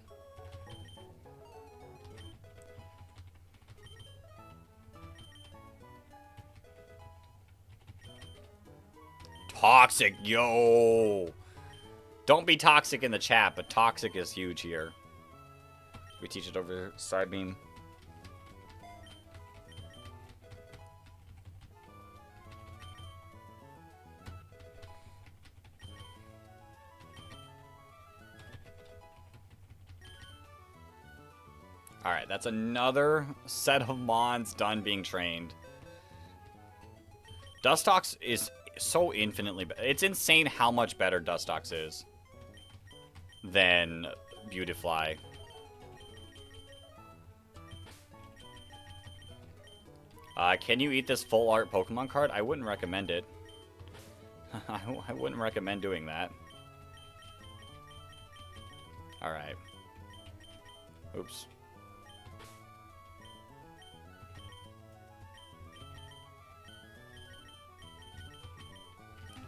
Toxic, yo! Don't be toxic in the chat, but toxic is huge here. We teach it over side beam. Alright, that's another set of Mons done being trained. Dustox is so infinitely better. It's insane how much better Dustox is than Beautifly. Can you eat this full art Pokemon card? I wouldn't recommend it. I wouldn't recommend doing that. Alright. Oops.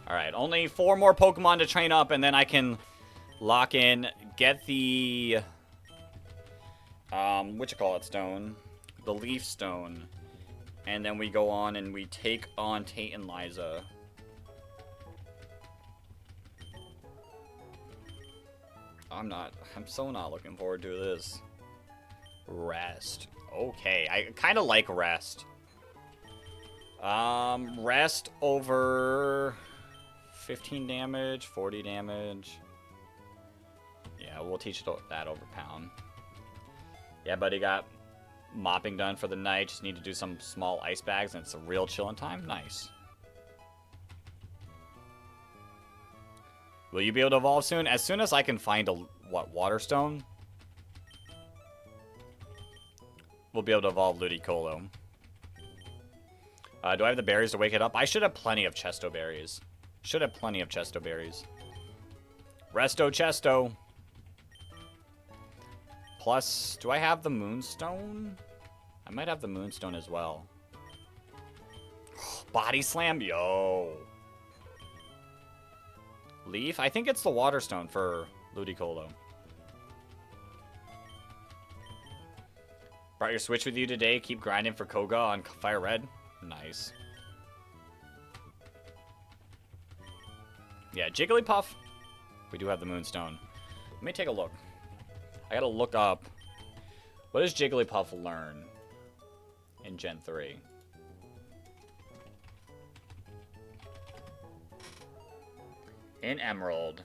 Alright, only 4 more Pokemon to train up, and then I can lock in, get the, whatchamacallit stone, the Leaf Stone, and then we go on and we take on Tate and Liza. I'm so not looking forward to this. Rest. Okay, I kind of like Rest. Rest over 15 damage, 40 damage. Yeah, we'll teach that over Pound. Yeah, buddy, got mopping done for the night. Just need to do some small ice bags, and it's a real chilling time. Nice. Will you be able to evolve soon? As soon as I can find a, Waterstone? We'll be able to evolve Ludicolo. Do I have the berries to wake it up? I should have plenty of Chesto berries. Should have plenty of Chesto berries. Resto Chesto. plus, do I have the Moonstone? I might have the Moonstone as well. Body Slam, yo. Leaf? I think it's the Water Stone for Ludicolo. Brought your Switch with you today. Keep grinding for Koga on Fire Red. Nice. Yeah, Jigglypuff. We do have the Moonstone. Let me take a look. I gotta look up. What does Jigglypuff learn in Gen 3? In Emerald,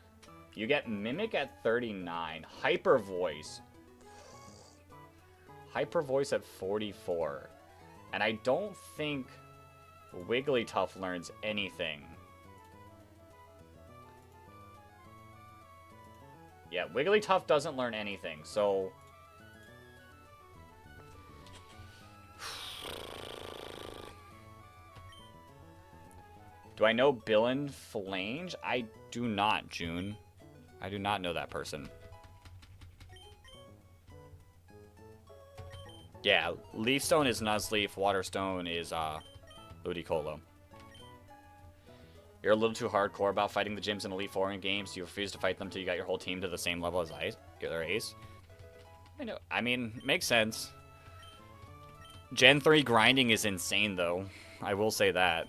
you get Mimic at 39. Hyper Voice. Hyper Voice at 44. And I don't think Wigglytuff learns anything. Yeah, Wigglytuff doesn't learn anything, so... Do I know Billin Flange? I do not, June. I do not know that person. Yeah, Leaf Stone is Nuzleaf, Water Stone is Ludicolo. You're a little too hardcore about fighting the gyms in Elite Four in games. You refuse to fight them till you got your whole team to the same level as their ace. I know. I mean, makes sense. Gen 3 grinding is insane, though. I will say that.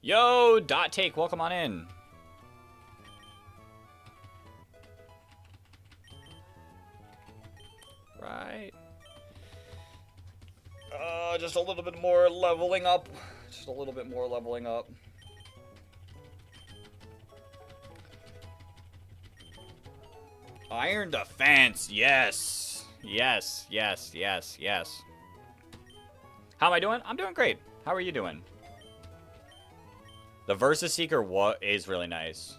Yo, Dot Take, welcome on in. Right. Just a little bit more leveling up. Just a little bit more leveling up. Iron Defense, yes. Yes, yes, yes, yes. How am I doing? I'm doing great. How are you doing? The Versus Seeker is really nice.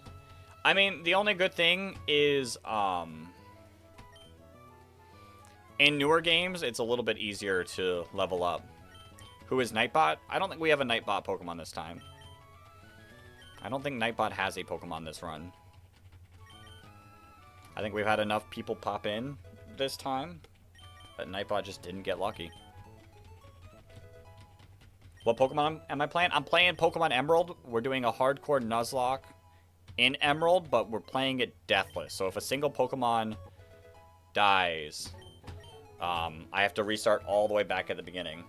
I mean, the only good thing is, in newer games, it's a little bit easier to level up. Who is Nightbot? I don't think we have a Nightbot Pokemon this time. I don't think Nightbot has a Pokemon this run. I think we've had enough people pop in this time, but Nightbot just didn't get lucky. What Pokemon am I playing? I'm playing Pokemon Emerald. We're doing a hardcore Nuzlocke in Emerald, but we're playing it deathless. So if a single Pokemon dies, I have to restart all the way back at the beginning.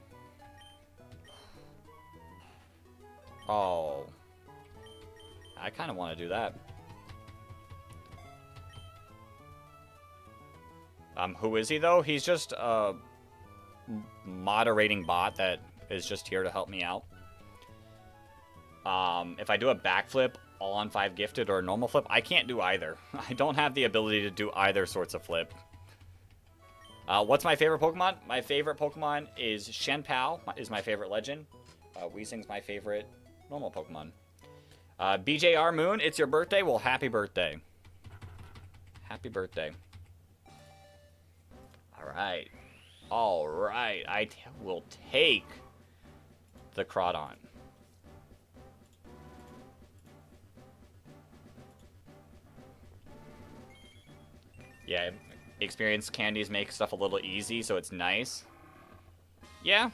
Oh. I kind of want to do that. Who is he, though? He's just a moderating bot that is just here to help me out. If I do a backflip, all on 5 gifted, or a normal flip, I can't do either. I don't have the ability to do either sorts of flip. What's my favorite Pokemon? My favorite Pokemon is Shenpao, is my favorite legend. Weezing's my favorite normal Pokemon. BJR Moon, it's your birthday? Well, happy birthday. Happy birthday. Alright. Alright. I will take the Crawdon. Yeah, experience candies make stuff a little easy, so it's nice. Yeah.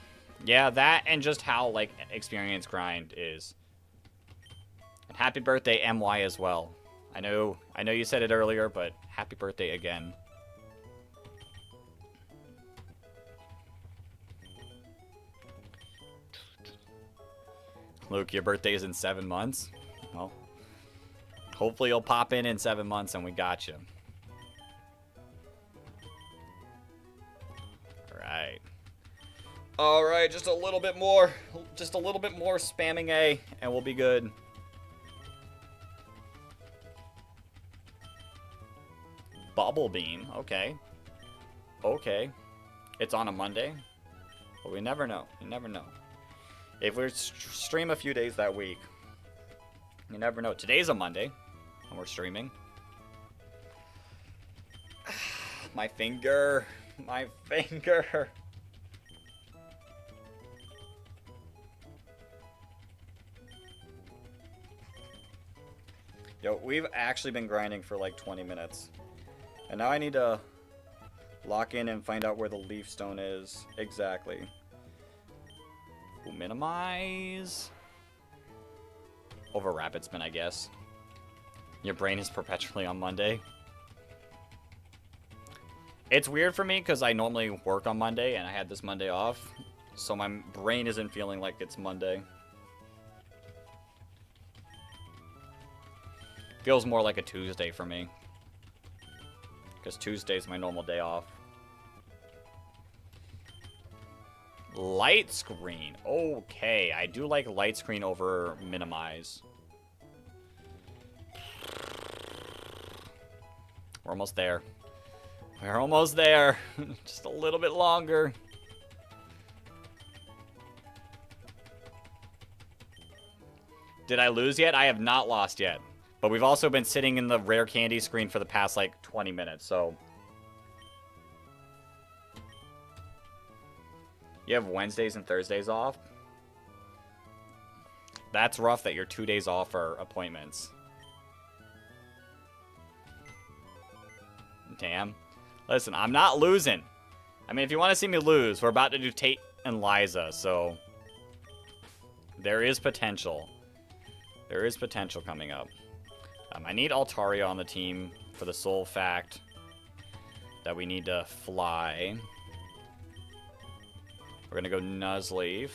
Yeah, that and just how, like, experience grind is. And happy birthday, MY, as well. I know you said it earlier, but happy birthday again. Luke, your birthday is in 7 months? Well, hopefully you'll pop in 7 months and we got you. Alright. Alright, just a little bit more. Just a little bit more spamming A, and we'll be good. Bubble Beam, okay. Okay. It's on a Monday. But we never know. You never know. If we stream a few days that week, you never know. Today's a Monday, and we're streaming. My finger. My finger. Yo, we've actually been grinding for like 20 minutes. And now I need to lock in and find out where the leaf stone is. Exactly. Ooh, minimize. Over rapid spin, I guess. Your brain is perpetually on Monday. It's weird for me because I normally work on Monday and I had this Monday off. So my brain isn't feeling like it's Monday. Feels more like a Tuesday for me. Because Tuesday's my normal day off. Light screen. Okay, I do like light screen over minimize. We're almost there. We're almost there. Just a little bit longer. Did I lose yet? I have not lost yet. But we've also been sitting in the rare candy screen for the past, like, 20 minutes, so... You have Wednesdays and Thursdays off? That's rough that your 2 days off are appointments. Damn. Listen, I'm not losing. I mean, if you want to see me lose, we're about to do Tate and Liza, so... There is potential. There is potential coming up. I need Altaria on the team for the sole fact that we need to fly. We're going to go Nuzlocke.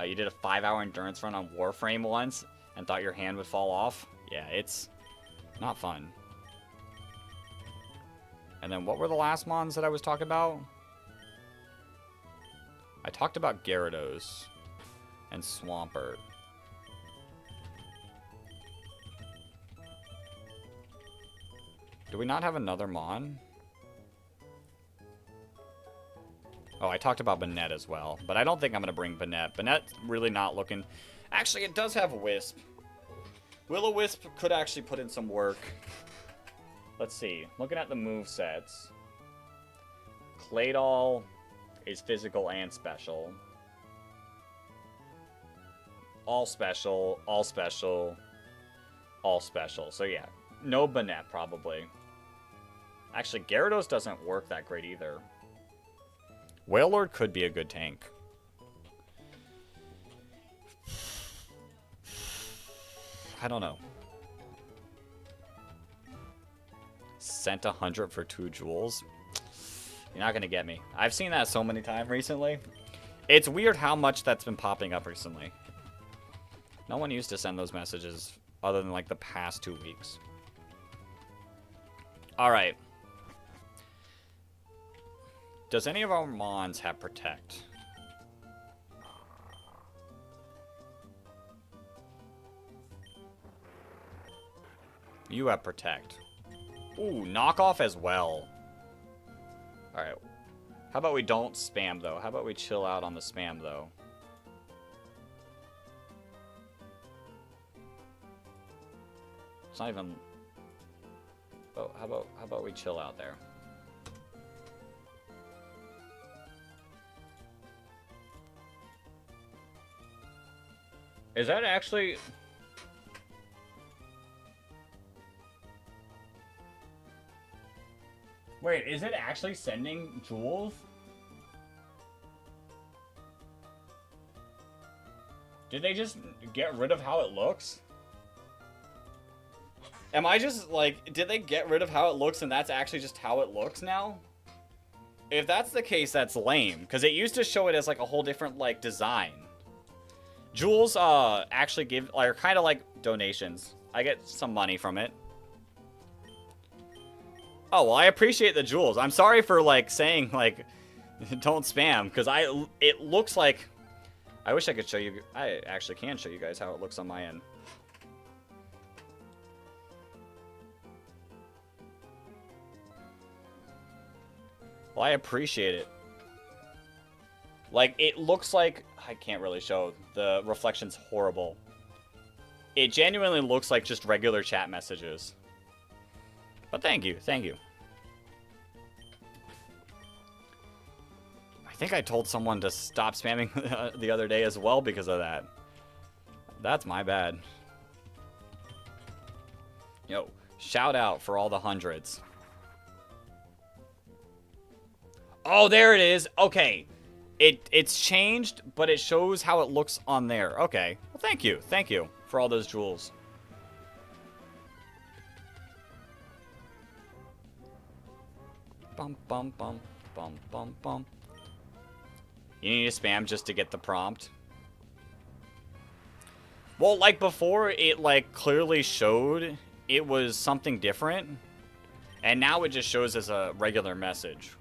You did a 5-hour endurance run on Warframe once and thought your hand would fall off. Yeah, it's not fun. And then what were the last mons that I was talking about? I talked about Gyarados and Swampert. Do we not have another mon? Oh, I talked about Banette as well. But I don't think I'm going to bring Banette. Banette's really not looking... Actually, it does have a Wisp. Will-O-Wisp could actually put in some work. Let's see. Looking at the movesets. Claydol is physical and special. All special, all special, all special. So yeah, no Banette probably. Actually, Gyarados doesn't work that great either. Wailord could be a good tank. I don't know. Sent 100 for 2 jewels. You're not going to get me. I've seen that so many times recently. It's weird how much that's been popping up recently. No one used to send those messages other than like the past 2 weeks. Alright. Does any of our mons have Protect? You have Protect. Ooh, Knockoff as well. Alright. How about we don't spam, though? How about we chill out on the spam, though? It's not even... Oh, how about we chill out there? Is that actually... Wait, is it actually sending jewels? Did they just get rid of how it looks? Am I just, like, did they get rid of how it looks and that's actually just how it looks now? If that's the case, that's lame. Because it used to show it as, like, a whole different, like, design. Jewels, actually give, are kind of like donations. I get some money from it. Oh, well, I appreciate the jewels. I'm sorry for, like, saying, like, don't spam. Because it looks like, I wish I could show you, I actually can show you guys how it looks on my end. Well, I appreciate it. Like, it looks like... I can't really show. The reflection's horrible. It genuinely looks like just regular chat messages. But thank you. Thank you. I think I told someone to stop spamming the other day as well because of that. That's my bad. Yo, shout out for all the hundreds. Oh, there it is. Okay. It's changed, but it shows how it looks on there. Okay. Well, thank you. Thank you for all those jewels. Bum, bum, bum, bum, bum, bum. You need to spam just to get the prompt. Well, like before, it like clearly showed it was something different. And now it just shows as a regular message.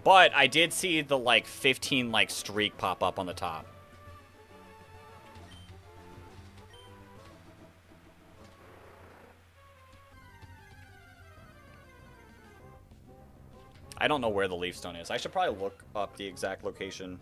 But I did see the like 15 like streak pop up on the top. I don't know where the leaf stone is. I should probably look up the exact location.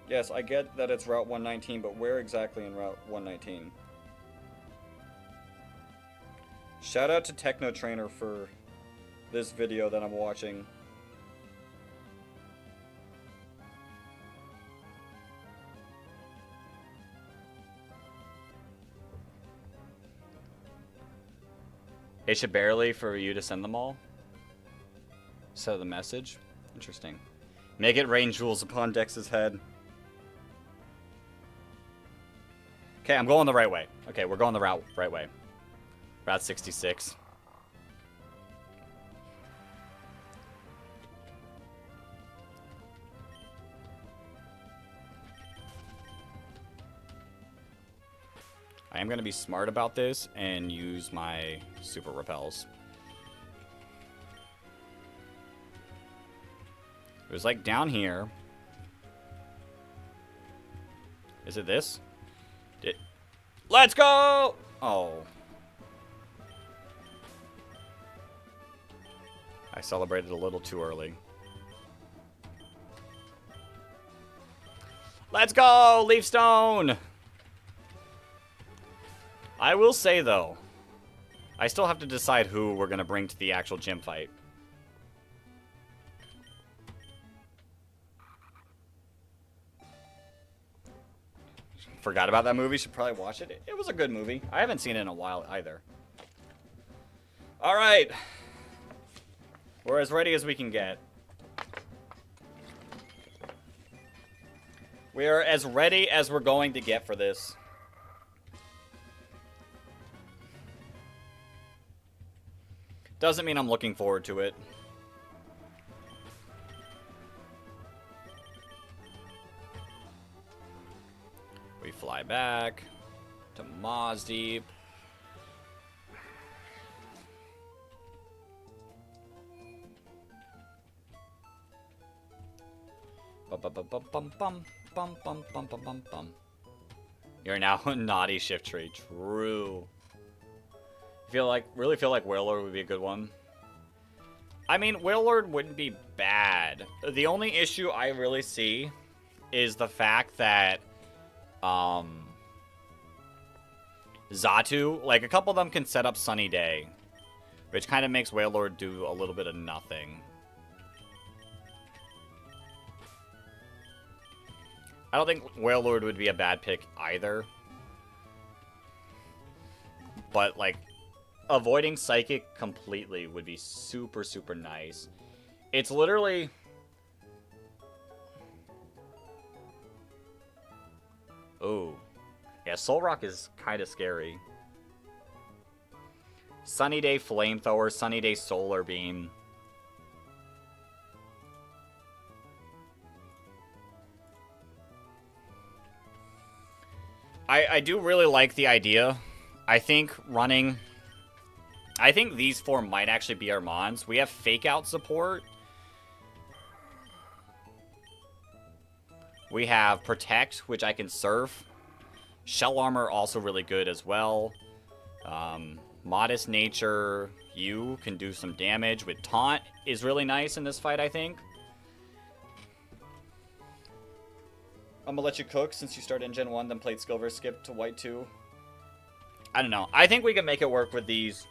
Yes, I get that it's Route 119, but where exactly in Route 119? Shout out to Techno Trainer for this video that I'm watching. It should barely for you to send them all. So the message. Interesting. Make it rain jewels upon Dex's head. Okay, I'm going the right way. Okay, we're going the right way. Route 66. I am going to be smart about this and use my super repels. It was like down here. Is it this? Let's go! Oh. I celebrated a little too early. Let's go, Leaf Stone! I will say, though, I still have to decide who we're going to bring to the actual gym fight. Forgot about that movie. Should probably watch it. It was a good movie. I haven't seen it in a while either. All right. We're as ready as we can get. We are as ready as we're going to get for this. Doesn't mean I'm looking forward to it. We fly back to Moz Deep. You're now a naughty shift tree. True. Really feel like Wailord would be a good one. I mean, Wailord wouldn't be bad. The only issue I really see is the fact that Xatu, like a couple of them can set up Sunny Day, which kind of makes Wailord do a little bit of nothing. I don't think Wailord would be a bad pick either. But, like, avoiding Psychic completely would be super, super nice. It's literally... Oh. Yeah, Soul Rock is kind of scary. Sunny Day Flamethrower, Sunny Day Solar Beam. I do really like the idea. I think these four might actually be our Mons. We have Fake Out support. We have Protect, which I can surf. Shell Armor also really good as well. Modest Nature, you can do some damage. With Taunt is really nice in this fight, I think. I'm gonna let you cook since you started in Gen 1, then played Skill vs. Skip to White 2. I don't know. I think we can make it work with these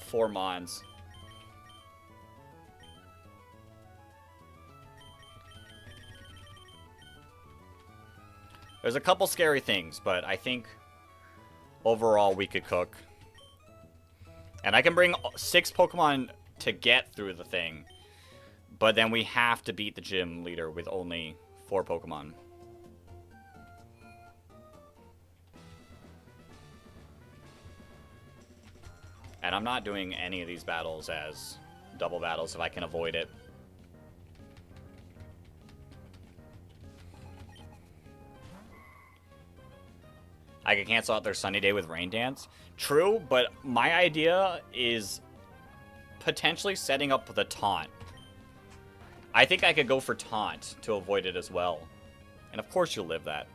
4 mons. There's a couple scary things, but I think overall we could cook. And I can bring 6 Pokemon to get through the thing. But then we have to beat the gym leader with only 4 Pokemon. And I'm not doing any of these battles as double battles if I can avoid it. I could cancel out their sunny day with rain dance. True, but my idea is potentially setting up the taunt. I think I could go for taunt to avoid it as well. And of course you'll live that.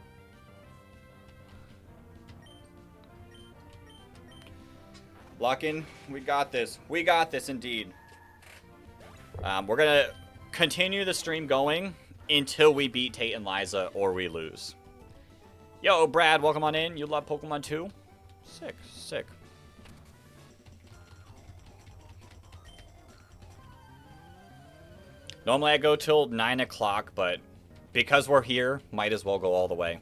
Lock in. We got this. We got this indeed. We're going to continue the stream going until we beat Tate and Liza or we lose. Yo, Brad, welcome on in. You love Pokemon too? Sick, sick. Normally I go till 9 o'clock, but because we're here, might as well go all the way.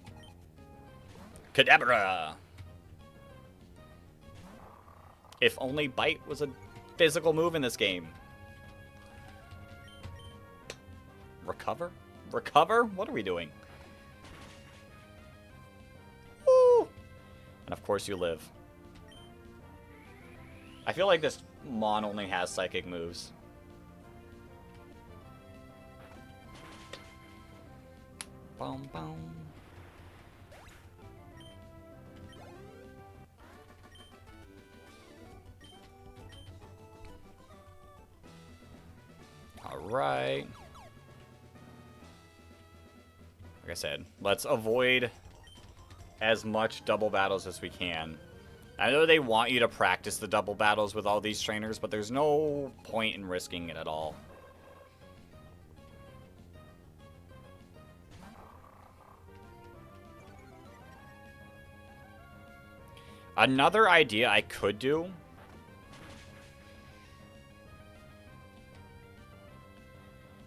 Kadabra! If only Bite was a physical move in this game. Recover? Recover? What are we doing? Woo! And of course you live. I feel like this Mon only has psychic moves. Boom, boom. All right. Like I said, let's avoid as much double battles as we can. I know they want you to practice the double battles with all these trainers, but there's no point in risking it at all. Another idea I could do...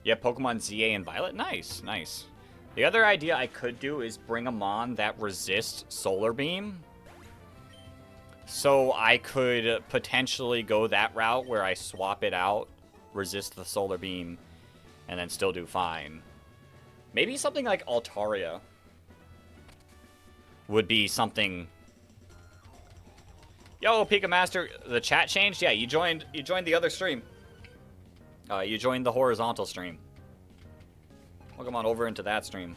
Yeah, Pokemon ZA and Violet. Nice, nice. The other idea I could do is bring a Mon that resists Solar Beam. So I could potentially go that route where I swap it out, resist the Solar Beam, and then still do fine. Maybe something like Altaria would be something... Yo, Pika Master, the chat changed? Yeah, you joined the other stream. You joined the horizontal stream. Welcome on over into that stream.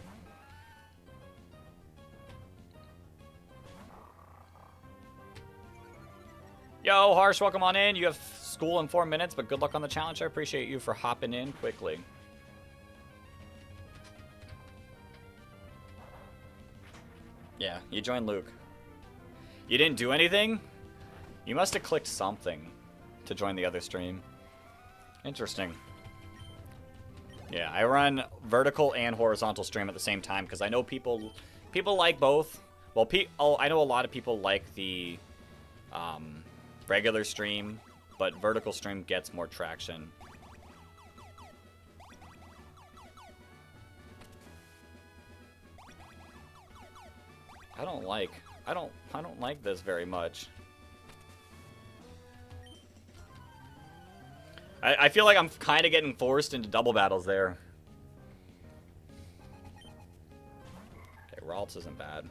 Yo, Harsh, welcome on in. You have school in 4 minutes, but good luck on the challenge. I appreciate you for hopping in quickly. Yeah, you joined Luke. You didn't do anything? You must have clicked something to join the other stream. Interesting. Yeah, I run vertical and horizontal stream at the same time because I know people like both. Well, I know a lot of people like the regular stream, but vertical stream gets more traction. I don't like this very much. I feel like I'm kind of getting forced into double battles there. Okay, Ralts isn't bad.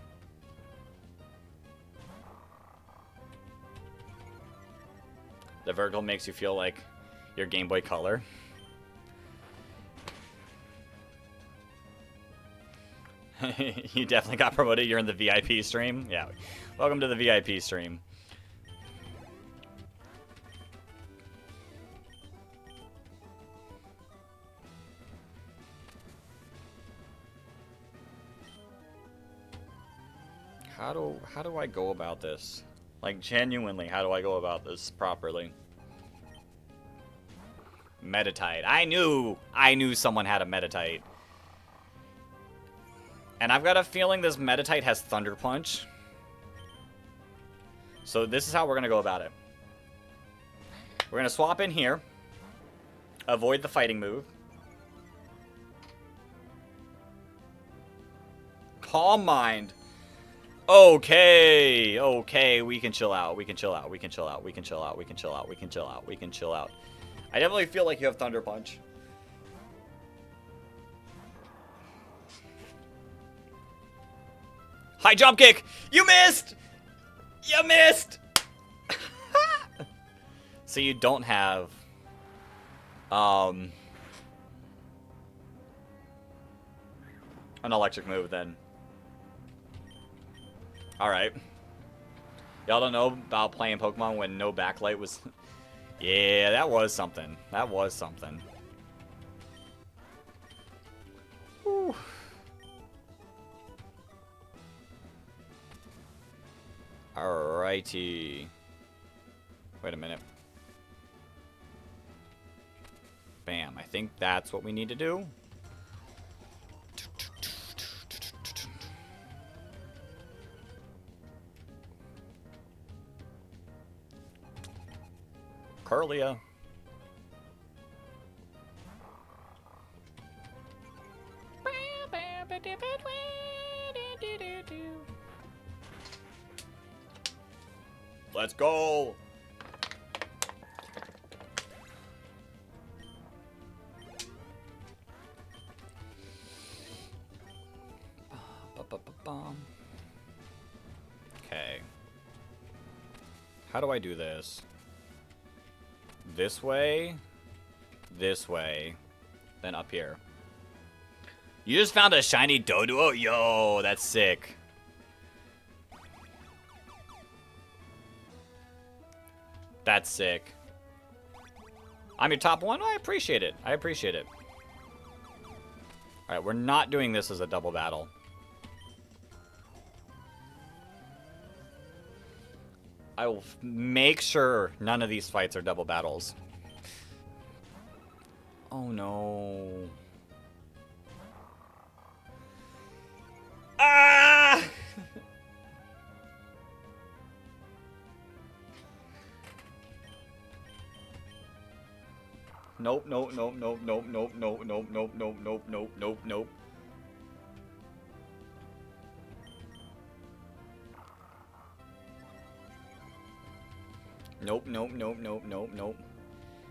The vertical makes you feel like your Game Boy Color. You definitely got promoted. You're in the VIP stream. Yeah. Welcome to the VIP stream. How do I go about this? Like, genuinely, how do I go about this properly? Meditite. I knew someone had a Meditite. And I've got a feeling this Meditite has Thunder Punch. So this is how we're going to go about it. We're going to swap in here. Avoid the fighting move. Calm mind. Okay. Okay, we can chill out. We can chill out. We can chill out. We can chill out. We can chill out. We can chill out. We can chill out. I definitely feel like you have Thunder Punch. High jump kick! You missed! You missed! So you don't have... an electric move then. Alright. Y'all don't know about playing Pokemon when no backlight was... Yeah, that was something. That was something. Whew. Alrighty. Wait a minute. Bam. I think that's what we need to do. Curlia. Let's go. Okay. How do I do this? This way, then up here. You just found a shiny Doduo? Yo, that's sick. That's sick. I'm your top one? I appreciate it. I appreciate it. Alright, we're not doing this as a double battle. I will make sure none of these fights are double battles. Oh no. Ah! Nope, nope, nope, nope, nope, nope, nope, nope, nope, nope, nope, nope, nope, nope. Nope, nope, nope, nope, nope, nope.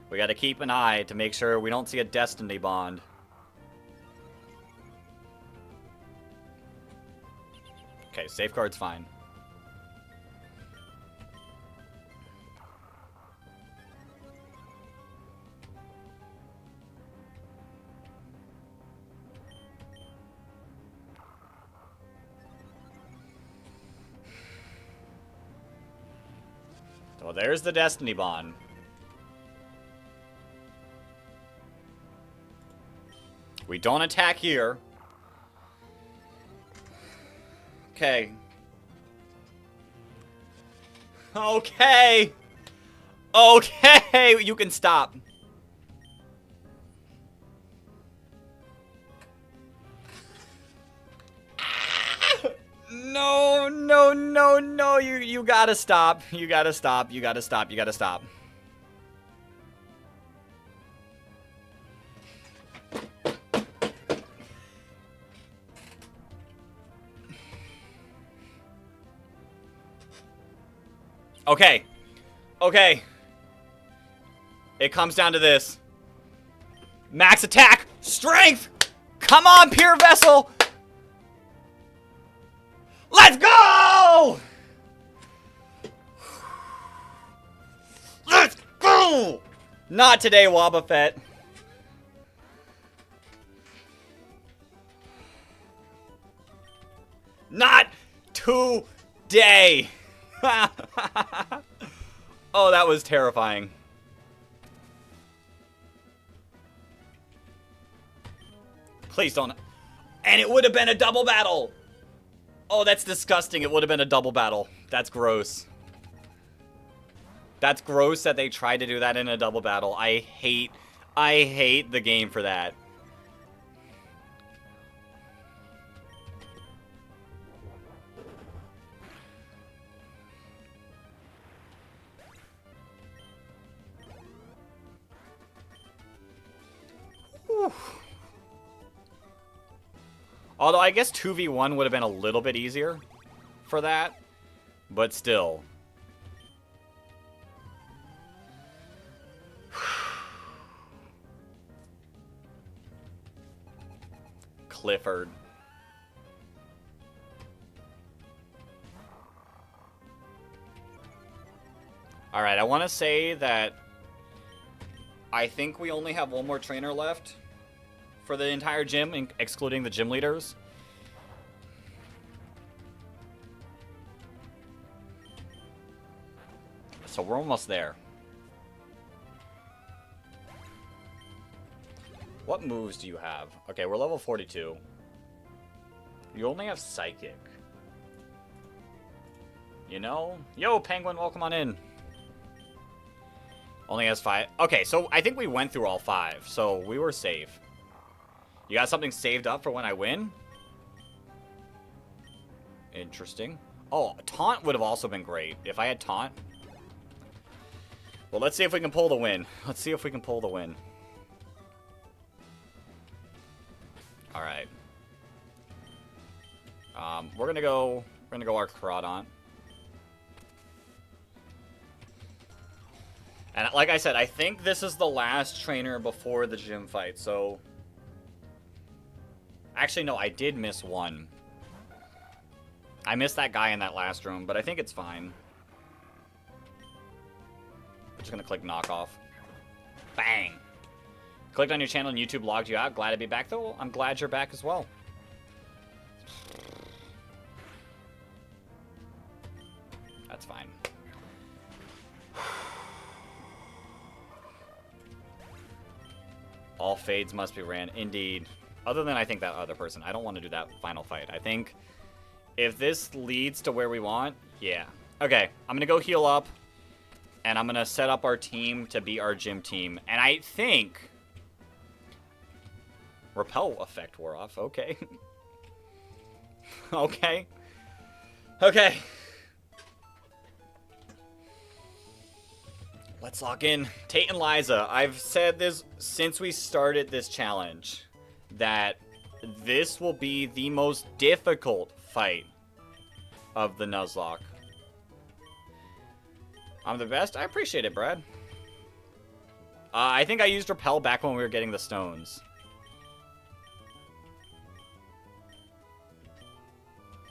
We gotta keep an eye to make sure we don't see a Destiny Bond. Okay, safeguard's fine. So there's the Destiny Bond. We don't attack here. Okay. Okay. Okay, you can stop. No, no, no, no. You gotta stop. You gotta stop. You gotta stop. You gotta stop. Okay. Okay. It comes down to this. Max attack! Strength! Come on, Pure Vessel! Let's go! Let's go! Not today, Wobbuffet. Not today. Oh, that was terrifying. Please don't. And it would have been a double battle. Oh, that's disgusting. It would have been a double battle. That's gross. That's gross that they tried to do that in a double battle. I hate the game for that. Although I guess 2v1 would have been a little bit easier for that. But still. Clifford. Alright, I want to say that I think we only have one more trainer left for the entire gym, excluding the gym leaders. So we're almost there. What moves do you have? Okay, we're level 42. You only have Psychic. You know? Yo, Penguin, welcome on in. Only has 5. Okay, so I think we went through all 5, so we were safe. You got something saved up for when I win? Interesting. Oh, Taunt would have also been great if I had Taunt. Well, let's see if we can pull the win. Let's see if we can pull the win. Alright. We're gonna go Arcrodont. And like I said, I think this is the last trainer before the gym fight, so... Actually, no, I did miss one. I missed that guy in that last room, but I think it's fine. I'm just gonna click knockoff. Bang! Clicked on your channel and YouTube logged you out. Glad to be back, though. I'm glad you're back as well. That's fine. All fades must be ran. Indeed. Other than I think that other person. I don't want to do that final fight. I think if this leads to where we want, yeah. Okay, I'm going to go heal up. And I'm going to set up our team to be our gym team. And I think... Repel effect wore off. Okay. Okay. Okay. Let's lock in. Tate and Liza. I've said this since we started this challenge. That this will be the most difficult fight of the Nuzlocke. I'm the best? I appreciate it, Brad. I think I used Repel back when we were getting the stones.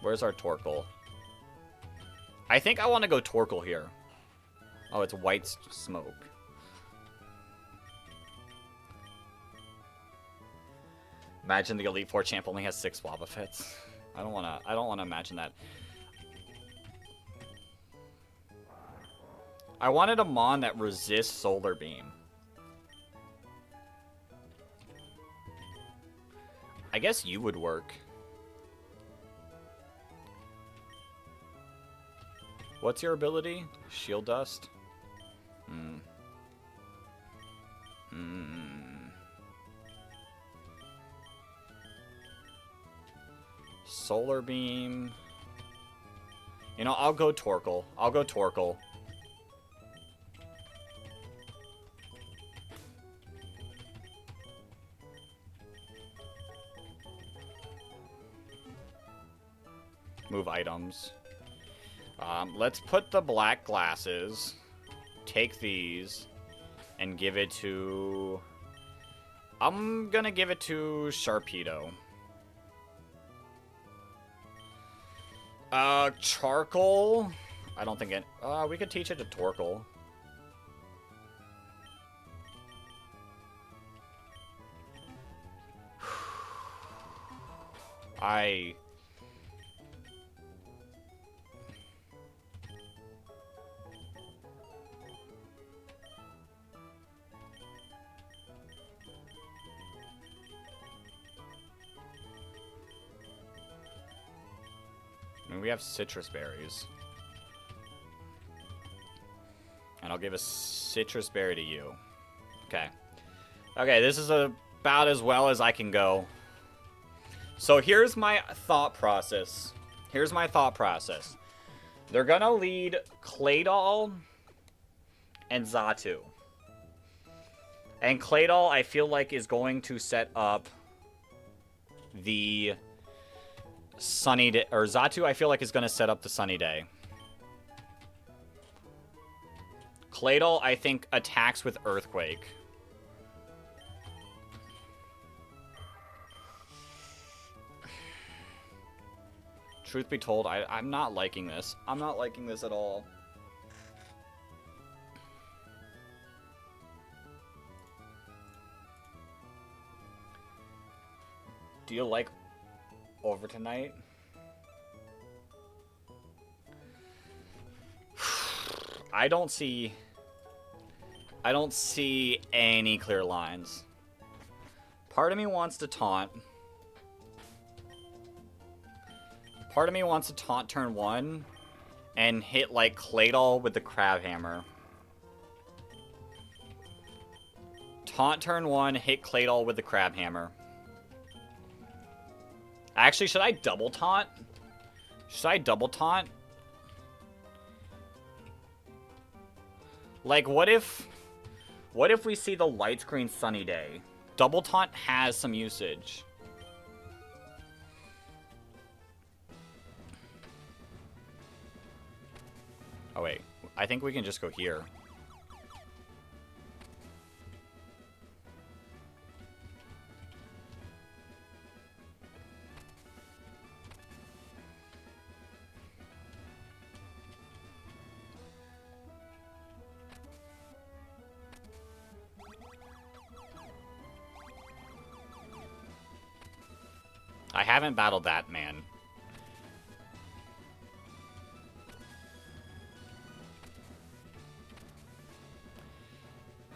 Where's our Torkoal? I think I want to go Torkoal here. Oh, it's white smoke. Imagine the Elite Four champ only has 6 Wobbuffets. I don't wanna imagine that. I wanted a Mon that resists Solar Beam. I guess you would work. What's your ability? Shield Dust? Solar Beam. You know, I'll go Torkoal. I'll go Torkoal. Move items. Let's put the black glasses, take these, and give it to... I'm gonna give it to Sharpedo. Charcoal? I don't think it... we could teach it to Torkoal. I mean, we have citrus berries. And I'll give a citrus berry to you. Okay. Okay, this is about as well as I can go. So here's my thought process. Here's my thought process. They're gonna lead Claydol and Xatu. And Claydol, I feel like, is going to set up the Sunny Day, or Xatu, I feel like is going to set up the Sunny Day. Claydol, I think, attacks with Earthquake. Truth be told, I'm not liking this. I'm not liking this at all. Do you like over tonight? I don't see any clear lines. Part of me wants to taunt. Part of me wants to taunt turn 1 and hit like Claydol with the Crab Hammer. Taunt turn 1, hit Claydol with the Crab Hammer. Actually, should I double taunt? Should I double taunt? Like, what if we see the light screen Sunny Day? Double taunt has some usage. Oh wait, I think we can just go here. I haven't battled that man.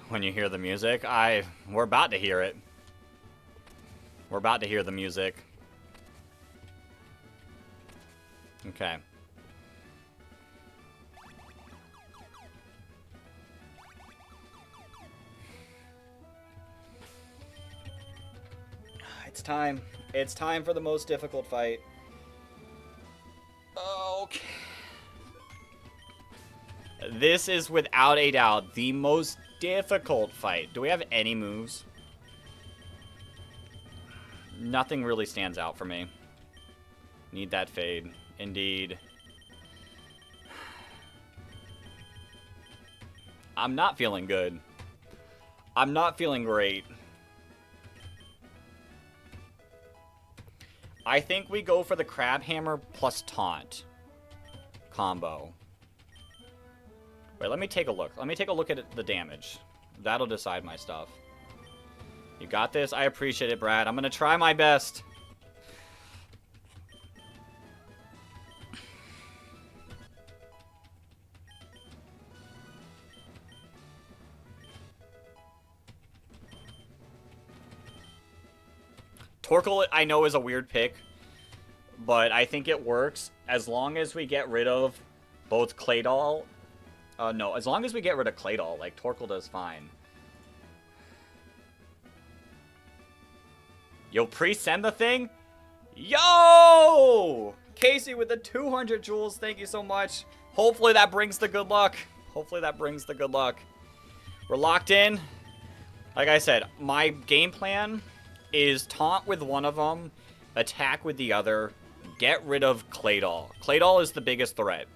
When you hear the music, we're about to hear it. We're about to hear the music. Okay. It's time. It's time for the most difficult fight. Okay. This is without a doubt the most difficult fight. Do we have any moves? Nothing really stands out for me. Need that fade. Indeed. I'm not feeling good. I'm not feeling great. I think we go for the Crab Hammer plus Taunt combo. Wait, let me take a look. Let me take a look at the damage. That'll decide my stuff. You got this? I appreciate it, Brad. I'm going to try my best. Torkoal, I know, is a weird pick, but I think it works as long as we get rid of both Claydol. No, as long as we get rid of Claydol, like, Torkoal does fine. Yo, pre-send the thing? Yo! Casey with the 200 jewels, thank you so much. Hopefully that brings the good luck. Hopefully that brings the good luck. We're locked in. Like I said, my game plan is taunt with one of them, attack with the other, get rid of Claydol. Claydol is the biggest threat.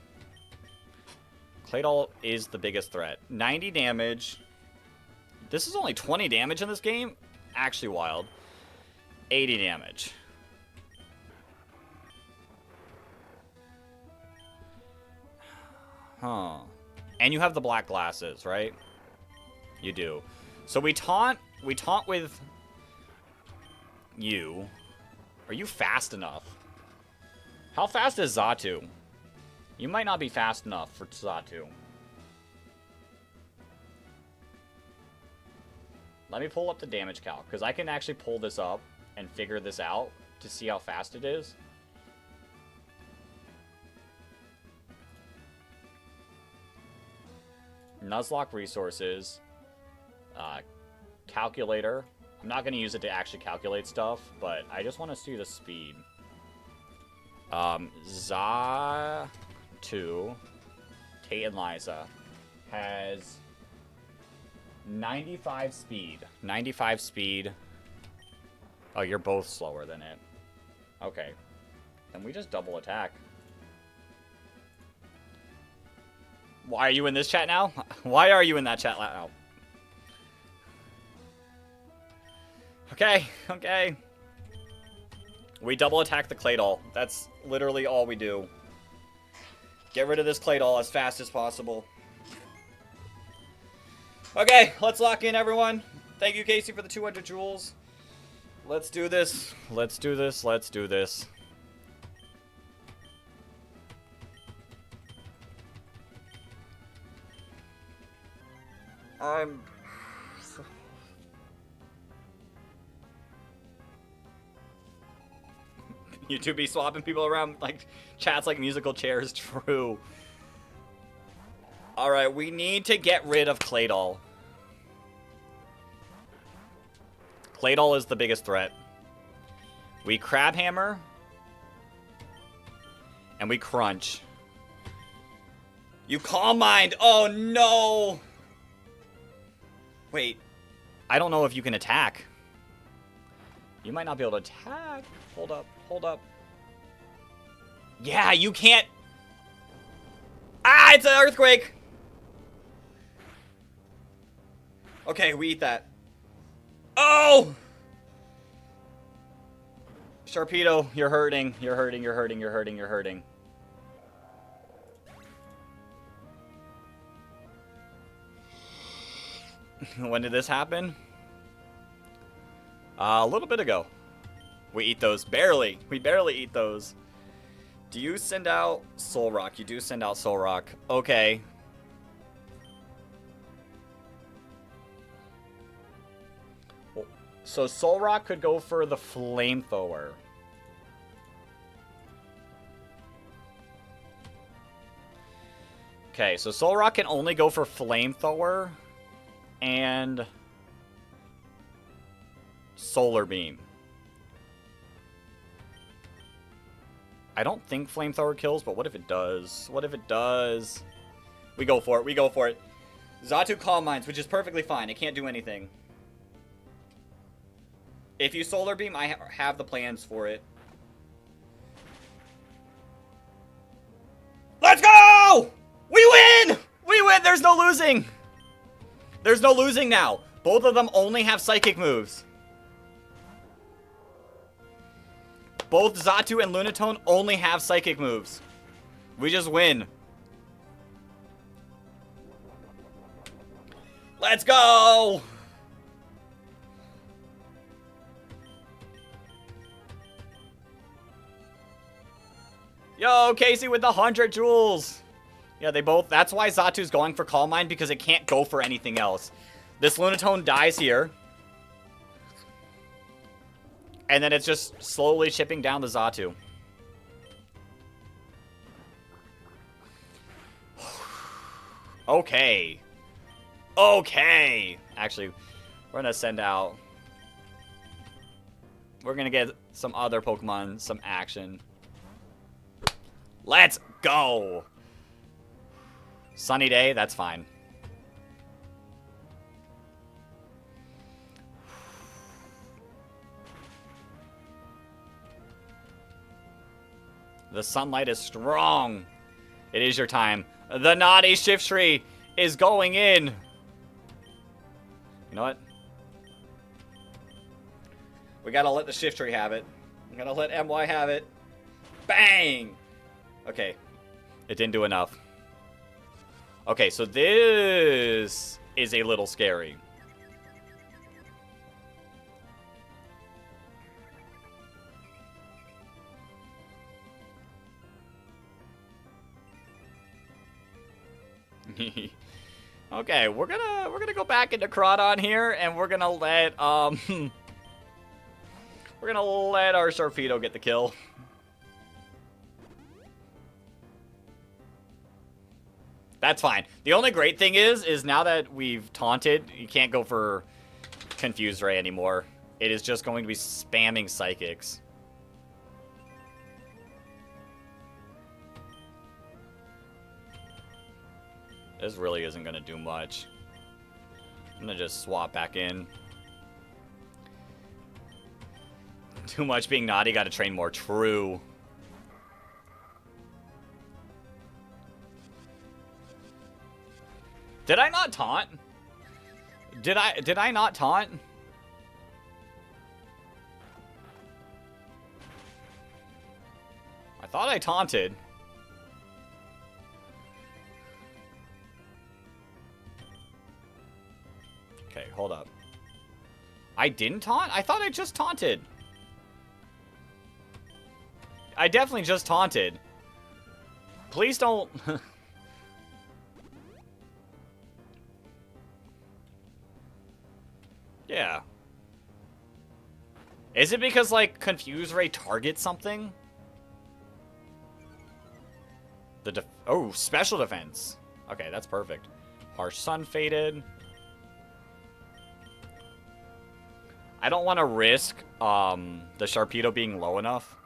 Claydol is the biggest threat. 90 damage. This is only 20 damage in this game? Actually wild. 80 damage. Huh. And you have the black glasses, right? You do. So we taunt with you. Are you fast enough? How fast is Xatu? You might not be fast enough for Xatu. Let me pull up the damage calc, because I can actually pull this up and figure this out to see how fast it is. Nuzlocke resources. Calculator. I'm not going to use it to actually calculate stuff, but I just want to see the speed. Xatu, Tate and Liza, has 95 speed. 95 speed. Oh, you're both slower than it. Okay. Can we just double attack? Why are you in this chat now? Why are you in that chat now? Okay, okay. We double attack the Claydol. That's literally all we do. Get rid of this Claydol as fast as possible. Okay, let's lock in, everyone. Thank you, Casey, for the 200 jewels. Let's do this. Let's do this. Let's do this. You two be swapping people around like chats like musical chairs. True. Alright, we need to get rid of Claydol. Claydol is the biggest threat. We Crab Hammer. And we Crunch. You Calm Mind! Oh no! Wait. I don't know if you can attack. You might not be able to attack. Hold up, hold up. Yeah, you can't. Ah, it's an earthquake. Okay, we eat that. Oh! Sharpedo, you're hurting. You're hurting, you're hurting, you're hurting, you're hurting. When did this happen? A little bit ago. We eat those. Barely. We barely eat those. Do you send out Soul Rock? You do send out Soul Rock. Okay. So Soul Rock could go for the Flamethrower. Okay, so Soul Rock can only go for Flamethrower and Solar Beam. I don't think Flamethrower kills, but what if it does? What if it does? We go for it. We go for it. Xatu Calm Minds, which is perfectly fine. It can't do anything. If you Solar Beam, I have the plans for it. Let's go! We win! We win! There's no losing! There's no losing now. Both of them only have Psychic moves. Both Xatu and Lunatone only have Psychic moves. We just win. Let's go! Yo, Casey with the 100 jewels. Yeah, they both... That's why Xatu's going for Calm Mind, because it can't go for anything else. This Lunatone dies here. And then it's just slowly chipping down the Xatu. Okay. Okay. Actually, we're going to send out... We're going to get some other Pokemon some action. Let's go! Sunny day, that's fine. The sunlight is strong. It is your time. The naughty Shift Tree is going in. You know what? We gotta let the Shift Tree have it. We gotta let MY have it. Bang! Okay. It didn't do enough. Okay, so this is a little scary. Okay, we're gonna go back into Crawdon here, and we're gonna let our Sharpedo get the kill. That's fine. The only great thing is now that we've taunted, you can't go for Confused Ray anymore. It is just going to be spamming Psychics. This really isn't going to do much. I'm going to just swap back in. Too much being naughty, got to train more. True. Did I not taunt? Did I not taunt? I thought I taunted. Okay, hold up. I didn't taunt? I thought I just taunted. I definitely just taunted. Please don't... Yeah. Is it because, like, Confuse Ray targets something? Oh, special defense. Okay, that's perfect. Harsh Sun faded. I don't want to risk the Sharpedo being low enough.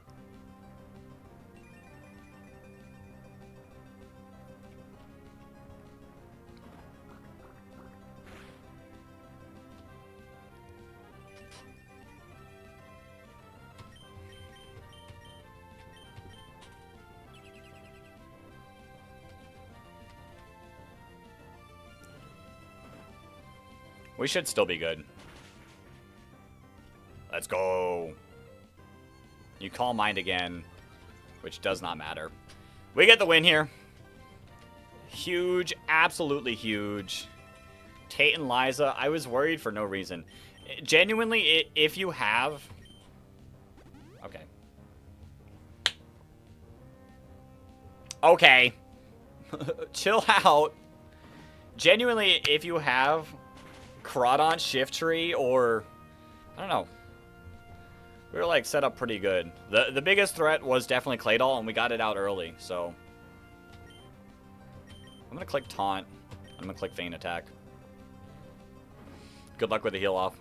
We should still be good. Let's go. You Calm Mind again, which does not matter. We get the win here. Huge, absolutely huge. Tate and Liza, I was worried for no reason. Genuinely, if you have... Okay. Okay. Chill out. Genuinely, if you have Crawdon, Shiftry, or... I don't know. We were, like, set up pretty good. The biggest threat was definitely Claydol, and we got it out early, so... I'm gonna click Taunt. I'm gonna click Feint Attack. Good luck with the heal off.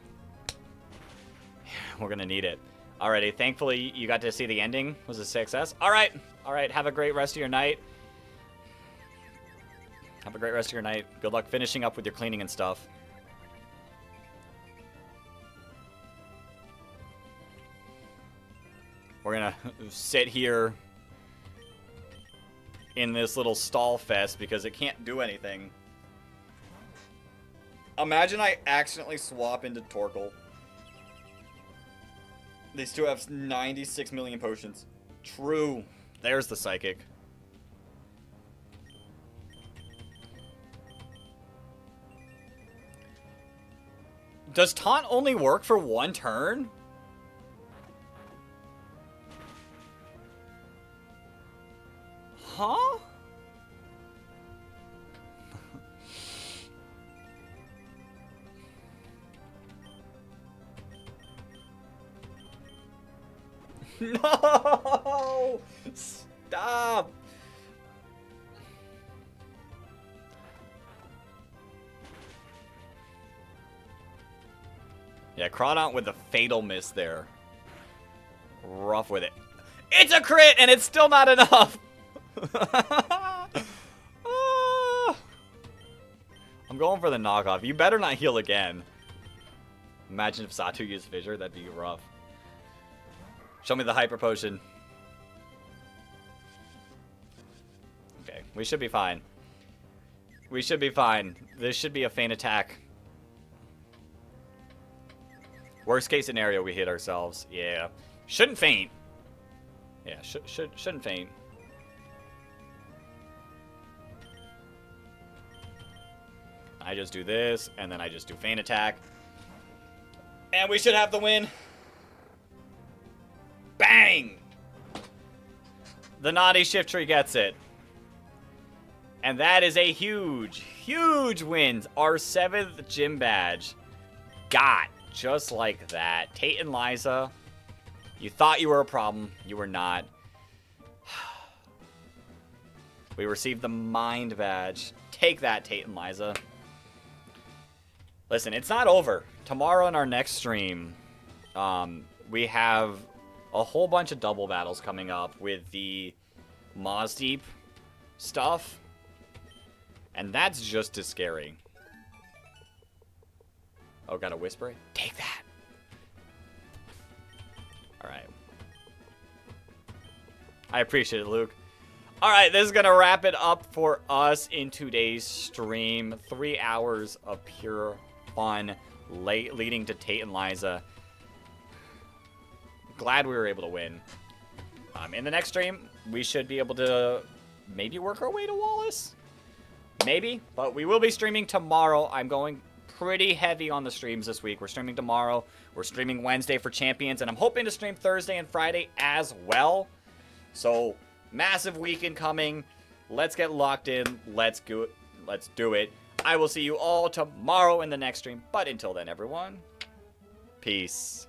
We're gonna need it. Alrighty, thankfully you got to see the ending. It was a success. Alright, alright, have a great rest of your night. Have a great rest of your night. Good luck finishing up with your cleaning and stuff. We're gonna sit here in this little stall fest because it can't do anything. Imagine I accidentally swap into Torkoal. These two have 96 million potions. True. There's the Psychic. Does Taunt only work for one turn? Huh? No! Stop! Yeah, Crawdon with the fatal miss there. Rough with it. It's a crit, and it's still not enough! I'm going for the knockoff. You better not heal again. Imagine if Satu used Fissure, that'd be rough. Show me the Hyper Potion. Okay, we should be fine. We should be fine. This should be a Feint Attack. Worst case scenario, we hit ourselves. Yeah. Shouldn't faint. Yeah, shouldn't faint. I just do this, and then I just do Feint Attack. And we should have the win. Bang! The naughty Shiftry gets it. And that is a huge, huge win. Our 7th gym badge. Got just like that. Tate and Liza, you thought you were a problem. You were not. We received the Mind badge. Take that, Tate and Liza. Listen, it's not over. Tomorrow in our next stream, we have a whole bunch of double battles coming up with the Moz Deep stuff. And that's just as scary. Oh, got a Whisper? Take that. Alright. I appreciate it, Luke. All right, this is going to wrap it up for us in today's stream. 3 hours of pure fun leading to Tate and Liza. Glad we were able to win. In the next stream, we should be able to maybe work our way to Wallace. Maybe, but we will be streaming tomorrow. I'm going pretty heavy on the streams this week. We're streaming tomorrow. We're streaming Wednesday for Champions, and I'm hoping to stream Thursday and Friday as well. So, massive weekend coming. Let's get locked in. Let's do it. I will see you all tomorrow in the next stream. But until then, everyone, peace.